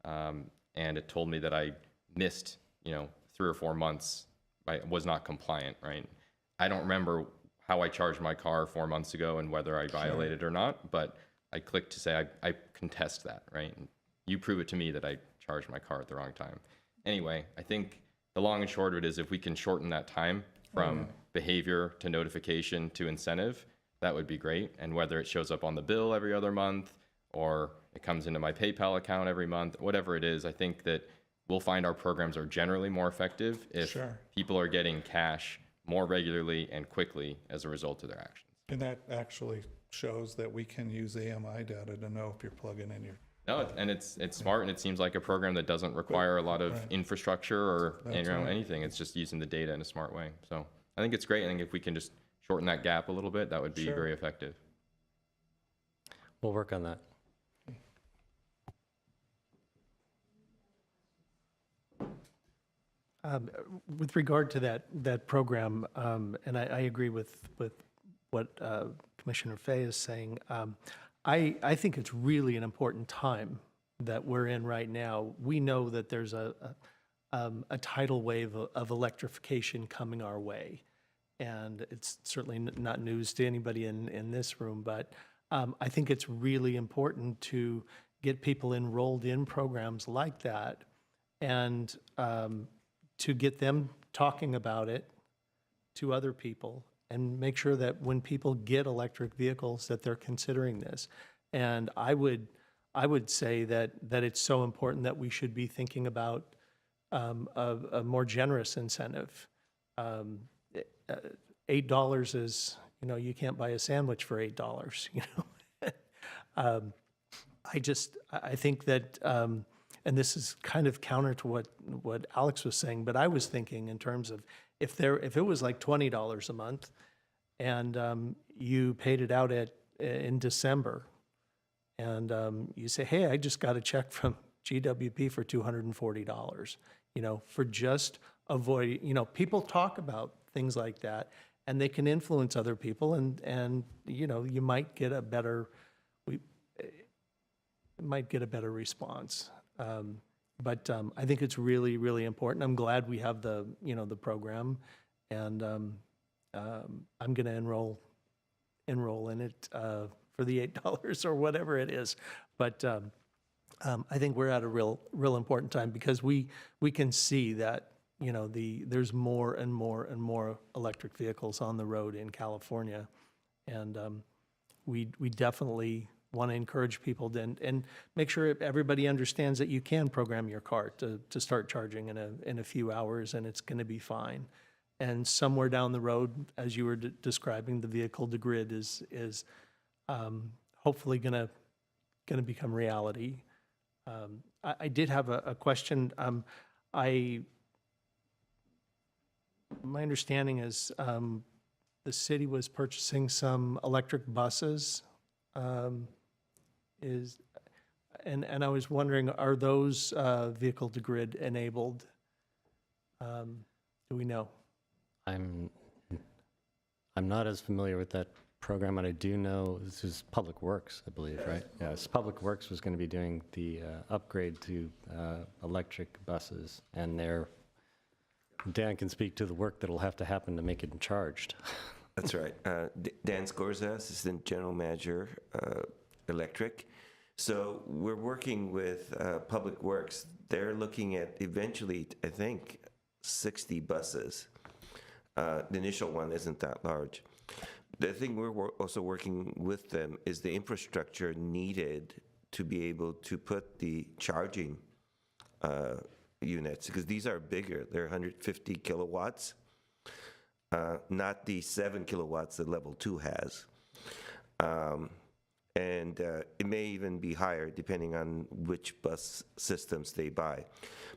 and it told me that I missed, 3 or 4 months. I was not compliant, right? I don't remember how I charged my car 4 months ago and whether I violated or not, but I clicked to say I contest that, right? And you prove it to me that I charged my car at the wrong time. Anyway, I think the long and short of it is, if we can shorten that time from behavior to notification to incentive, that would be great. And whether it shows up on the bill every other month or it comes into my PayPal account every month, whatever it is. I think that we'll find our programs are generally more effective if
Sure.
people are getting cash more regularly and quickly as a result of their actions.
And that actually shows that we can use AMI data to know if you're plugging in your.
No, and it's smart, and it seems like a program that doesn't require a lot of
Right.
infrastructure or
That's right.
anything. It's just using the data in a smart way. So I think it's great. I think if we can just shorten that gap a little bit, that would be
Sure.
very effective.
We'll work on that.
With regard to that program, and I agree with what Commissioner Fay is saying, I think it's really an important time that we're in right now. We know that there's a tidal wave of electrification coming our way, and it's certainly not news to anybody in this room, but I think it's really important to get people enrolled in programs like that, and to get them talking about it to other people, and make sure that when people get electric vehicles that they're considering this. And I would say that it's so important that we should be thinking about a more generous incentive. $8 is, you can't buy a sandwich for $8, I think that, and this is kind of counter to what Alex was saying, but I was thinking in terms of if it was like $20 a month and you paid it out in December, and you say, hey, I just got a check from GWP for $240, for just avoid, people talk about things like that, and they can influence other people, and you might get a better, response. But I think it's really, really important. I'm glad we have the program, and I'm going to enroll in it for the $8 or whatever it is. But I think we're at a real important time, because we can see that there's more and more and more electric vehicles on the road in California, and we definitely want to encourage people and make sure everybody understands that you can program your car to start charging in a few hours, and it's going to be fine. And somewhere down the road, as you were describing, the vehicle to grid is hopefully going to become reality. I did have a question. My understanding is the city was purchasing some electric buses. And I was wondering, are those vehicle to grid enabled? Do we know?
I'm not as familiar with that program, and I do know this is Public Works, I believe, right? Yes, Public Works was going to be doing the upgrade to electric buses, and Dan can speak to the work that'll have to happen to make it charged.
That's right. Dan Scorza, Assistant General Manager, Electric. So we're working with Public Works. They're looking at eventually, I think, 60 buses. The initial one isn't that large. The thing we're also working with them is the infrastructure needed to be able to put the charging units, because these are bigger. They're 150 kilowatts. Not the 7 kilowatts that level 2 has. And it may even be higher depending on which bus systems they buy.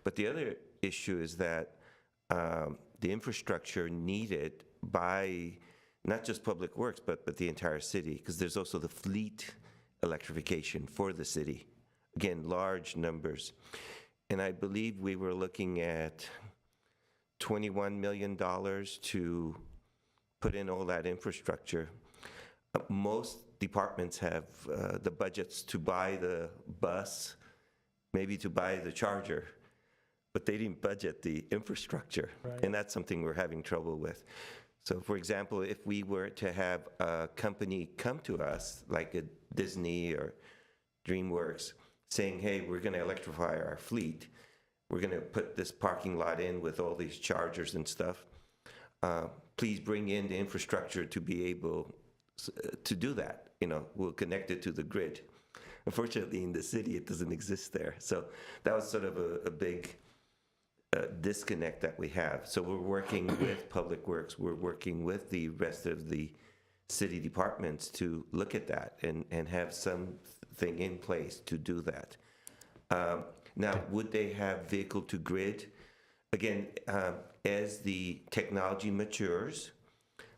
But the other issue is that the infrastructure needed by not just Public Works, but the entire city, because there's also the fleet electrification for the city. Again, large numbers. And I believe we were looking at $21 million to put in all that infrastructure. Most departments have the budgets to buy the bus, maybe to buy the charger, but they didn't budget the infrastructure.
Right.
And that's something we're having trouble with. So for example, if we were to have a company come to us, like a Disney or DreamWorks, saying, hey, we're going to electrify our fleet, we're going to put this parking lot in with all these chargers and stuff, please bring in the infrastructure to be able to do that. We'll connect it to the grid. Unfortunately, in the city, it doesn't exist there. So that was sort of a big disconnect that we have. So we're working with Public Works, we're working with the rest of the city departments to look at that and have something in place to do that. Now, would they have vehicle to grid? Again, as the technology matures,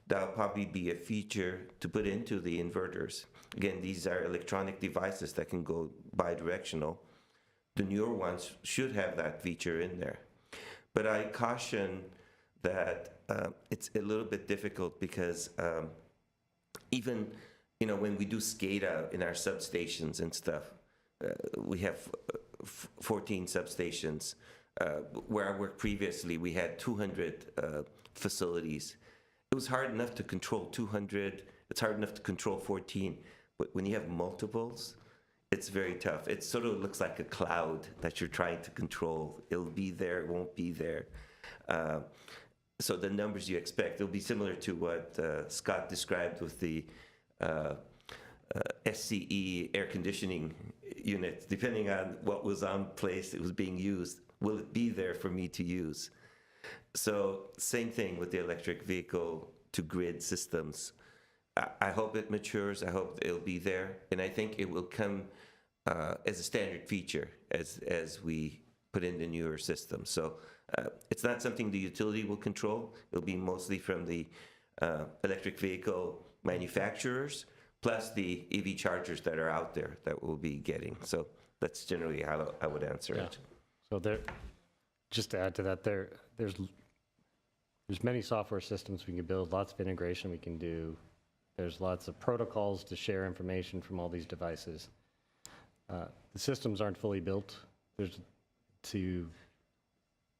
that'll probably be a feature to put into the inverters. Again, these are electronic devices that can go bidirectional. The newer ones should have that feature in there. But I caution that it's a little bit difficult because even, when we do SCADA in our substations and stuff, we have 14 substations. Where I worked previously, we had 200 facilities. It was hard enough to control 200. It's hard enough to control 14. But when you have multiples, it's very tough. It sort of looks like a cloud that you're trying to control. It'll be there, it won't be there. So the numbers you expect, it'll be similar to what Scott described with the SCE air conditioning units. Depending on what was on place, it was being used. Will it be there for me to use? So same thing with the electric vehicle to grid systems. I hope it matures. I hope it'll be there. And I think it will come as a standard feature as we put in the newer systems. So it's not something the utility will control. It'll be mostly from the electric vehicle manufacturers, plus the EV chargers that are out there that we'll be getting. So that's generally how I would answer it.
So just to add to that, there's many software systems we can build, lots of integration we can do. There's lots of protocols to share information from all these devices. The systems aren't fully built. There's to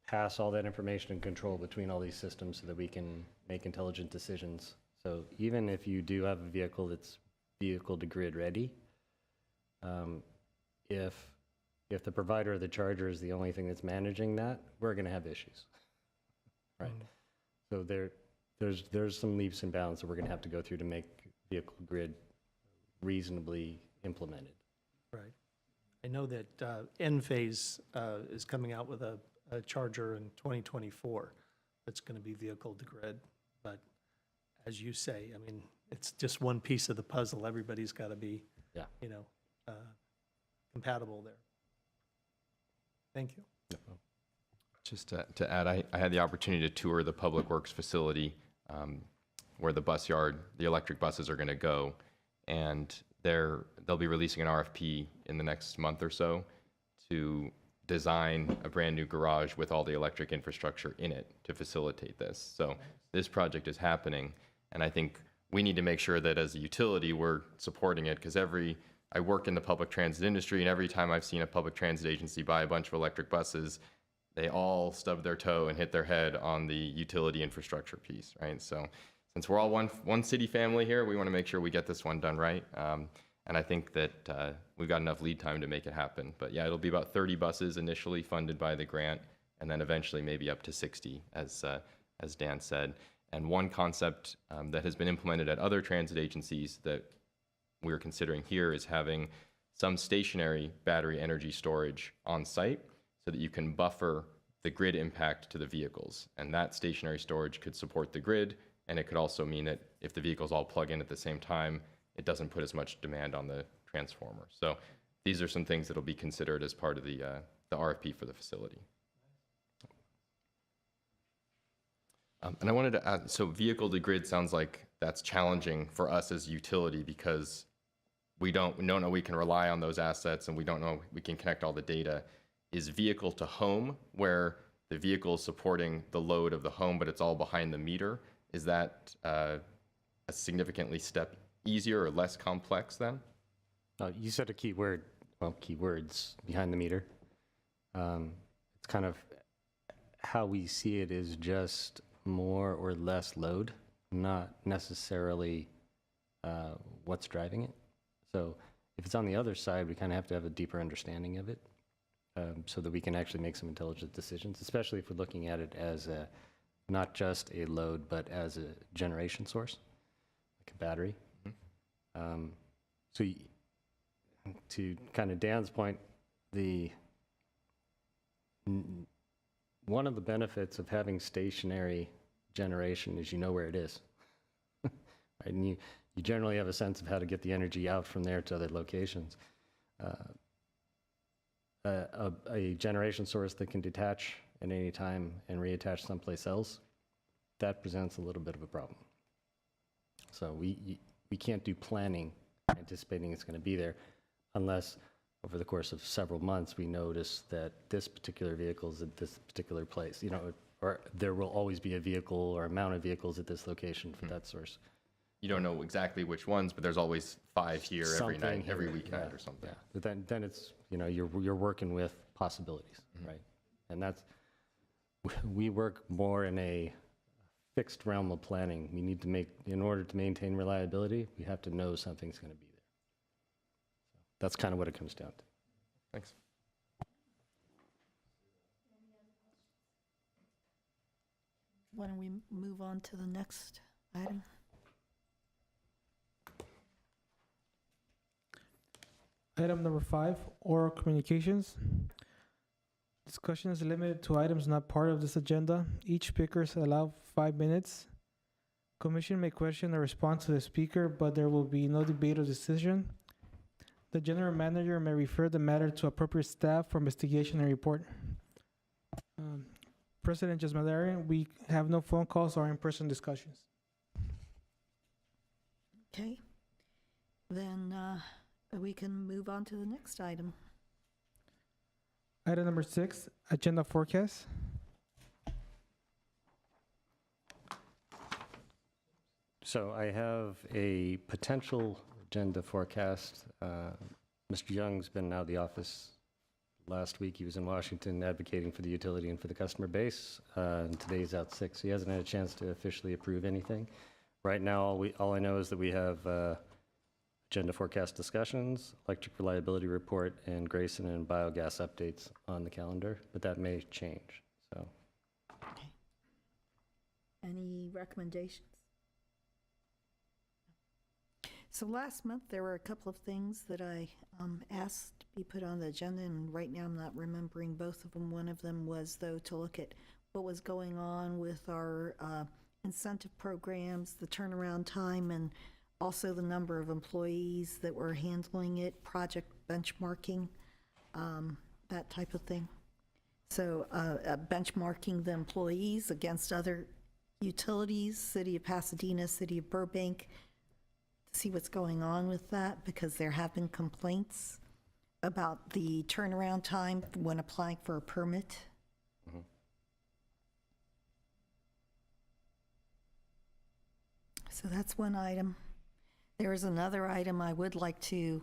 pass all that information and control between all these systems so that we can make intelligent decisions. So even if you do have a vehicle that's vehicle to grid ready, if the provider of the charger is the only thing that's managing that, we're going to have issues, right? So there's some leaps and bounds that we're going to have to go through to make vehicle grid reasonably implemented.
Right. I know that Enphase is coming out with a charger in 2024 that's going to be vehicle to grid. But as you say, I mean, it's just one piece of the puzzle. Everybody's got to be, compatible there. Thank you.
Just to add, I had the opportunity to tour the Public Works facility where the bus yard, the electric buses are going to go, and they'll be releasing an RFP in the next month or so to design a brand new garage with all the electric infrastructure in it to facilitate this. So this project is happening, and I think we need to make sure that as a utility we're supporting it, because I work in the public transit industry, and every time I've seen a public transit agency buy a bunch of electric buses, they all stub their toe and hit their head on the utility infrastructure piece, right? So since we're all one city family here, we want to make sure we get this one done right. And I think that we've got enough lead time to make it happen. But yeah, it'll be about 30 buses initially funded by the grant, and then eventually maybe up to 60, as Dan said. And one concept that has been implemented at other transit agencies that we're considering here is having some stationary battery energy storage on site so that you can buffer the grid impact to the vehicles. And that stationary storage could support the grid, and it could also mean that if the vehicles all plug in at the same time, it doesn't put as much demand on the transformer. So these are some things that will be considered as part of the RFP for the facility. And I wanted to add, so vehicle to grid sounds like that's challenging for us as utility because we don't know we can rely on those assets, and we don't know we can connect all the data. Is vehicle to home, where the vehicle is supporting the load of the home, but it's all behind the meter? Is that a significantly step easier or less complex then?
You said a key word, well, keywords, behind the meter. It's kind of how we see it is just more or less load, not necessarily what's driving it. So if it's on the other side, we kind of have to have a deeper understanding of it so that we can actually make some intelligent decisions, especially if we're looking at it as not just a load, but as a generation source, like a battery. So to kind of Dan's point, one of the benefits of having stationary generation is you know where it is. Right? And you generally have a sense of how to get the energy out from there to other locations. A generation source that can detach at any time and reattach someplace else, that presents a little bit of a problem. So we can't do planning anticipating it's going to be there unless over the course of several months we notice that this particular vehicle is at this particular place, you know, or there will always be a vehicle or amount of vehicles at this location for that source.
You don't know exactly which ones, but there's always 5 here every
Something
night, every
here,
weekend
yeah,
or something.
Yeah, but then it's, you know, you're working with possibilities, right? And that's, we work more in a fixed realm of planning. We need to make, in order to maintain reliability, we have to know something's going to be there. So that's kind of what it comes down to.
Thanks.
Why don't we move on to the next item?
Item number 5, oral communications. Discussion is limited to items not part of this agenda. Each speaker is allowed 5 minutes. Commission may question or respond to the speaker, but there will be no debate or decision. The general manager may refer the matter to appropriate staff for investigation and report. President Jasmadarian, we have no phone calls or in-person discussions.
Okay. Then we can move on to the next item.
Item number 6, agenda forecast.
So I have a potential agenda forecast. Mr. Young's been out of the office last week. He was in Washington advocating for the utility and for the customer base. And today's out sick, so he hasn't had a chance to officially approve anything. Right now, all I know is that we have agenda forecast discussions, electric reliability report, and Grayson and biogas updates on the calendar, but that may change, so.
Okay. Any recommendations? So last month, there were a couple of things that I asked to be put on the agenda, and right now I'm not remembering both of them. One of them was, though, to look at what was going on with our incentive programs, the turnaround time, and also the number of employees that were handling it, project benchmarking, that type of thing. So benchmarking the employees against other utilities, City of Pasadena, City of Burbank, to see what's going on with that, because there have been complaints about the turnaround time when applying for a permit. So that's one item. There is another item I would like to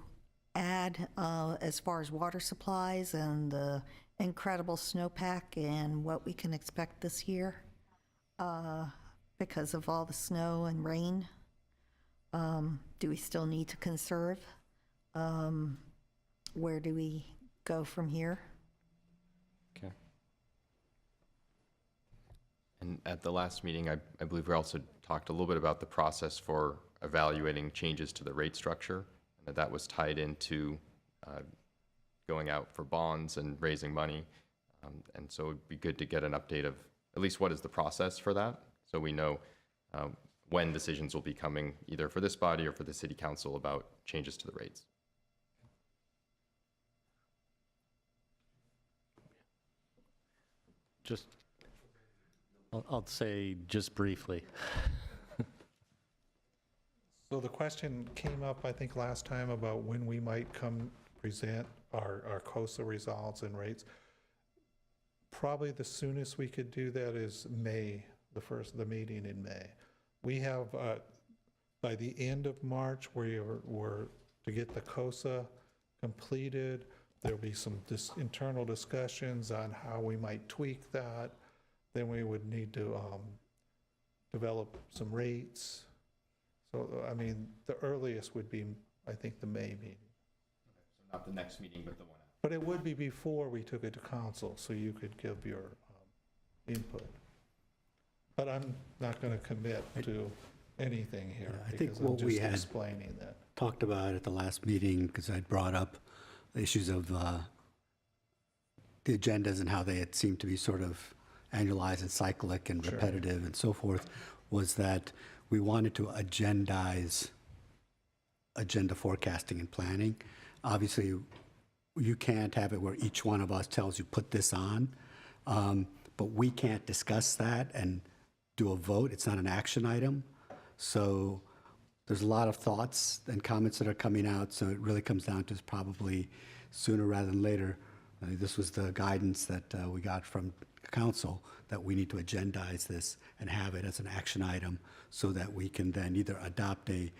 add as far as water supplies and the incredible snowpack and what we can expect this year because of all the snow and rain. Do we still need to conserve? Where do we go from here?
Okay.
And at the last meeting, I believe we also talked a little bit about the process for evaluating changes to the rate structure, and that was tied into going out for bonds and raising money. And so it'd be good to get an update of at least what is the process for that, so we know when decisions will be coming either for this body or for the city council about changes to the rates.
Just, I'll say just briefly.
So the question came up, I think, last time about when we might come present our COSA results and rates. Probably the soonest we could do that is May, the meeting in May. We have, by the end of March, we're to get the COSA completed. There'll be some internal discussions on how we might tweak that. Then we would need to develop some rates. So, I mean, the earliest would be, I think, the May meeting.
So not the next meeting, but the one after.
But it would be before we took it to council, so you could give your input. But I'm not going to commit to anything here,
I think
because I'm
what we
just
had
explaining that.
talked about at the last meeting, because I brought up the issues of the agendas and how they had seemed to be sort of annualized and cyclic and repetitive and so forth, was that we wanted to agendize agenda forecasting and planning. Obviously, you can't have it where each one of us tells you, put this on, but we can't discuss that and do a vote. It's not an action item. So there's a lot of thoughts and comments that are coming out, so it really comes down to probably sooner rather than later. This was the guidance that we got from council, that we need to agendize this and have it as an action item so that we can then either adopt a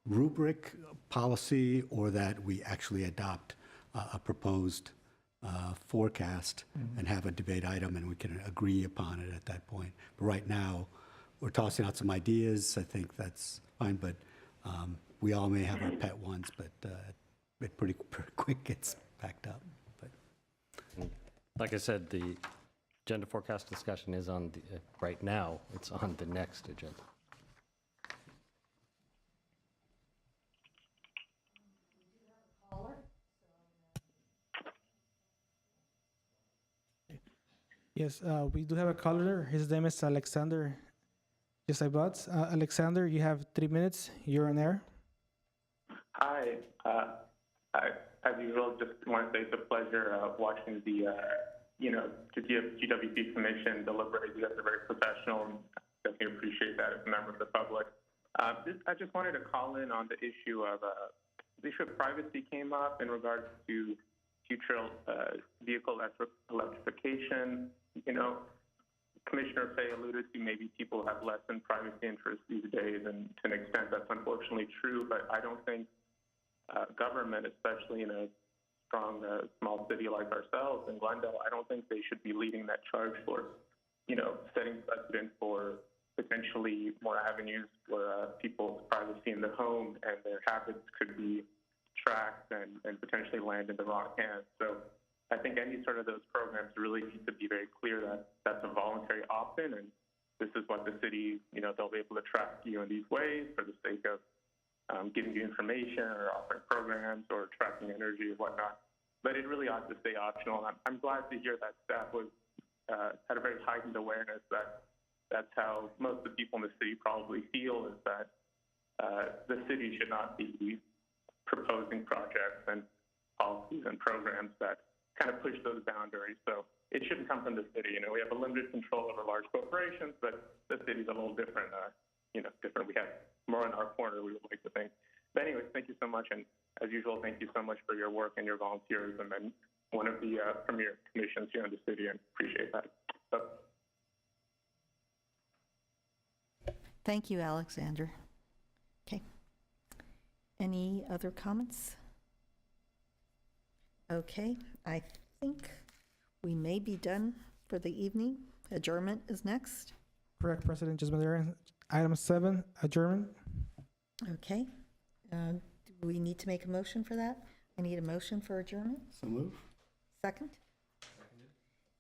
rubric policy or that we actually adopt a proposed forecast and have a debate item, and we can agree upon it at that point. But right now, we're tossing out some ideas. I think that's fine, but we all may have our pet ones, but it pretty quick gets packed up. But
Like I said, the agenda forecast discussion is on, right now, it's on the next agenda.
Yes, we do have a caller. His name is Alexander Jesaibatz. Alexander, you have 3 minutes. You're on air.
Hi. As usual, just want to say it's a pleasure watching the GWP Commission deliberate. You guys are very professional, and definitely appreciate that as a member of the public. I just wanted to call in on the issue of privacy came up in regards to future vehicle electrification. Commissioner Fay alluded to maybe people have less than privacy interests these days, and to an extent that's unfortunately true, but I don't think government, especially in a strong small city like ourselves in Glendale, I don't think they should be leading that charge for, setting precedent for potentially more avenues for people's privacy in the home and their habits could be tracked and potentially land in the wrong hands. So I think any sort of those programs really need to be very clear that that's a voluntary opt-in, and this is what the city, they'll be able to track you in these ways for the sake of giving you information or offering programs or tracking energy or whatnot. But it really ought to stay optional. And I'm glad to hear that staff was had a very heightened awareness that that's how most of the people in the city probably feel, is that the city should not be proposing projects and policies and programs that kind of push those boundaries. So it shouldn't come from the city. We have a limited control over large corporations, but the city's a little different. Different. We have more in our corner, we would like to think. But anyways, thank you so much, and as usual, thank you so much for your work and your volunteerism, and one of the premier commissions here in the city, and appreciate that. So.
Thank you, Alexander. Okay. Any other comments? Okay, I think we may be done for the evening. Adjournment is next.
Correct, President Jesaibatz. Item 7, adjournment.
Okay. Do we need to make a motion for that? I need a motion for adjournment.
so move.
Second?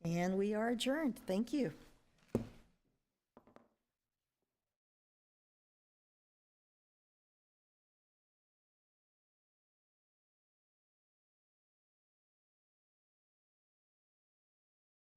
And we are adjourned. Thank you.